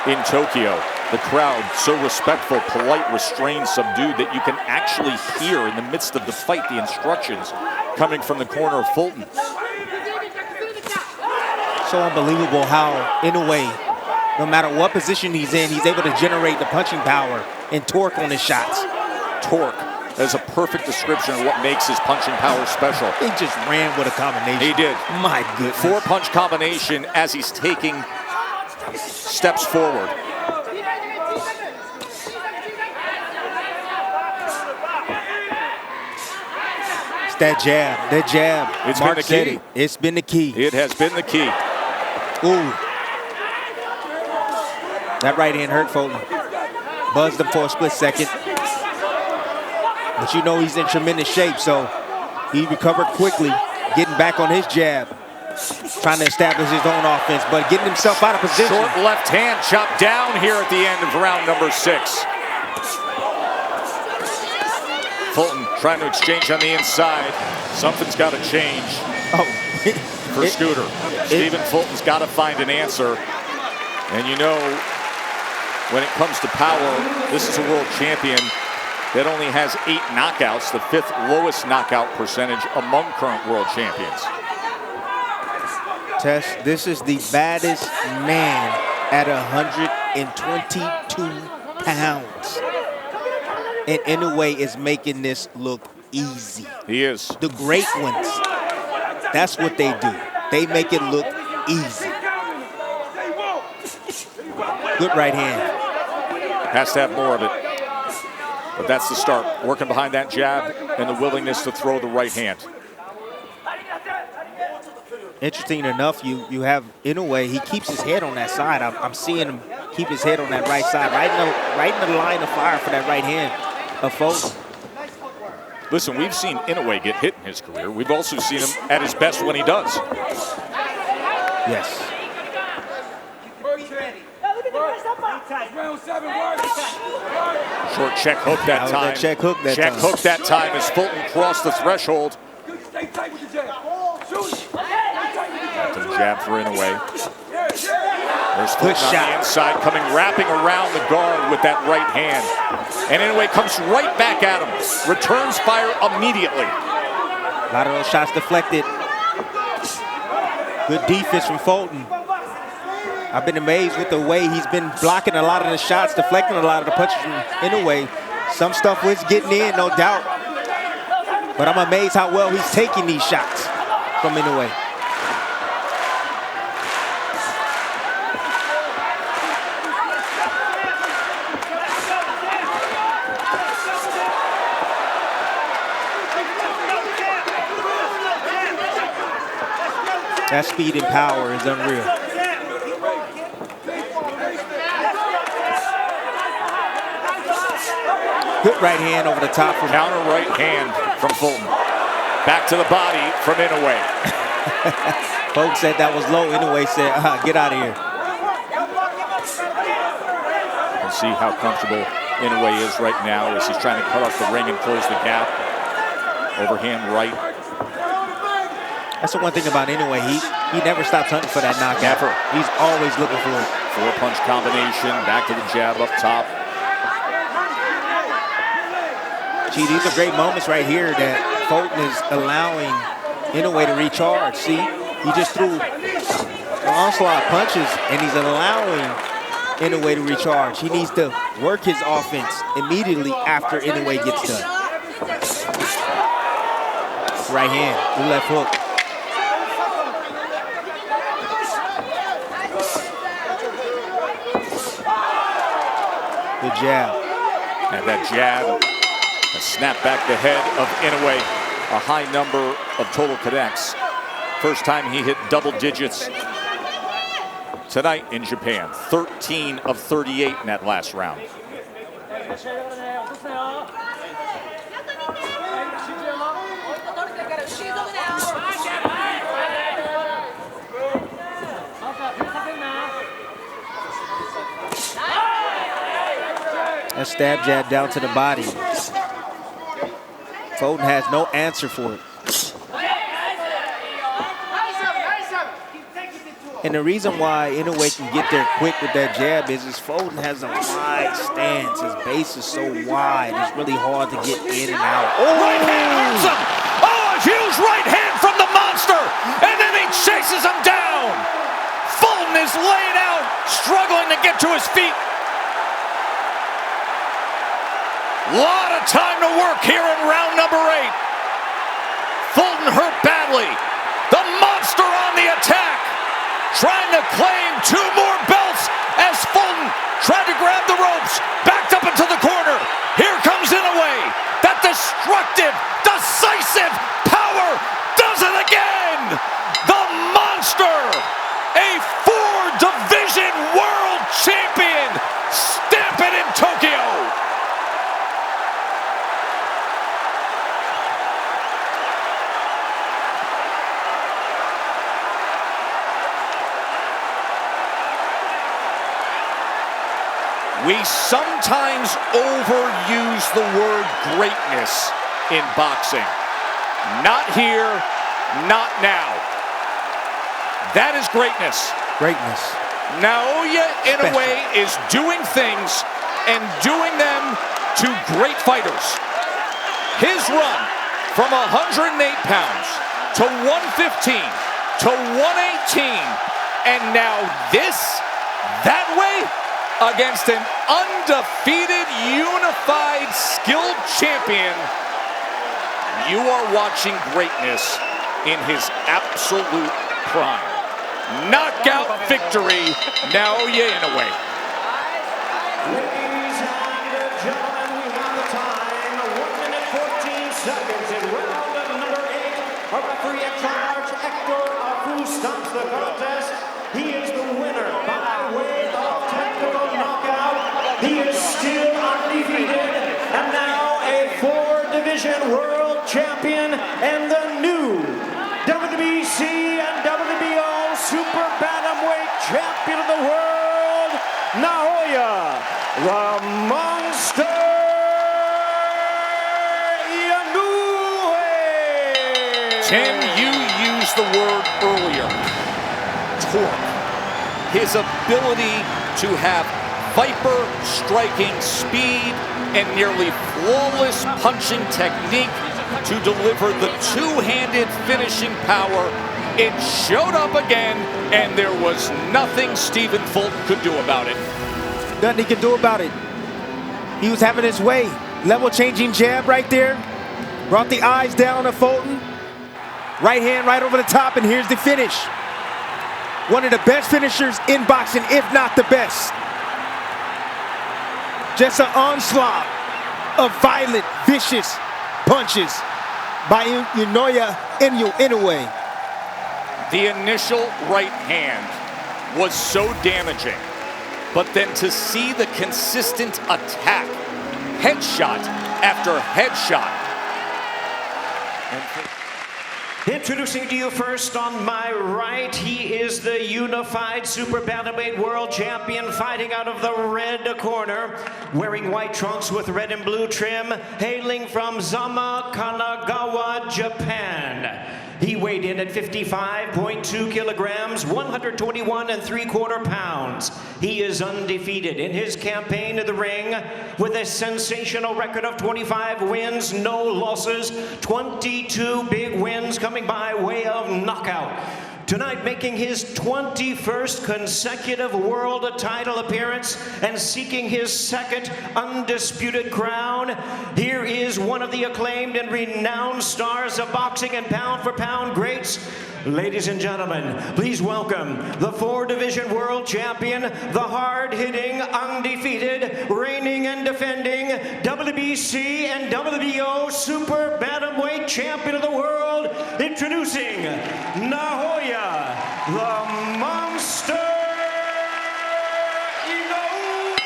in Tokyo. The crowd so respectful, polite, restrained, subdued that you can actually hear in the midst of the fight the instructions coming from the corner of Fulton. So unbelievable how Inoue, no matter what position he's in, he's able to generate the punching power and torque on his shots. Torque. That's a perfect description of what makes his punching power special. He just ran with a combination. He did. My goodness. 4-punch combination as he's taking steps forward. It's that jab. It's been the key. It's been the key. It has been the key. Ooh. That right hand hurt Fulton. Buzzed him for a split second. But you know he's in tremendous shape, so he recovered quickly, getting back on his jab, trying to establish his own offense, but getting himself out of position. Short left hand chopped down here at the end of round number 6. Fulton trying to exchange on the inside. Something's got to change for Scooter. Stephen Fulton's got to find an answer. And you know, when it comes to power, this is a world champion that only has 8 knockouts, the 5th lowest knockout percentage among current world champions. Tess, this is the baddest man at 122 pounds. And Inoue is making this look easy. He is. The great ones, that's what they do. They make it look easy. Good right hand. Has to have more of it. But that's the start. Working behind that jab and the willingness to throw the right hand. Interesting enough, you have Inoue, he keeps his head on that side. I'm seeing him keep his head on that right side, right in the line of fire for that right hand of Fulton. Listen, we've seen Inoue get hit in his career. We've also seen him at his best when he does. Yes. Short check hook that time. Check hook that time as Fulton crossed the threshold. The jab for Inoue. There's Fulton on the inside, coming wrapping around the guard with that right hand. And Inoue comes right back at him. Returns fire immediately. A lot of those shots deflected. Good defense from Fulton. I've been amazed with the way he's been blocking a lot of the shots, deflecting a lot of the punches from Inoue. Some stuff was getting in, no doubt. But I'm amazed how well he's taking these shots from Inoue. That speed and power is unreal. Good right hand over the top. Counter right hand from Fulton. Back to the body from Inoue. Folks said that was low. Inoue said, get out of here. And see how comfortable Inoue is right now as he's trying to cut off the ring and close the gap. Overhand right. That's the one thing about Inoue. He never stops hunting for that knockout. Never. He's always looking for it. 4-punch combination. Back to the jab up top. Gee, these are great moments right here that Fulton is allowing Inoue to recharge. See, he just threw an onslaught of punches, and he's allowing Inoue to recharge. He needs to work his offense immediately after Inoue gets done. Right hand, the left hook. The jab. And that jab. A snap back the head of Inoue, a high number of total connects. First time he hit double digits tonight in Japan. 13 of 38 in that last round. A stab jab down to the body. Fulton has no answer for it. And the reason why Inoue can get there quick with that jab is Fulton has a wide stance. His base is so wide, it's really hard to get in and out. Oh! Right hand hurts him! Oh, a huge right hand from the monster! And then he chases him down! Fulton is laid out, struggling to get to his feet. Lot of time to work here in round number 8. Fulton hurt badly. The monster on the attack, trying to claim 2 more belts as Fulton tried to grab the ropes, backed up into the corner. Here comes Inoue. That destructive, decisive power does it again. The monster, a 4-division world champion, stamp it in Tokyo. We sometimes overuse the word greatness in boxing. Not here, not now. That is greatness. Greatness. Naoya Inoue is doing things and doing them to great fighters. His run from 108 pounds to 115 to 118, and now this, that way, against an undefeated, unified, skilled champion. You are watching greatness in his absolute prime. Knockout victory, Naoya Inoue. Ladies and gentlemen, we have the time. 1 minute 14 seconds in round number 8. Our referee at charge, Hector Afu, stops the contest. He is the winner by way of technical knockout. He is still undefeated, and now a 4-division world champion and the new WBC and WBO super bantamweight champion of the world, Naoya the Monster Inoue. Tim, you used the word earlier. Torque. His ability to have viper striking speed and nearly flawless punching technique to deliver the two-handed finishing power. It showed up again, and there was nothing Stephen Fulton could do about it. Nothing he could do about it. He was having his way. Level-changing jab right there. Brought the eyes down of Fulton. Right hand right over the top, and here's the finish. One of the best finishers in boxing, if not the best. Just an onslaught of violent, vicious punches by Naoya Inoue. The initial right hand was so damaging, but then to see the consistent attack, headshot after headshot. Introducing to you first on my right, he is the unified super bantamweight world champion, fighting out of the red corner, wearing white trunks with red and blue trim, hailing from Zama, Kanagawa, Japan. He weighed in at 55.2 kilograms, 121 3/4 pounds. He is undefeated in his campaign in the ring with a sensational record of 25 wins, no losses, 22 big wins coming by way of knockout. Tonight, making his 21st consecutive world title appearance and seeking his second undisputed crown, here is one of the acclaimed and renowned stars of boxing and pound-for-pound greats. Ladies and gentlemen, please welcome the 4-division world champion, the hard-hitting, undefeated, reigning and defending WBC and WBO super bantamweight champion of the world, introducing Naoya, the Monster Inoue.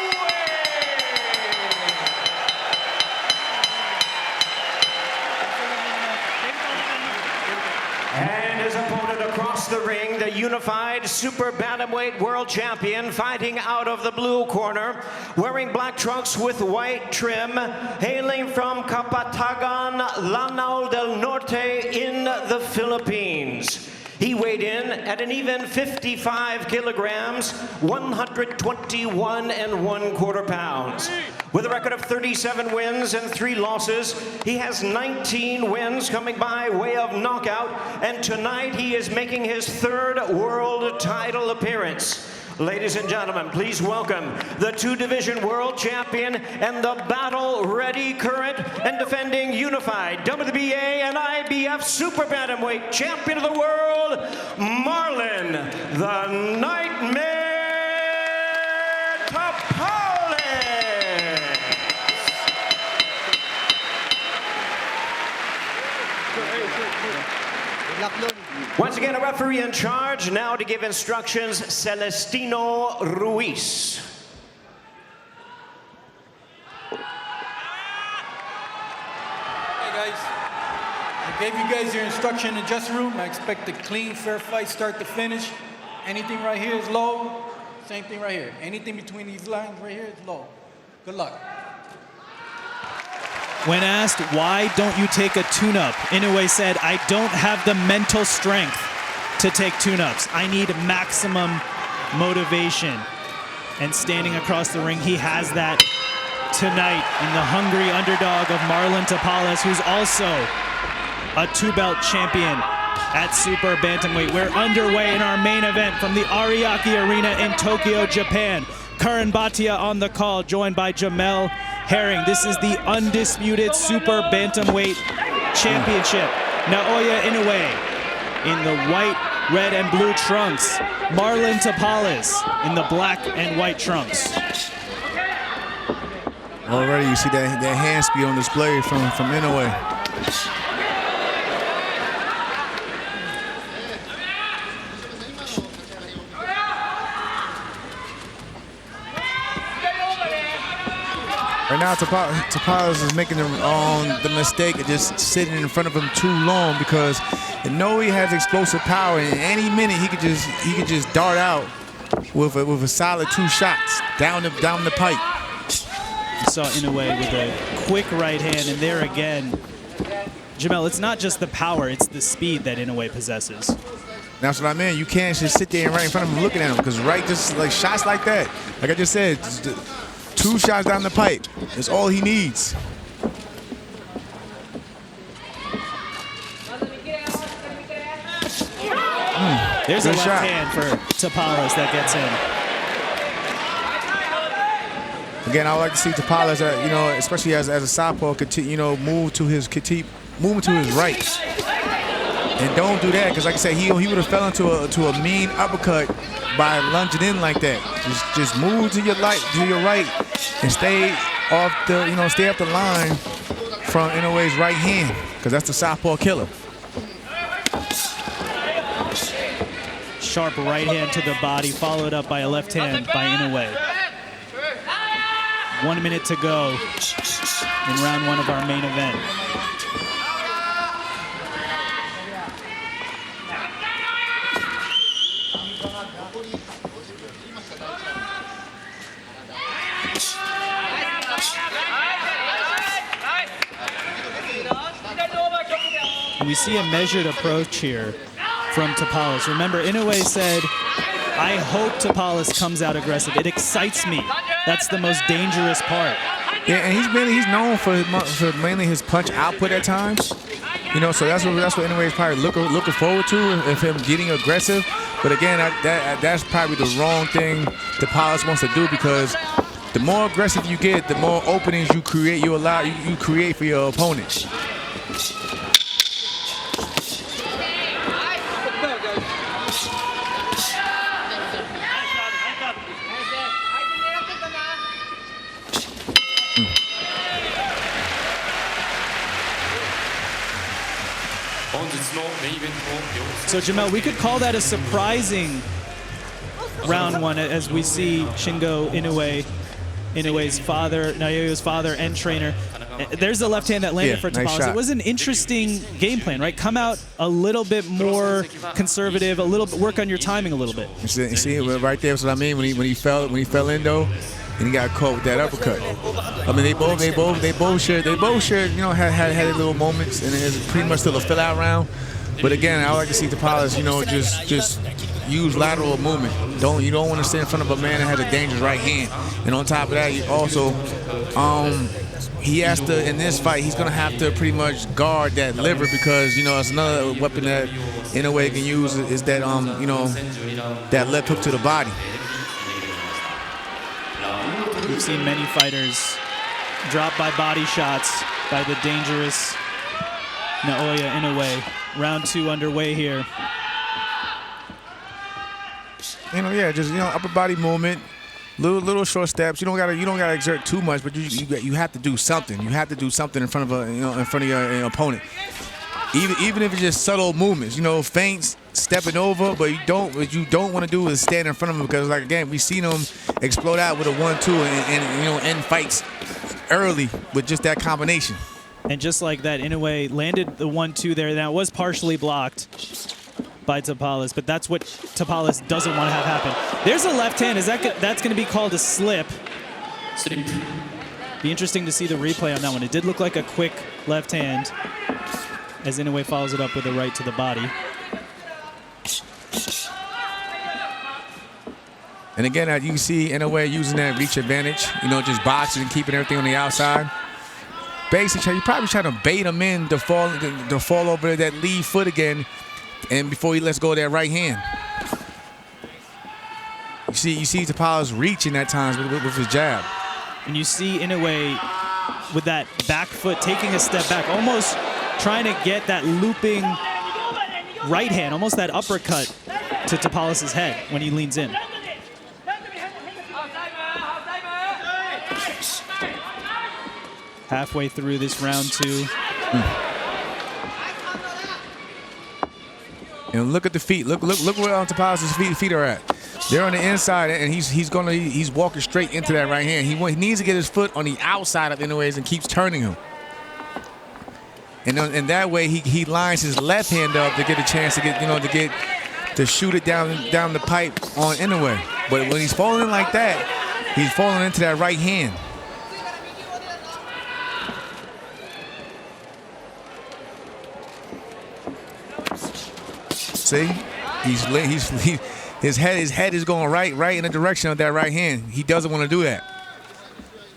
And his opponent across the ring, the unified super bantamweight world champion, fighting out of the blue corner, wearing black trunks with white trim, hailing from Kapatagan, Lanao del Norte in the Philippines. He weighed in at an even 55 kilograms, 121 1/4 pounds. With a record of 37 wins and 3 losses, he has 19 wins coming by way of knockout, and tonight he is making his 3rd world title appearance. Ladies and gentlemen, please welcome the 2-division world champion and the battle-ready current and defending unified WBA and IBF super bantamweight champion of the world, Marlon the Nightmare Tapales. Once again, a referee in charge, now to give instructions, Celestino Ruiz. Hey guys, I gave you guys your instruction in the dressing room. I expect a clean, fair fight, start to finish. Anything right here is low, same thing right here. Anything between these lines right here is low. Good luck. When asked, why don't you take a tune-up, Inoue said, I don't have the mental strength to take tune-ups. I need maximum motivation. And standing across the ring, he has that tonight in the hungry underdog of Marlon Tapales, who's also a 2-belt champion at Super Bantamweight. We're underway in our main event from the Ariake Arena in Tokyo, Japan. Karan Bhatia on the call, joined by Jamel Herring. This is the undisputed Super Bantamweight Championship. Naoya Inoue in the white, red, and blue trunks. Marlon Tapales in the black and white trunks. Already you see that hand speed on display from Inoue. Right now, Tapales is making the mistake of just sitting in front of him too long, because Inoue has explosive power, and any minute he could just dart out with a solid 2 shots down the pipe. You saw Inoue with a quick right hand, and there again, Jamel, it's not just the power, it's the speed that Inoue possesses. That's what I mean. You can't just sit there and right in front of him looking at him, because just like shots like that, like I just said, 2 shots down the pipe is all he needs. There's a left hand for Tapales that gets in. Again, I would like to see Tapales, especially as a southpaw, move to his right. And don't do that, because like I said, he would have fell into a mean uppercut by lunging in like that. Just move to your right and stay off the line from Inoue's right hand, because that's the southpaw killer. sharp right hand to the body, followed up by a left hand by Inoue. 1 minute to go in round 1 of our main event. And we see a measured approach here from Tapales. Remember, Inoue said, I hope Tapales comes out aggressive. It excites me. That's the most dangerous part. Yeah, and he's known for mainly his punch output at times. You know, so that's what Inoue is probably looking forward to, of him getting aggressive. But again, that's probably the wrong thing Tapales wants to do, because the more aggressive you get, the more openings you create. You create for your opponent. So Jamel, we could call that a surprising round 1, as we see Shingo Inoue's father, Naoya's father and trainer. There's the left hand that landed for Tapales. Nice, it was an interesting game plan, right? Come out a little bit more conservative, work on your timing a little bit. You see right there. That's what I mean. When he fell in though, and he got caught with that uppercut. I mean, they both shared, you know, had their little moments, and it's pretty much still a fill out round. But again, I like to see Tapales, you know, just use lateral movement. You don't want to stand in front of a man that has a dangerous right hand. And on top of that, he also he has to, in this fight, he's gonna have to pretty much guard that liver, because, you know, it's another weapon that Inoue can use is that you know, that left hook to the body. We've seen many fighters dropped by body shots by the dangerous Naoya Inoue. Round 2 underway here. You know, yeah, just, you know, upper body movement, little short steps. You don't gotta exert too much, but you have to do something. You have to do something in front of your opponent. Even if it's just subtle movements, you know, feints, stepping over, but what you don't want to do is stand in front of him, because, like, again, we've seen him explode out with a 1-2 and you know, end fights early with just that combination. And just like that, Inoue landed the 1-2 there. Now, it was partially blocked by Tapales, but that's what Tapales doesn't want to have happen. There's a left hand. That's going to be called a slip. Be interesting to see the replay on that one. It did look like a quick left hand, as Inoue follows it up with a right to the body. And again, you can see Inoue using that reach advantage, you know, just boxing and keeping everything on the outside. Basically, you probably trying to bait him in to fall over that lead foot again, and before he lets go of that right hand. You see Tapales reaching at times with his jab. And you see Inoue with that back foot taking a step back, almost trying to get that looping right hand, almost that uppercut to Tapales' head when he leans in. Halfway through this round 2. And look at the feet. Look where Tapales' feet are at. They're on the inside, and he's walking straight into that right hand. He needs to get his foot on the outside of Inoue's and keeps turning him. And that way he lines his left hand up to get a chance to shoot it down the pipe on Inoue. But when he's falling in like that, he's falling into that right hand. See, his head is going right in the direction of that right hand. He doesn't want to do that.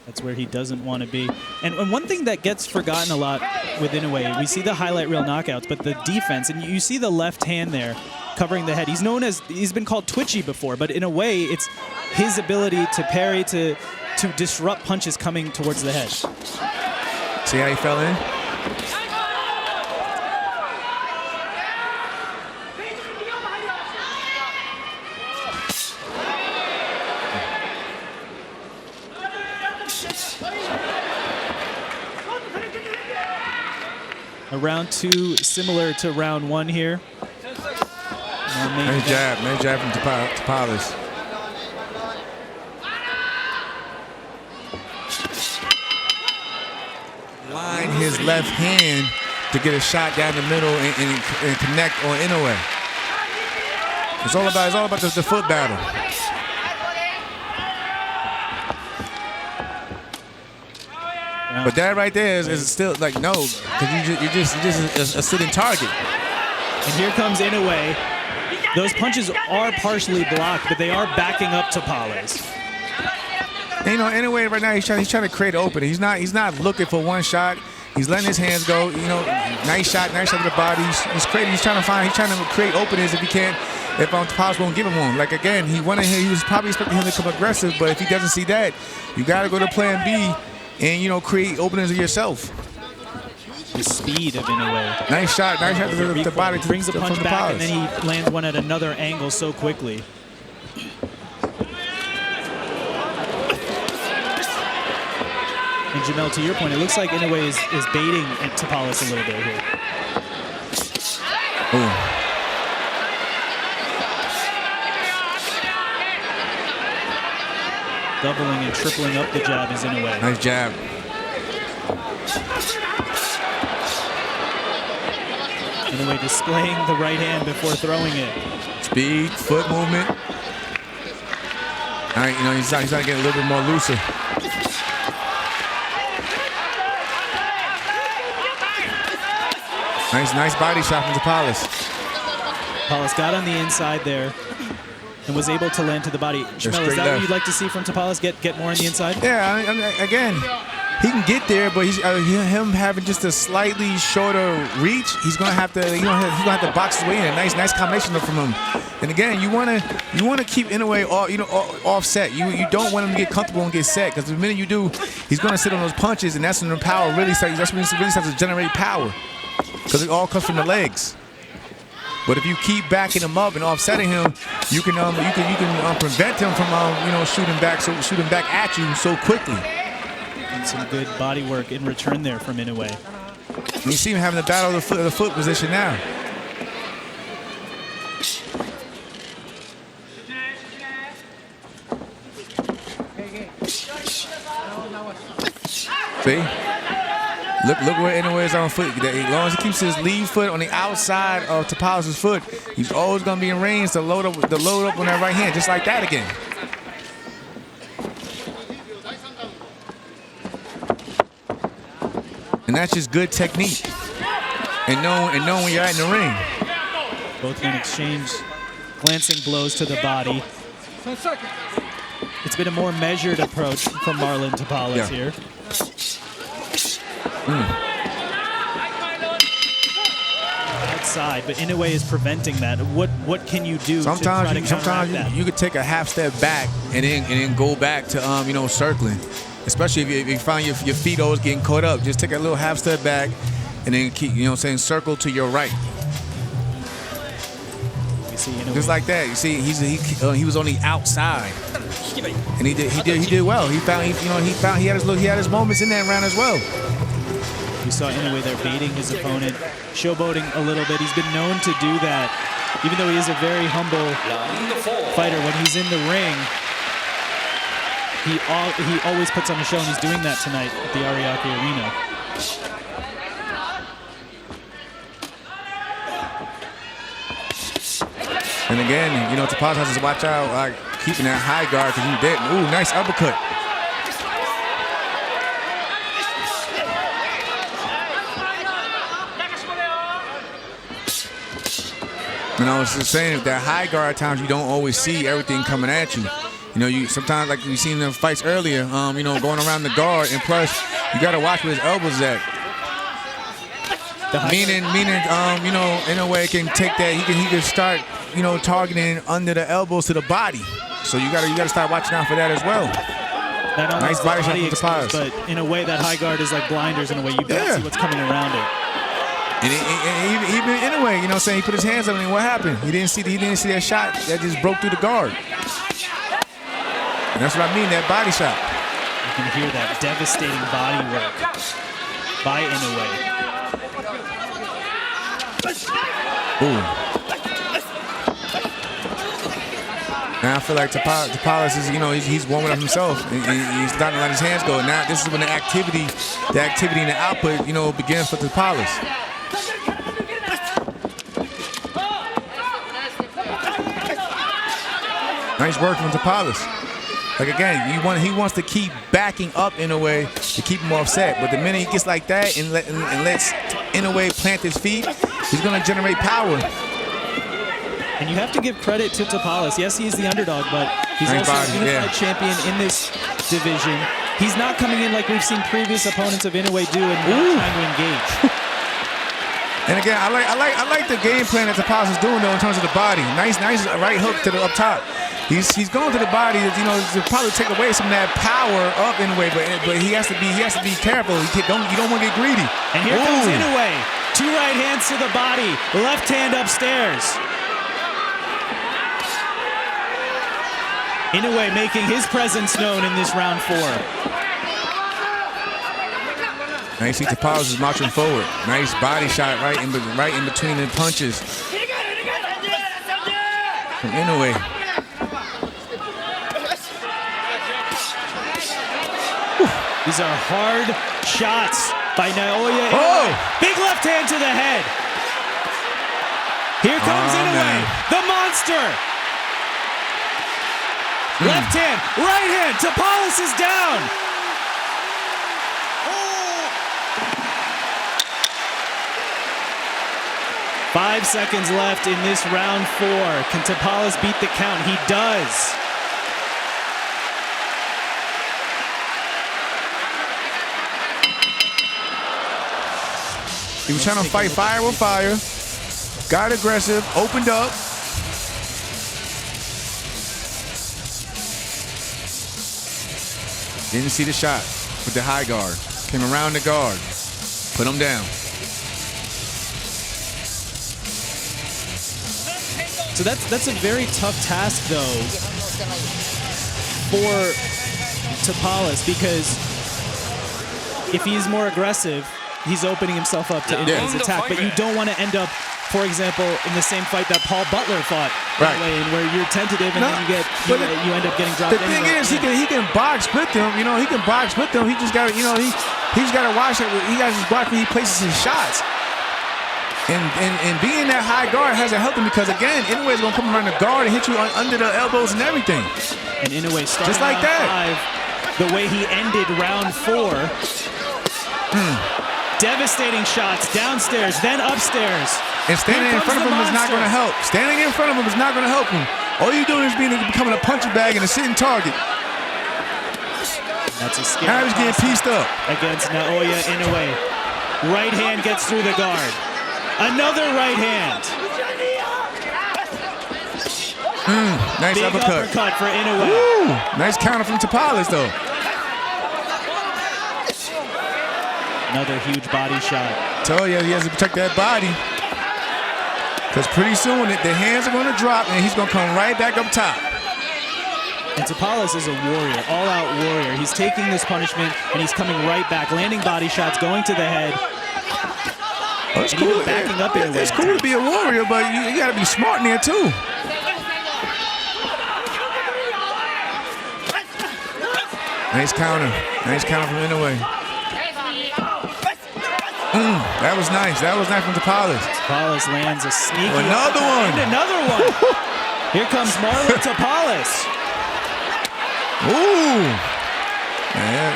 That's where he doesn't want to be. And one thing that gets forgotten a lot with Inoue, we see the highlight reel knockouts, but the defense, and you see the left hand there covering the head. He's been called twitchy before, but in a way, it's his ability to parry, to disrupt punches coming towards the head. See how he fell in? A round 2 similar to round 1 here. Nice jab from Tapales. Line his left hand to get a shot down the middle and connect on Inoue. It's all about the foot battle. But that right there is still like no, because you're just a sitting target. And here comes Inoue. Those punches are partially blocked, but they are backing up Tapales. And, you know, Inoue right now he's trying to create an opening. He's not looking for one shot. He's letting his hands go. You know, nice shot to the body. He's trying to create openings if he can. If Tapales won't give him one. Like again, he was probably expecting him to come aggressive, but if he doesn't see that, you got to go to plan B and, you know, create openings of yourself. The speed of Inoue. Nice shot to the body. Brings the punch back, and then he lands one at another angle so quickly. And Jamel, to your point, it looks like Inoue is baiting at Tapales a little bit here. Ooh. Doubling and tripling up the jab is Inoue. Nice jab. Inoue displaying the right hand before throwing it. Speed, foot movement. All right, you know, he's not getting a little bit more looser. Nice body shot from Tapales. Tapales got on the inside there and was able to land to the body. Jamel, is that what you'd like to see from Tapales? Get more on the inside? Yeah, I mean, again, he can get there, but him having just a slightly shorter reach, he's gonna have to box his way in. A nice combination from him. And again, you wanna keep Inoue offset. You don't want him to get comfortable and get set, because the minute you do, he's gonna sit on those punches, and that's when the power really starts. That's when he really starts to generate power, because it all comes from the legs. But if you keep backing him up and offsetting him, you can prevent him from shooting back at you so quickly. And some good body work in return there from Inoue. And you see him having the battle of the foot position now. See? Look where Inoue is on foot. As long as he keeps his lead foot on the outside of Tapales' foot, he's always going to be in range to load up on that right hand, just like that again. And that's just good technique. And knowing when you're out in the ring. Both men exchange glancing blows to the body. It's been a more measured approach from Marlon Tapales here. Outside, but Inoue is preventing that. What can you do to try to counteract that? You could take a half step back and then go back to circling. Especially if you find your feet always getting caught up, just take a little half step back and then keep circle to your right. You see Inoue. Just like that. You see he was on the outside. And he did well. He had his moments in that round as well. You saw Inoue there baiting his opponent, showboating a little bit. He's been known to do that, even though he is a very humble fighter. When he's in the ring, he always puts on a show, and he's doing that tonight at the Ariake Arena. And again, Tapales has to watch out, keeping that high guard, because he did. Ooh, nice uppercut. And I was just saying, that high guard times you don't always see everything coming at you. You sometimes, like we've seen in the fights earlier, going around the guard, and plus you got to watch where his elbows at. Meaning, Inoue can take that. He can start, targeting under the elbows to the body. So you got to start watching out for that as well. Nice body shot from Tapales. But in a way, that high guard is like blinders. In a way, you don't see what's coming around it. And even Inoue, he put his hands up, and what happened? He didn't see that shot that just broke through the guard. And that's what I mean, that body shot. You can hear that devastating body work by Inoue. Ooh. Now I feel like Tapales is, he's warming up himself. He's starting to let his hands go. Now this is when the activity and the output, begins for Tapales. Nice work from Tapales. Like again, he wants to keep backing up Inoue to keep him offset. But the minute he gets like that and lets Inoue plant his feet, he's going to generate power. And you have to give credit to Tapales. Yes, he's the underdog, but he's also a unified champion in this division. He's not coming in like we've seen previous opponents of Inoue do and not trying to engage. And again, I like the game plan that Tapales is doing though in terms of the body. Nice right hook to the up top. He's going to the body, to probably take away some of that power of Inoue, but he has to be careful. You don't want to get greedy. And here comes Inoue. 2 right hands to the body, left hand upstairs. Inoue making his presence known in this round 4. Now you see Tapales is marching forward. Nice body shot right in between the punches from Inoue. These are hard shots by Naoya Inoue. Big left hand to the head. Here comes Inoue, the monster. Left hand, right hand, Tapales is down. 5 seconds left in this round 4. Can Tapales beat the count? He does. He was trying to fight fire with fire. Got aggressive, opened up. Didn't see the shot with the high guard. Came around the guard. Put him down. So that's a very tough task, though, for Tapales, because if he's more aggressive, he's opening himself up to Inoue's attack. But you don't want to end up, for example, in the same fight that Paul Butler fought, where you're tentative and then you end up getting dropped. The thing is, he can box with them. He can box with them. He just got to, he's got to watch it. He got to just watch where he places his shots. And being that high guard hasn't helped him because, again, Inoue is going to come around the guard and hit you under the elbows and everything. And Inoue started just like that. 5, the way he ended round 4. Devastating shots downstairs, then upstairs. And standing in front of him is not going to help. Standing in front of him is not going to help him. All you're doing is becoming a punching bag and a sitting target. That's a scary now he's getting pieced up. Against Naoya Inoue. Right hand gets through the guard. Another right hand. Nice Big uppercut for Inoue. Woo! Nice counter from Tapales, though. Another huge body shot. Tell you, he has to protect that body. Because pretty soon the hands are going to drop and he's going to come right back up top. And Tapales is a warrior, all-out warrior. He's taking this punishment and he's coming right back, landing body shots, going to the head. Oh, it's cool. Backing up It's cool to be a warrior, but you got to be smart in there too. Nice counter from Inoue. That was nice. That was nice from Tapales. Tapales lands a sneaky. Another one. And another one. Here comes Marlon Tapales. Ooh. Man.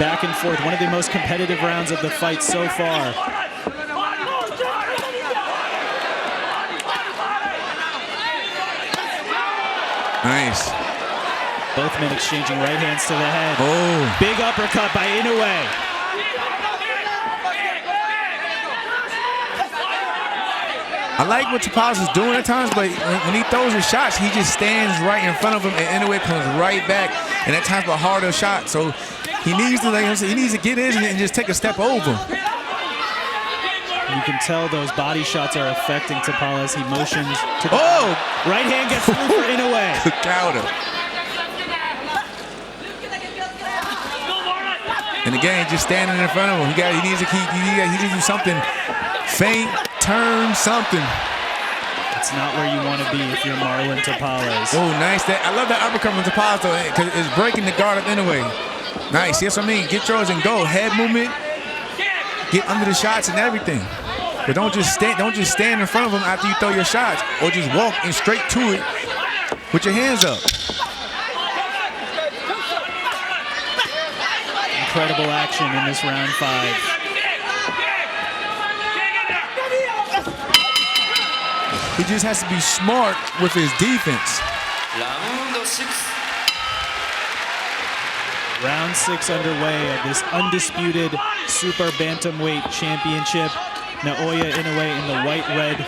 Back and forth, one of the most competitive rounds of the fight so far. Nice. Both men exchanging right hands to the head. Oh. Big uppercut by Inoue. I like what Tapales is doing at times, but when he throws his shots, he just stands right in front of him, and Inoue comes right back, and that time's a harder shot. So he needs to get in and just take a step over. You can tell those body shots are affecting Tapales. He motions to the right hand gets through for Inoue. Good counter. And again, just standing in front of him. He needs to do something. Feint, turn, something. It's not where you want to be if you're Marlon Tapales. Oh, nice. I love that uppercut from Tapales, though, because it's breaking the guard of Inoue. Nice. That's what I mean. Get yours and go. Head movement. Get under the shots and everything. But don't just stand in front of him after you throw your shots, or just walk in straight to it with your hands up. Incredible action in this round 5. He just has to be smart with his defense. Round 6 underway of this undisputed Super Bantamweight Championship. Naoya Inoue in the white, red,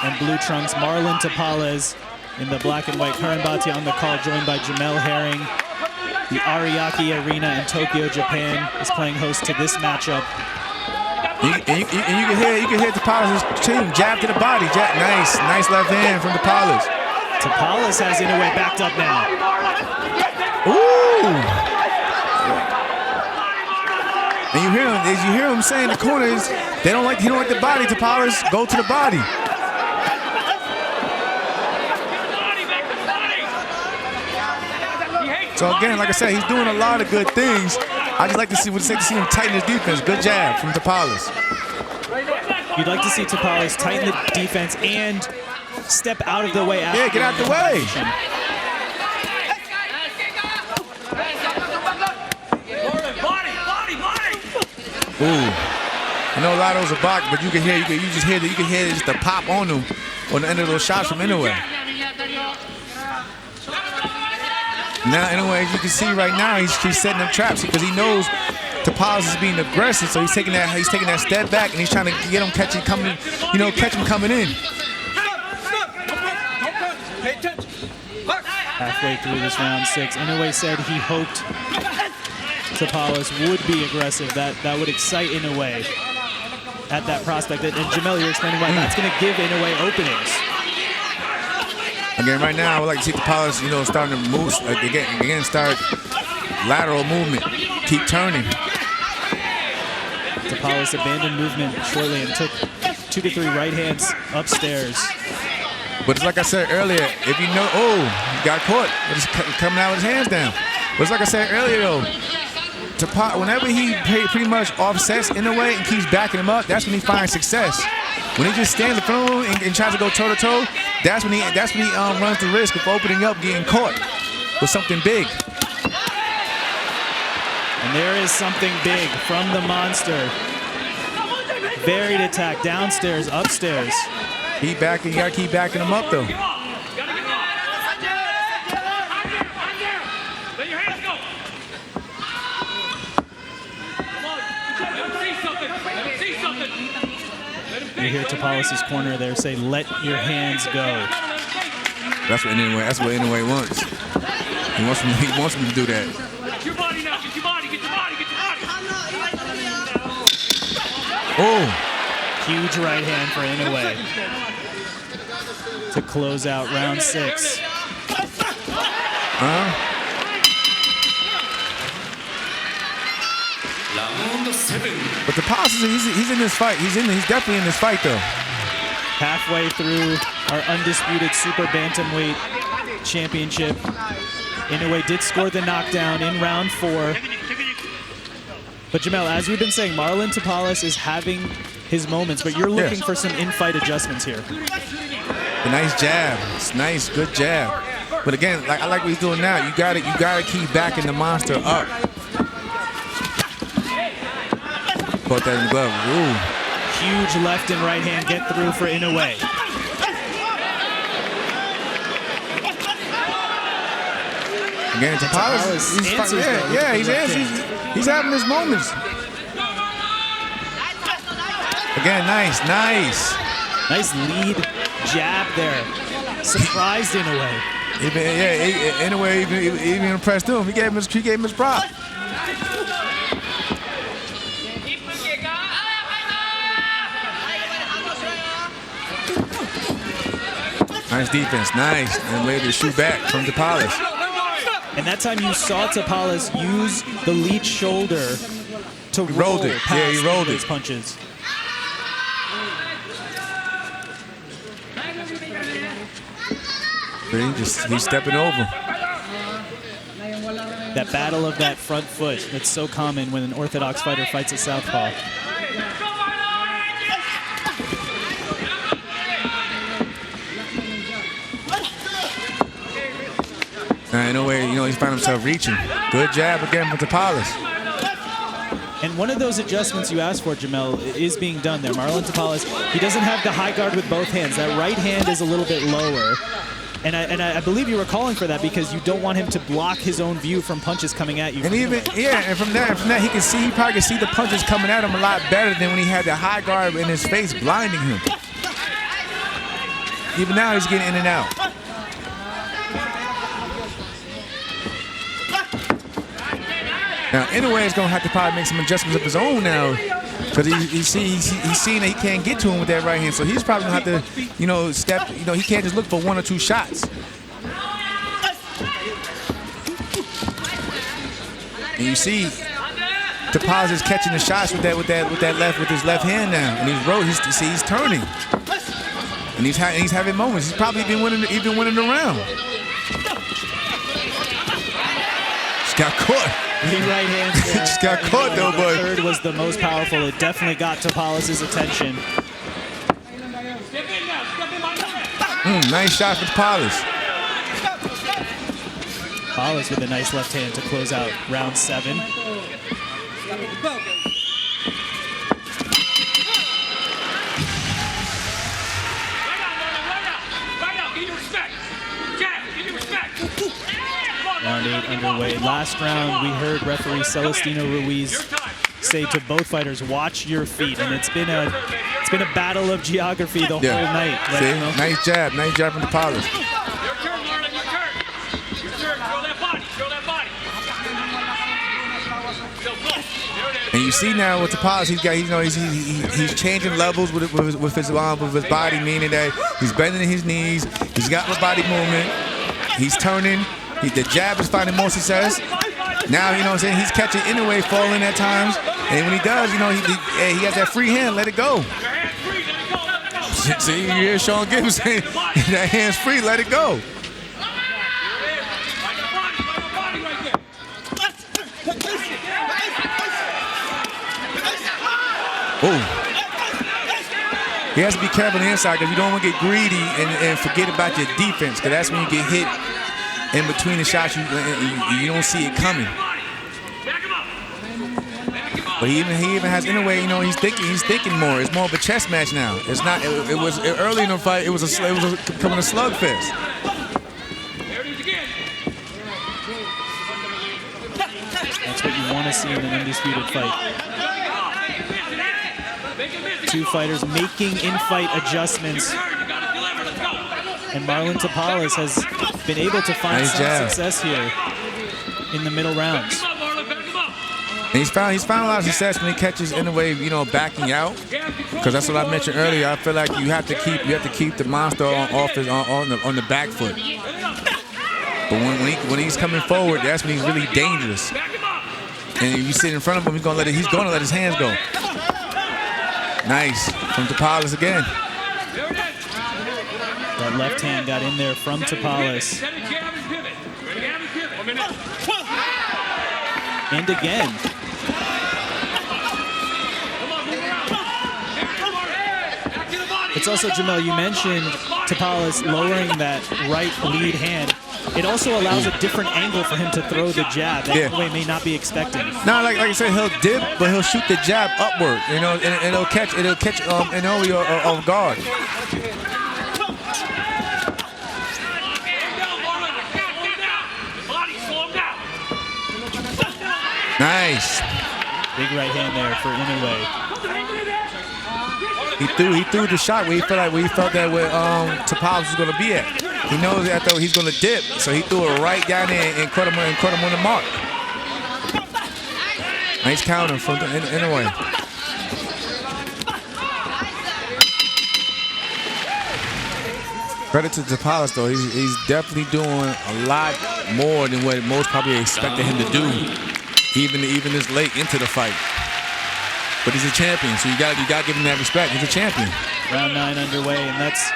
and blue trunks. Marlon Tapales in the black and white. Karan Bhatia on the call, joined by Jamel Herring. The Ariake Arena in Tokyo, Japan is playing host to this matchup. And you can hear Tapales' team jab to the body. Nice left hand from Tapales. Tapales has Inoue backed up now. Ooh! And you hear him saying the corners, he don't like the body. Tapales, go to the body. So again, like I said, he's doing a lot of good things. I just like to see him tighten his defense. Good jab from Tapales. You'd like to see Tapales tighten the defense and step out of the way. Yeah, get out the way. Ooh, I know a lot of those are blocked, but you can hear just the pop on them on the end of those shots from Inoue. Now Inoue, as you can see right now, he's setting up traps because he knows Tapales is being aggressive, so he's taking that step back and he's trying to get him catch him coming in. Halfway through this round 6, Inoue said he hoped Tapales would be aggressive. That would excite Inoue at that prospect. And Jamel, you're explaining why that's going to give Inoue openings. Again, right now, I would like to see Tapales, starting to move again, start lateral movement, keep turning. Tapales abandoned movement shortly and took 2 to 3 right hands upstairs. But it's like I said earlier, if you know, he got caught, but he's coming out with his hands down. But it's like I said earlier, though, whenever he pretty much offsets Inoue and keeps backing him up, that's when he finds success. When he just stands in front of him and tries to go toe-to-toe, that's when he runs the risk of opening up, getting caught with something big. And there is something big from the monster. Varied attack, downstairs, upstairs. You gotta keep backing him up, though. You hear Tapales' corner there say, "Let your hands go." That's what Inoue wants. He wants me to do that. Get your body now. Get your body. Get your body. Get your body. Oh! Huge right hand for Inoue to close out round 6. But Tapales, he's in this fight. He's definitely in this fight, though. Halfway through our undisputed Super Bantamweight Championship, Inoue did score the knockdown in round 4. But Jamel, as we've been saying, Marlon Tapales is having his moments, but you're looking for some in-fight adjustments here. A nice jab. It's nice, good jab. But again, I like what he's doing now. You gotta keep backing the monster up. Caught that in the glove. Ooh. Huge left and right hand get through for Inoue. Again, Tapales, he's having his moments. Again, nice. Nice lead jab there. Surprised Inoue. Inoue even impressed him. He gave him his prop. Nice defense, nice. And ready to shoot back from Tapales. And that time you saw Tapales use the lead shoulder to roll it. past Yeah, he rolled his it. punches. He's stepping over. That battle of that front foot, that's so common when an orthodox fighter fights a southpaw. Inoue, he's found himself reaching. Good jab again from Tapales. And one of those adjustments you asked for, Jamel, is being done there. Marlon Tapales, he doesn't have the high guard with both hands. That right hand is a little bit lower. And I believe you were calling for that because you don't want him to block his own view from punches coming at you. And and from that he probably can see the punches coming at him a lot better than when he had the high guard in his face blinding him. Even now he's getting in and out. Now Inoue is going to have to probably make some adjustments of his own now, because he's seeing that he can't get to him with that right hand. So he's probably going to have to, step. He can't just look for 1 or 2 shots. And you see, Tapales is catching the shots with his left hand now, and he's turning, and he's having moments. He's probably even winning the round. Just got caught. Big right hands there. Just got caught though, the but third was the most powerful. It definitely got Tapales' attention. Nice shot for Tapales. Tapales with a nice left hand to close out round 7. Round 8 underway. Last round, we heard referee Celestino Ruiz say to both fighters, "Watch your feet," and it's been a battle of geography the whole night. See? Nice jab from Tapales. And you see now with Tapales, he's changing levels with his body, meaning that he's bending his knees, he's got the body movement, he's turning. The jab is finding more success. Now, he's catching Inoue falling at times. And when he does, he has that free hand, let it go. See, you hear Sean Gibbs saying, that hand's free, let it go. Oh. He has to be careful on the inside because you don't want to get greedy and forget about your defense, because that's when you get hit in between the shots, you don't see it coming. But he even has Inoue, he's thinking more. It's more of a chess match now. It's not. It was early in the fight. It was becoming a slugfest. That's what you want to see in an undisputed fight. 2 fighters making in-fight adjustments. And Marlon Tapales has been able to find some success here in the middle rounds. And he's found a lot of success when he catches Inoue, backing out, because that's what I mentioned earlier. I feel like you have to keep the monster on the back foot. But when he's coming forward, that's when he's really dangerous. And if you sit in front of him, he's gonna let his hands go. Nice from Tapales again. That left hand got in there from Tapales. And again. It's also, Jamel, you mentioned Tapales lowering that right lead hand. It also allows a different angle for him to throw the jab that Inoue may not be expecting. No, like I said, he'll dip, but he'll shoot the jab upward, and it'll catch Inoue off guard. Nice. Big right hand there for Inoue. He threw the shot where he felt that where Tapales was going to be at. He knows that though he's going to dip, so he threw it right down there and caught him on the mark. Nice counter from Inoue. Credit to Tapales though, he's definitely doing a lot more than what most probably expected him to do, even this late into the fight. But he's a champion, so you got to give him that respect. He's a champion. Round 9 underway, and that's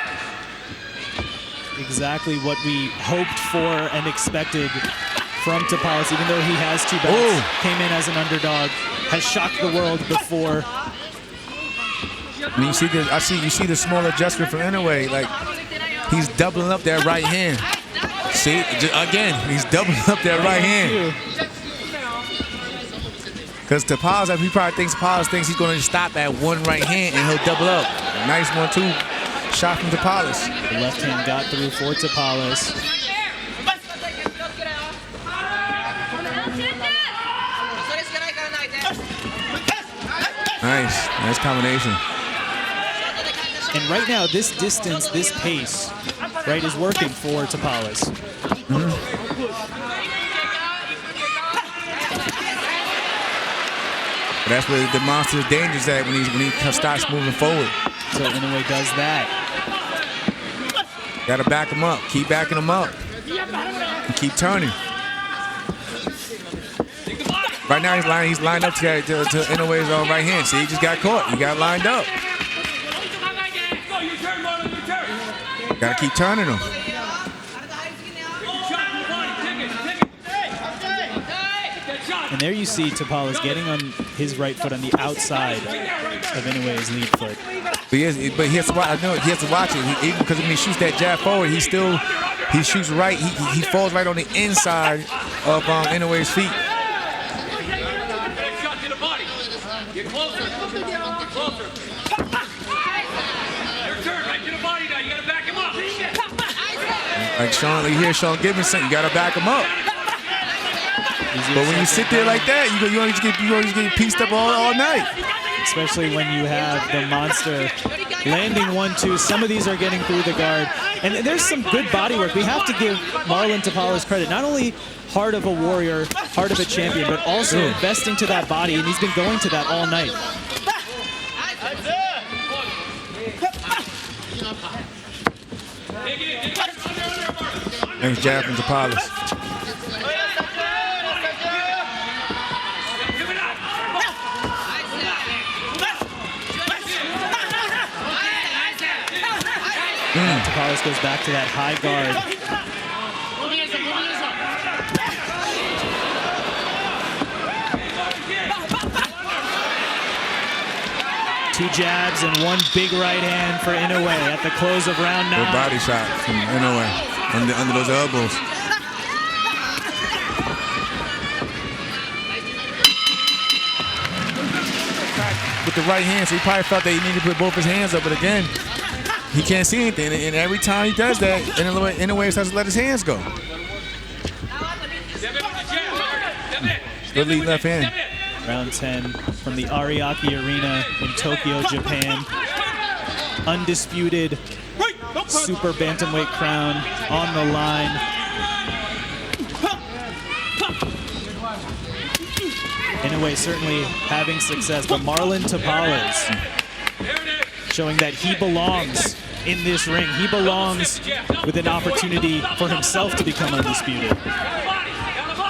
exactly what we hoped for and expected from Tapales, even though he has 2 bouts, came in as an underdog, has shocked the world before. And you see the small adjustment from Inoue, like he's doubling up that right hand. See, again, he's doubling up that right hand. Because Tapales, he probably thinks he's going to stop at one right hand and he'll double up. Nice 1-2 shot from Tapales. The left hand got through for Tapales. Nice combination. And right now, this distance, this pace, right, is working for Tapales. That's where the monster's dangerous at when he starts moving forward. So Inoue does that. Gotta back him up. Keep backing him up. And keep turning. Right now he's lined up to Inoue's right hand. See, he just got caught. He got lined up. Gotta keep turning him. And there you see Tapales getting on his right foot on the outside of Inoue's lead foot. But he has to watch. I know he has to watch it. Even because when he shoots that jab forward, he shoots right. He falls right on the inside of Inoue's feet. Get closer. Get closer. Your turn, right to the body now. You gotta back him up. Like Sean, you hear Sean Gibbons saying, you gotta back him up. But when you sit there like that, you always get pieced up all night. Especially when you have the monster landing 1-2. Some of these are getting through the guard. And there's some good body work. We have to give Marlon Tapales credit. Not only heart of a warrior, heart of a champion, but also investing to that body. And he's been going to that all night. Nice jab from Tapales. Tapales goes back to that high guard. Two jabs and one big right hand for Inoue at the close of round 9. Good body shot from Inoue under those elbows. With the right hand, so he probably felt that he needed to put both his hands up, but again, he can't see anything, and every time he does that, Inoue starts to let his hands go. Good lead left hand. Round 10 from the Ariake Arena in Tokyo, Japan. Undisputed super bantamweight crown on the line. Inoue certainly having success, but Marlon Tapales showing that he belongs in this ring. He belongs with an opportunity for himself to become undisputed.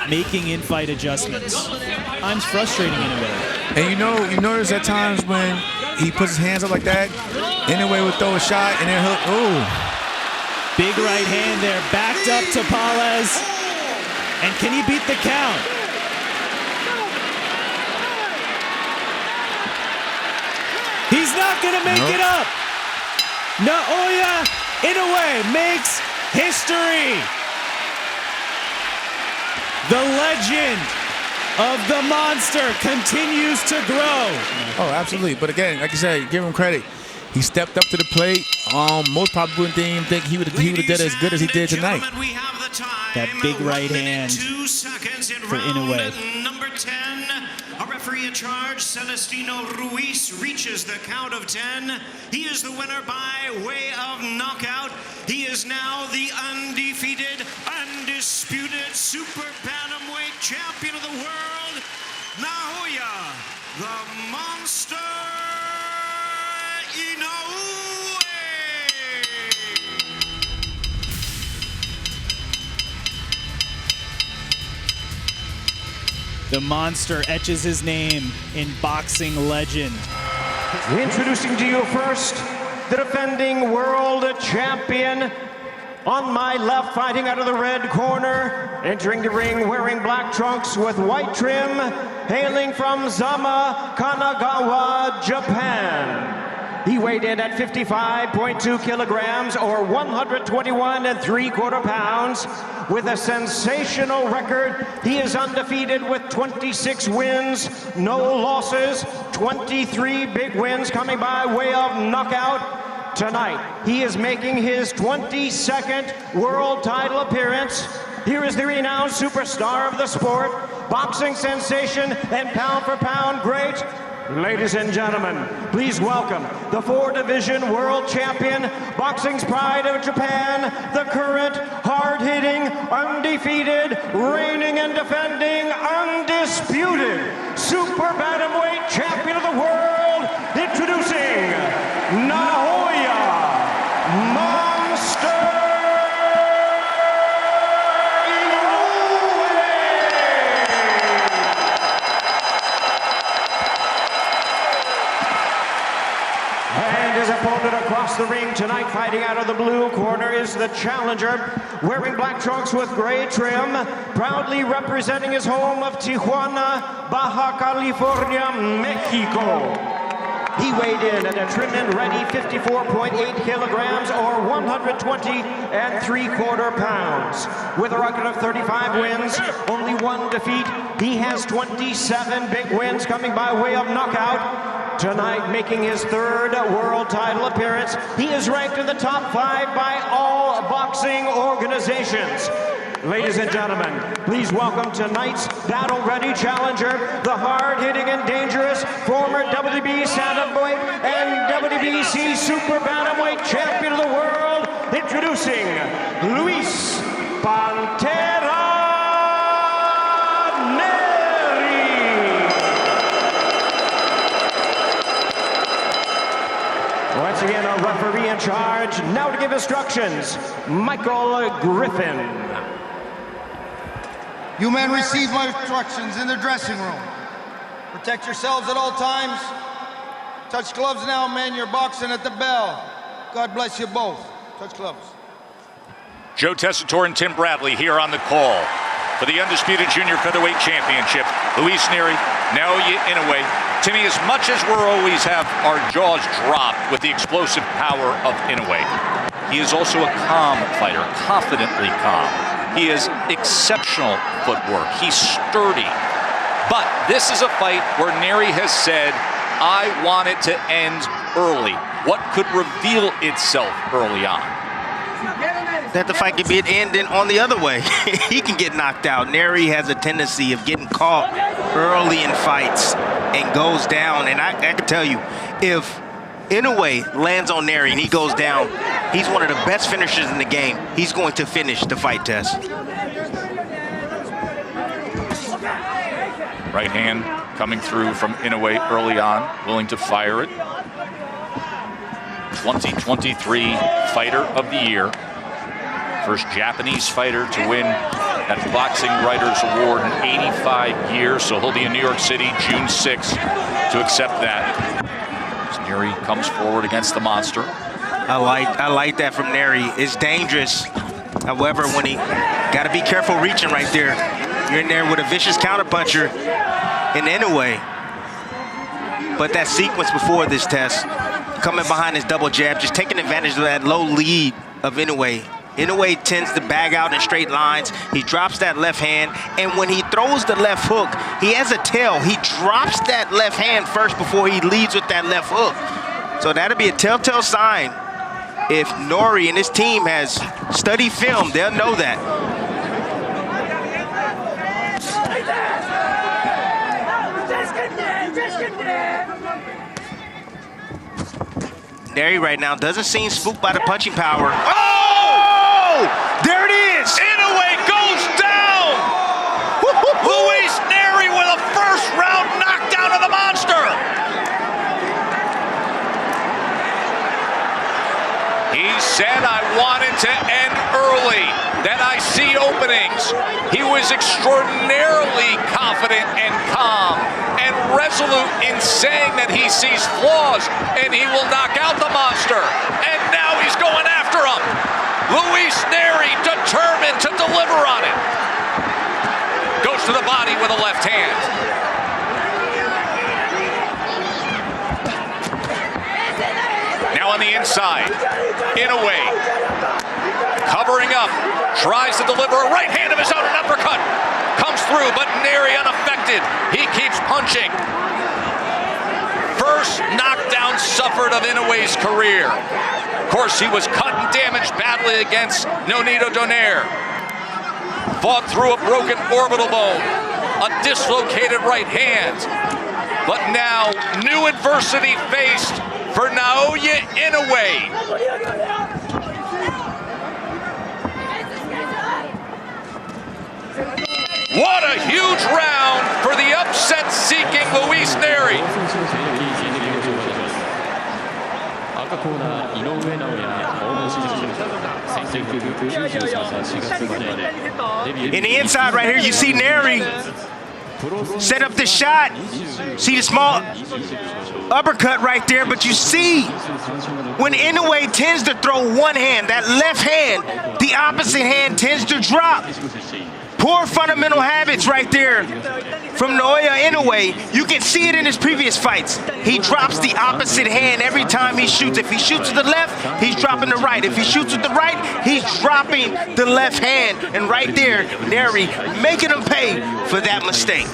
Making in-fight adjustments. Times frustrating Inoue. And you notice at times when he puts his hands up like that, Inoue would throw a shot and then he'll, Big right hand there, backed up Tapales. And can he beat the count? He's not gonna make it up. Naoya Inoue makes history. The legend of the monster continues to grow. Oh, absolutely. But again, like I said, give him credit. He stepped up to the plate. Most probably didn't even think he would have did as good as he did tonight. That big right hand for Inoue. Number 10, a referee in charge, Celestino Ruiz, reaches the count of 10. He is the winner by way of knockout. He is now the undefeated, undisputed super bantamweight champion of the world, Naoya, the Monster Inoue. The monster etches his name in boxing legend. Introducing to you first, the defending world champion On my left, fighting out of the red corner, entering the ring wearing black trunks with white trim, hailing from Zama, Kanagawa, Japan. He weighed in at 55.2 kilograms or 121 3/4 pounds. With a sensational record, he is undefeated with 26 wins, no losses, 23 big wins coming by way of knockout. Tonight, he is making his 22nd world title appearance. Here is the renowned superstar of the sport, boxing sensation and pound-for-pound great. Ladies and gentlemen, please welcome the 4-division world champion, boxing's pride of Japan, the current, hard-hitting, undefeated, reigning and defending, undisputed, super bantamweight champion of the world, introducing Naoya Monster opponent across the ring tonight, fighting out of the blue corner, is the challenger, wearing black trunks with gray trim, proudly representing his home of Tijuana, Baja California, Mexico. He weighed in at a trim and ready 54.8 kilograms or 120 3/4 pounds. With a record of 35 wins, only 1 defeat, he has 27 big wins coming by way of knockout. Tonight, making his 3rd world title appearance, he is ranked in the top 5 by all boxing organizations. Ladies and gentlemen, please welcome tonight's battle-ready challenger, the hard-hitting and dangerous former WBC Bantamweight and WBC Super Bantamweight champion of the world, introducing Luis Pantera Nery. Once again, a referee in charge. Now to give instructions, Michael Griffin. You men receive my instructions in the dressing room. Protect yourselves at all times. Touch gloves now, men. You're boxing at the bell. God bless you both. Touch gloves. Joe Tessitore and Tim Bradley here on the call for the undisputed junior featherweight championship. Luis Nery, Naoya Inoue. Timmy, as much as we'll always have our jaws dropped with the explosive power of Inoue, he is also a calm fighter, confidently calm. He has exceptional footwork. He's sturdy. But this is a fight where Nery has said, I want it to end early. What could reveal itself early on? That the fight could be ending on the other way. He can get knocked out. Nery has a tendency of getting caught early in fights and goes down. And I can tell you, if Inoue lands on Nery and he goes down, he's one of the best finishers in the game. He's going to finish the fight test. Right hand coming through from Inoue early on, willing to fire it. 2023 Fighter of the Year. First Japanese fighter to win that Boxing Writers Award in 85 years. So he'll be in New York City June 6th to accept that. As Nery comes forward against the monster. I like that from Nery. It's dangerous. However, when he got to be careful reaching right there. You're in there with a vicious counterpuncher in Inoue. But that sequence before this test, coming behind his double jab, just taking advantage of that low lead of Inoue. Inoue tends to bag out in straight lines. He drops that left hand, and when he throws the left hook, he has a tail. He drops that left hand first before he leads with that left hook. So that'll be a telltale sign. If Nery and his team has studied film, they'll know that. Nery right now doesn't seem spooked by the punching power. Oh! There it is! Inoue goes down! Luis Nery with a first-round knockdown of the monster! He said, I want it to end early, that I see openings. He was extraordinarily confident and calm and resolute in saying that he sees flaws and he will knock out the monster. And now he's going after him. Luis Nery determined to deliver on it. Goes to the body with a left hand. Now on the inside, Inoue covering up, tries to deliver a right hand of his own, an uppercut. Comes through, but Nery unaffected. He keeps punching. First knockdown suffered of Inoue's career. Of course, he was cut and damaged badly against Donaire. Fought through a broken orbital bone, a dislocated right hand. But now, new adversity faced for Naoya Inoue. What a huge round for the upset-seeking Luis Nery. In the inside right here, you see Nery set up the shot. See the small uppercut right there, but you see when Inoue tends to throw one hand, that left hand, the opposite hand tends to drop. Poor fundamental habits right there from Naoya Inoue. You can see it in his previous fights. He drops the opposite hand every time he shoots. If he shoots with the left, he's dropping the right. If he shoots with the right, he's dropping the left hand. And right there, Nery making him pay for that mistake.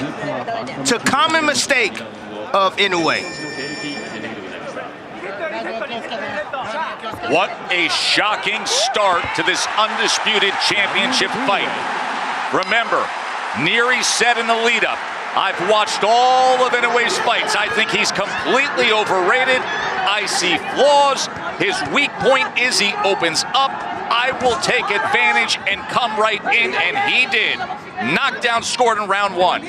It's a common mistake of Inoue. What a shocking start to this undisputed championship fight. Remember, Nery said in the lead-up, I've watched all of Inoue's fights. I think he's completely overrated. I see flaws. His weak point is he opens up. I will take advantage and come right in, and he did. Knockdown scored in round one.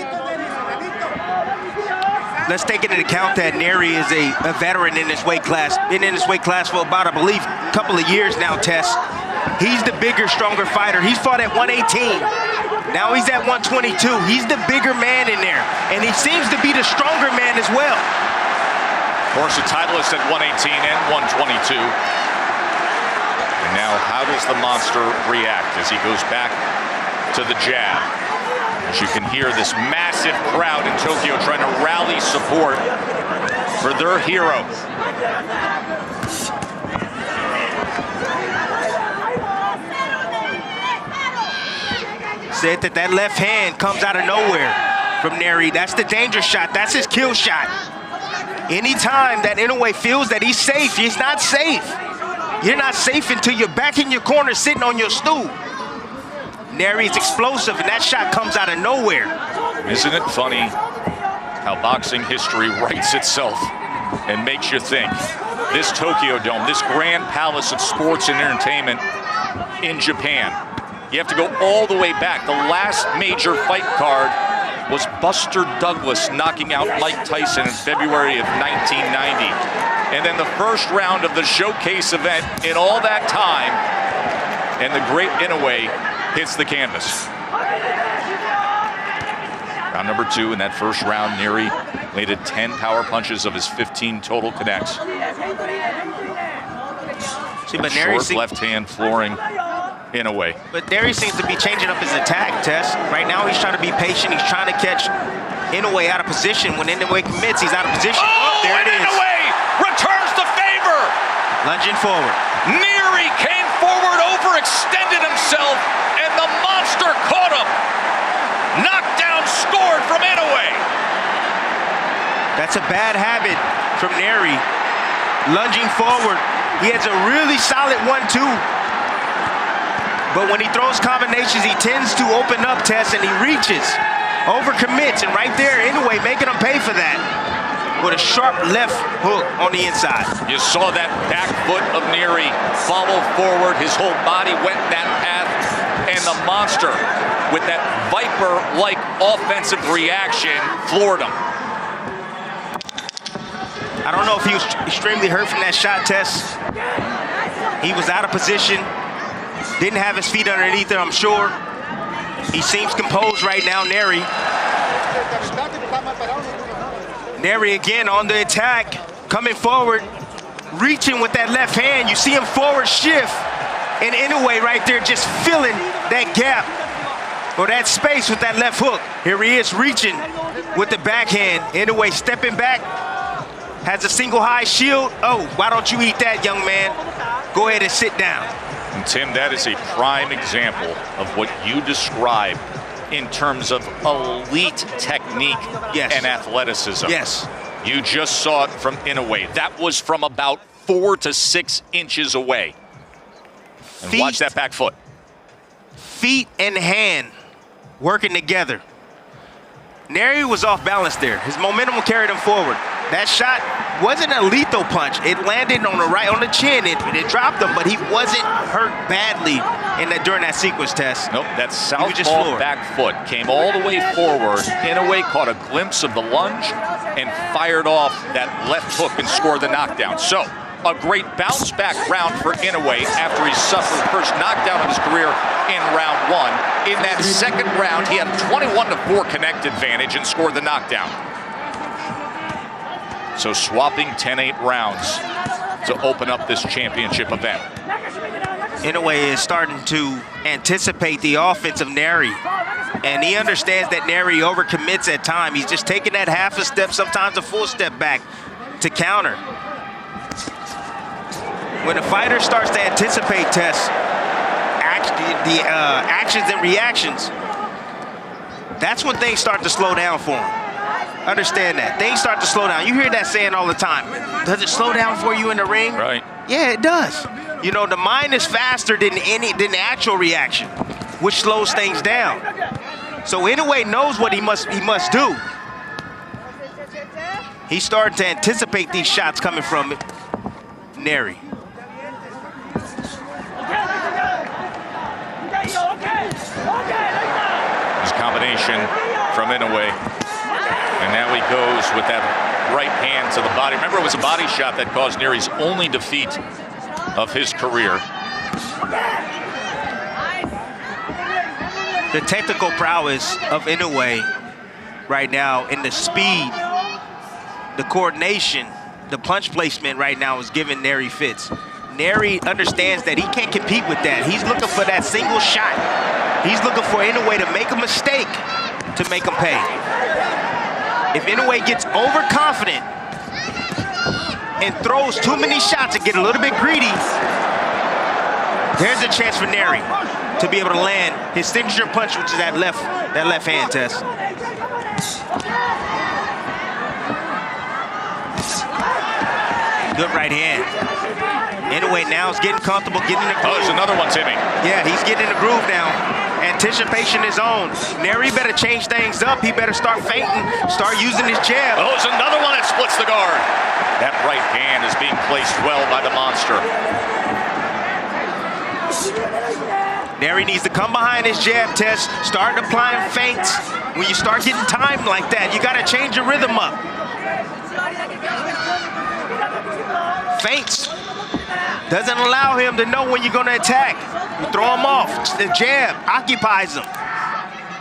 Let's take into account that Nery is a veteran in this weight class. Been in this weight class for about, I believe, a couple of years now, Tess. He's the bigger, stronger fighter. He's fought at 118. Now he's at 122. He's the bigger man in there. And he seems to be the stronger man as well. Of course, the titleist at 118 and 122. And now, how does the monster react as he goes back to the jab? As you can hear this massive crowd in Tokyo trying to rally support for their hero. Said that left hand comes out of nowhere from Nery. That's the danger shot. That's his kill shot. Anytime that Inoue feels that he's safe, he's not safe. You're not safe until you're back in your corner sitting on your stool. Nery is explosive, and that shot comes out of nowhere. Isn't it funny how boxing history writes itself and makes you think? This Tokyo Dome, this grand palace of sports and entertainment in Japan. You have to go all the way back. The last major fight card was Buster Douglas knocking out Mike Tyson in February of 1990. And then the first round of the showcase event in all that time, and the great Inoue hits the canvas. Round number two. In that first round, Nery landed 10 power punches of his 15 total connects. See, but Nery short left hand flooring Inoue. But Nery seems to be changing up his attack, Tess. Right now, he's trying to be patient. He's trying to catch Inoue out of position. When Inoue commits, he's out of position. Oh, there it is. Inoue returns the favor. Lunging forward. Nery came forward, overextended himself, and the monster caught him. Knockdown scored from Inoue. That's a bad habit from Nery. Lunging forward. He has a really solid 1-2. But when he throws combinations, he tends to open up, Tess, and he reaches, overcommits, and right there, Inoue making him pay for that with a sharp left hook on the inside. You saw that back foot of Nery follow forward. His whole body went that path, and the monster, with that viper-like offensive reaction, floored him. I don't know if he was extremely hurt from that shot, Tess. He was out of position. Didn't have his feet underneath it, I'm sure. He seems composed right now, Nery. Nery again on the attack, coming forward, reaching with that left hand. You see him forward shift, And Inoue right there just filling that gap or that space with that left hook. Here he is reaching with the backhand. Inoue stepping back, has a single high shield. Oh, why don't you eat that, young man? Go ahead and sit down. And Tim, that is a prime example of what you described in terms of elite technique and athleticism. Yes. You just saw it from Inoue. That was from about 4 to 6 inches away. And watch that back foot. Feet and hand working together. Nery was off balance there. His momentum carried him forward. That shot wasn't a lethal punch. It landed on the chin. It dropped him, but he wasn't hurt badly during that sequence test. Nope, that southpaw back foot came all the way forward. Inoue caught a glimpse of the lunge and fired off that left hook and scored the knockdown. So, a great bounce back round for Inoue after he suffered the first knockdown of his career in round 1. In that second round, he had a 21-4 connect advantage and scored the knockdown. So swapping 10-8 rounds to open up this championship event. Inoue is starting to anticipate the offense of Nery. And he understands that Nery overcommits at times. He's just taking that half a step, sometimes a full step back to counter. When a fighter starts to anticipate tests, actions and reactions, that's when things start to slow down for him. Understand that. Things start to slow down. You hear that saying all the time. Does it slow down for you in the ring? Right. Yeah, it does. You know, the mind is faster than the actual reaction, which slows things down. So Inoue knows what he must do. He's starting to anticipate these shots coming from Nery. This combination from Inoue. And now he goes with that right hand to the body. Remember, it was a body shot that caused Nery's only defeat of his career. The technical prowess of Inoue right now, and the speed, the coordination, the punch placement right now is giving Nery fits. Nery understands that he can't compete with that. He's looking for that single shot. He's looking for Inoue to make a mistake to make him pay. If Inoue gets overconfident and throws too many shots and get a little bit greedy, there's a chance for Nery to be able to land his signature punch, which is that left hand test. Good right hand. Inoue now is getting comfortable, getting in the groove. Oh, there's another one, Timmy. Yeah, he's getting in the groove now. Anticipation is on. Nery better change things up. He better start feinting, start using his jab. Oh, there's another one that splits the guard. That right hand is being placed well by the monster. Nery needs to come behind his jab test, start applying feints. When you start getting timed like that, you got to change your rhythm up. Feints doesn't allow him to know when you're going to attack. You throw him off. The jab occupies him.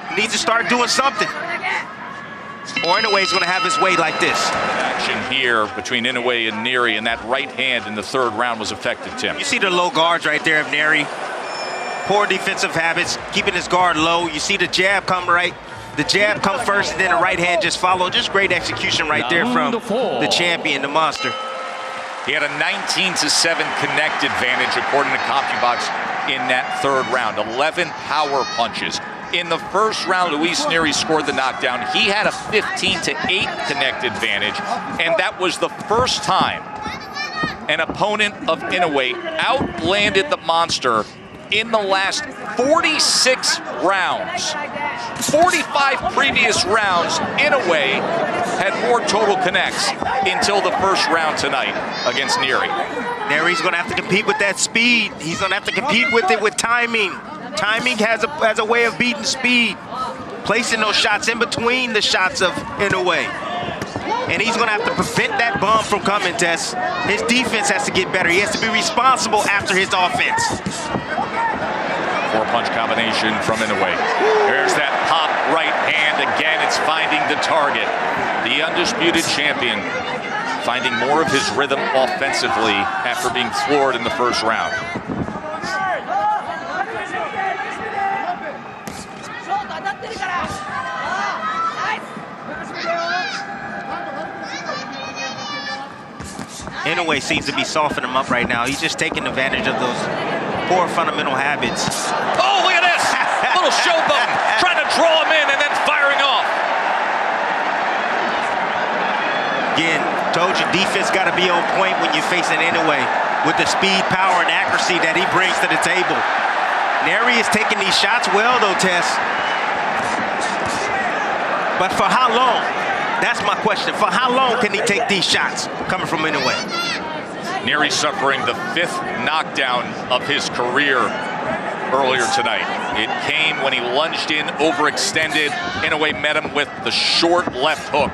He needs to start doing something. Or Inoue's going to have his way like this. Action here between Inoue and Nery, and that right hand in the third round was effective, Tim. You see the low guards right there of Nery. Poor defensive habits, keeping his guard low. You see the jab come right. The jab come first, and then the right hand just follow. Just great execution right there from the champion, the monster. He had a 19-7 connect advantage according to CompuBox in that third round. 11 power punches. In the first round, Luis Nery scored the knockdown. He had a 15-8 connect advantage, and that was the first time an opponent of Inoue outlanded the monster in the last 46 rounds. 45 previous rounds, Inoue had more total connects until the first round tonight against Nery. Nery's gonna have to compete with that speed. He's gonna have to compete with it with timing. Timing has a way of beating speed, placing those shots in between the shots of Inoue. And he's gonna have to prevent that bomb from coming, Tess. His defense has to get better. He has to be responsible after his offense. Four-punch combination from Inoue. There's that pop right hand. Again, it's finding the target. The undisputed champion finding more of his rhythm offensively after being floored in the first round. Inoue seems to be softening him up right now. He's just taking advantage of those poor fundamental habits. Oh, look at this! Little showboat, trying to draw him in and then firing off. Again, told you defense got to be on point when you're facing Inoue with the speed, power, and accuracy that he brings to the table. Nery is taking these shots well, though, Tess. But for how long? That's my question. For how long can he take these shots coming from Inoue? Nery suffering the 5th knockdown of his career earlier tonight. It came when he lunged in, overextended. Inoue met him with the short left hook.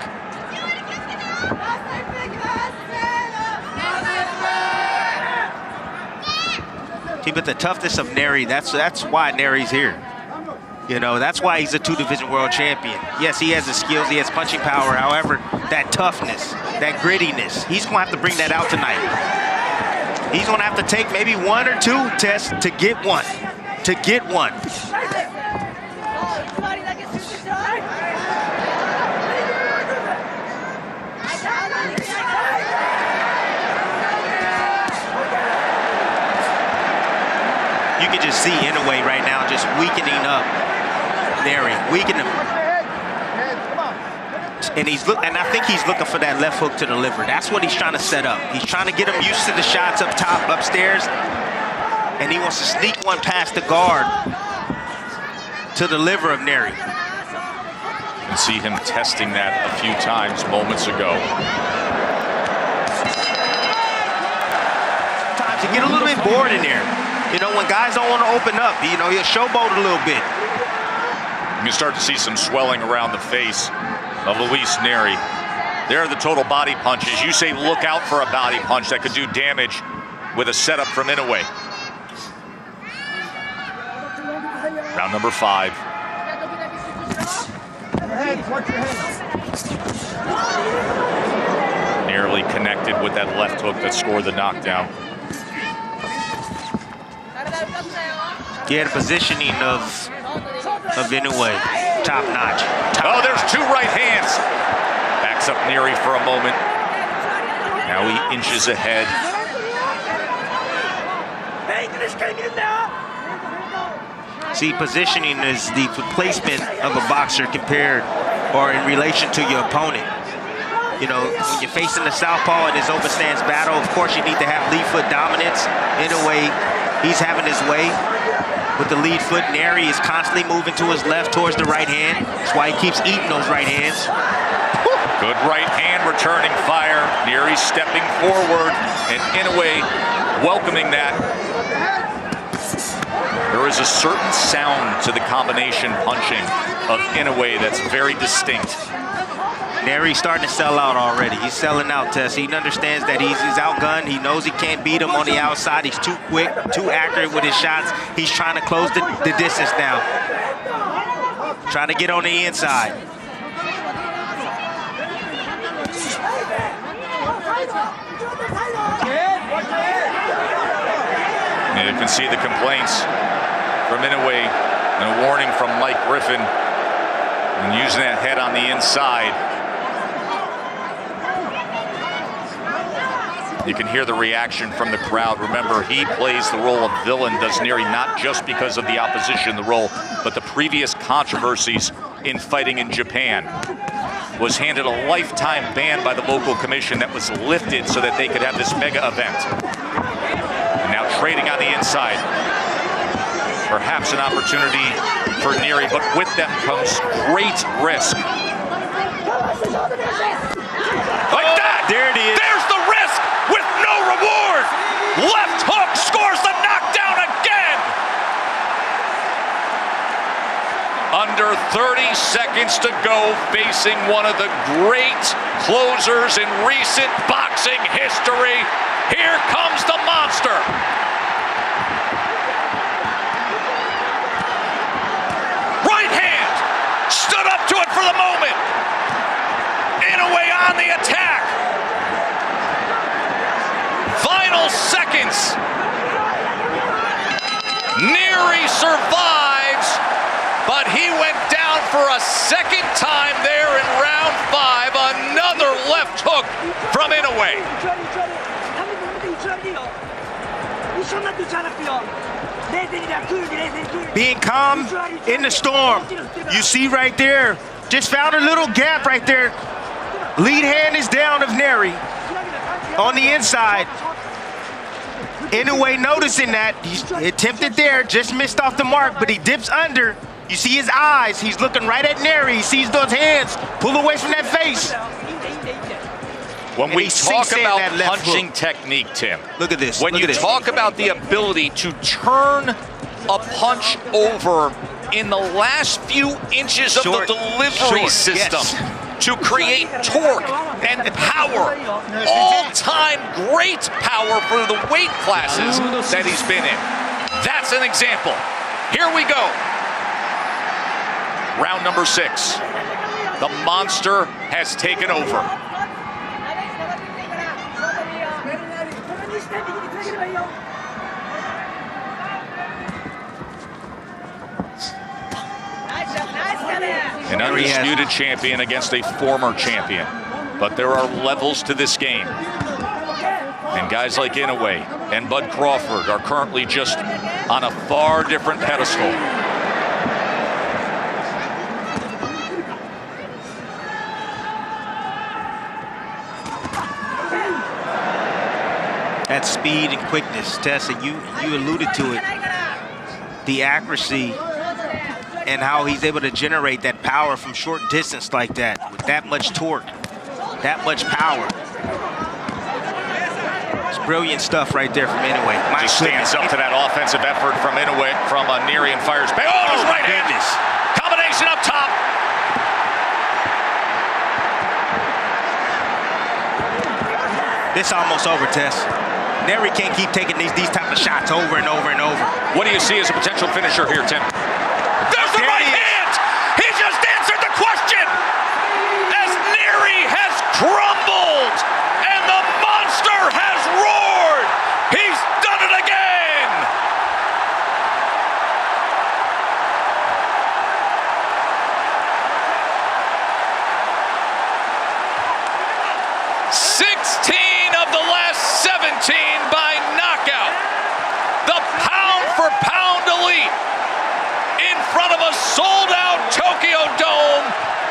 See, but the toughness of Nery, that's why Nery's here. You know, that's why he's a 2-division world champion. Yes, he has the skills, he has punching power. However, that toughness, that grittiness, he's going to have to bring that out tonight. He's going to have to take maybe 1 or 2 tests to get one. To get one. You can just see Inoue right now just weakening up Nery, weakening him. And I think he's looking for that left hook to deliver. That's what he's trying to set up. He's trying to get him used to the shots up top, upstairs, and he wants to sneak one past the guard to the liver of Nery. You can see him testing that a few times moments ago. Sometimes you get a little bit bored in there. You know, when guys don't want to open up, you know, he'll showboat a little bit. You can start to see some swelling around the face of Luis Nery. There are the total body punches. You say look out for a body punch that could do damage with a setup from Inoue. Round number 5. Nearly connected with that left hook that scored the knockdown. He had a positioning of Inoue, top notch. Oh, there's 2 right hands. Backs up Nery for a moment. Now he inches ahead. See, positioning is the placement of a boxer compared or in relation to your opponent. You know, when you're facing the southpaw in his open stance battle, of course you need to have lead foot dominance. Inoue, he's having his way with the lead foot. Nery is constantly moving to his left towards the right hand. That's why he keeps eating those right hands. Good right hand returning fire. Nery stepping forward and Inoue welcoming that. There is a certain sound to the combination punching of Inoue that's very distinct. Nery's starting to sell out already. He's selling out, Tess. He understands that he's outgunned. He knows he can't beat him on the outside. He's too quick, too accurate with his shots. He's trying to close the distance now. Trying to get on the inside. And you can see the complaints from Inoue and a warning from Mike Griffin and using that head on the inside. You can hear the reaction from the crowd. Remember, he plays the role of villain, does Nery, not just because of the opposition, the role, but the previous controversies in fighting in Japan. Was handed a lifetime ban by the local commission that was lifted so that they could have this mega event. And now trading on the inside. Perhaps an opportunity for Nery, but with them comes great risk. Like that! There it is. There's the risk with no reward! Left hook scores the knockdown again! Under 30 seconds to go, facing one of the great closers in recent boxing history. Here comes the monster. Right hand, stood up to it for the moment. Inoue on the attack. Final seconds. Nery survives, but he went down for a second time there in round 5. Another left hook from Inoue. Being calm in the storm. You see right there, just found a little gap right there. Lead hand is down of Nery on the inside. Inoue noticing that. He attempted there, just missed off the mark, but he dips under. You see his eyes. He's looking right at Nery. He sees those hands. Pull away from that face. When we talk about punching technique, Tim. Look at this. When you talk about the ability to turn a punch over in the last few inches of the delivery system to create torque and power, all-time great power for the weight classes that he's been in. That's an example. Here we go. Round number 6. The monster has taken over. An undisputed champion against a former champion. But there are levels to this game. And guys like Inoue and Bud Crawford are currently just on a far different pedestal. That speed and quickness, Tessa, you alluded to it. The accuracy and how he's able to generate that power from short distance like that, with that much torque, that much power. It's brilliant stuff right there from Inoue. Just stands up to that offensive effort from Inoue, from Nery, and fires back. Oh, his right hand. Combination up top. This almost over, Tess. Nery can't keep taking these type of shots over and over and over. What do you see as a potential finisher here, Tim? There's the right hand! He just answered the question! As Nery has crumbled and the monster has roared! He's done it again! of the last 17 by knockout. The pound-for-pound elite in front of a sold-out Tokyo Dome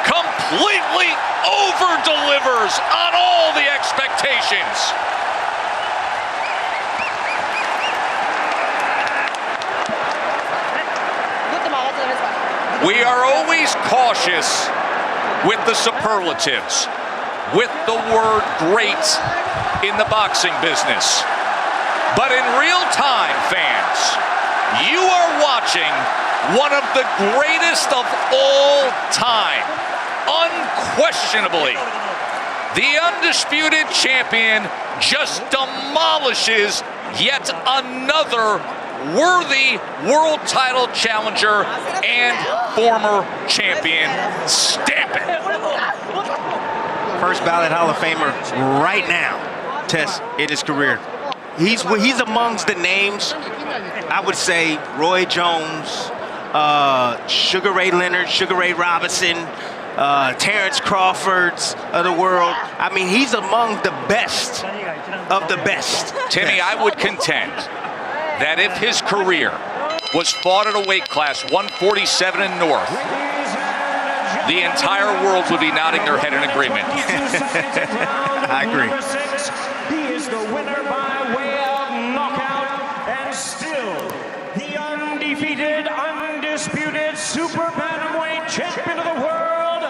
completely over-delivers on all the expectations. We are always cautious with the superlatives, with the word great in the boxing business. But in real time, fans, you are watching one of the greatest of all time. Unquestionably, the undisputed champion just demolishes yet another worthy world title challenger and former champion. Stamp it. First ballot Hall of Famer right now, Tess, in his career. He's amongst the names, I would say, Roy Jones, Sugar Ray Leonard, Sugar Ray Robinson, Terrence Crawford's of the world. I mean, he's among the best of the best. Timmy, I would contend that if his career was fought at a weight class 147 and north, the entire world would be nodding their head in agreement. I agree. He is the winner by way of knockout and still the undefeated, undisputed super bantamweight champion of the world,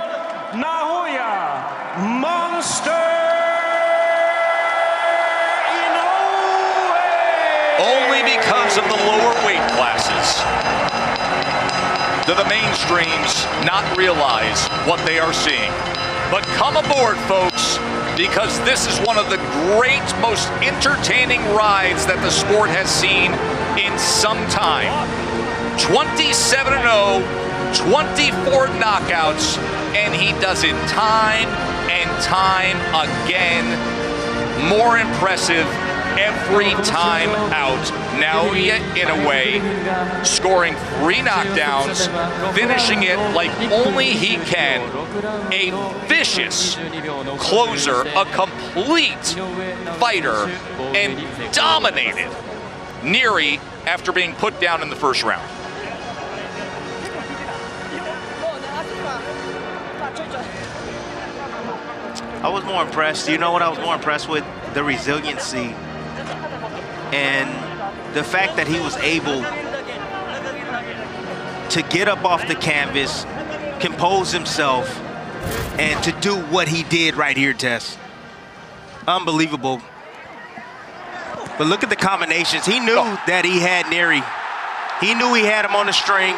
Naoya Monster Inoue. Only because of the lower weight classes do the mainstreams not realize what they are seeing. But come aboard, folks, because this is one of the great, most entertaining rides that the sport has seen in some time. 27-0, 24 knockouts, and he does it time and time again. More impressive every time out. Naoya Inoue scoring 3 knockdowns, finishing it like only he can. A vicious closer, a complete fighter, and dominated Nery after being put down in the first round. I was more impressed. You know what I was more impressed with? The resiliency and the fact that he was able to get up off the canvas, compose himself, and to do what he did right here, Tess. Unbelievable. But look at the combinations. He knew that he had Nery. He knew he had him on the string.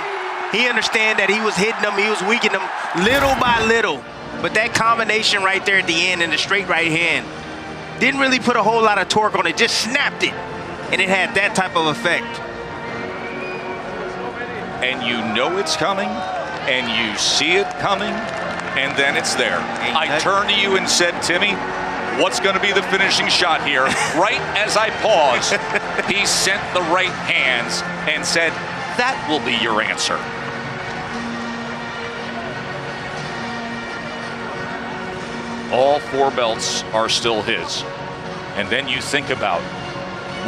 He understood that he was hitting him, he was weakening him little by little. But that combination right there at the end in the straight right hand didn't really put a whole lot of torque on it, just snapped it. And it had that type of effect. And you know it's coming, and you see it coming, and then it's there. I turned to you and said, Timmy, what's going to be the finishing shot here? Right as I paused, he sent the right hands and said, that will be your answer. All 4 belts are still his. And then you think about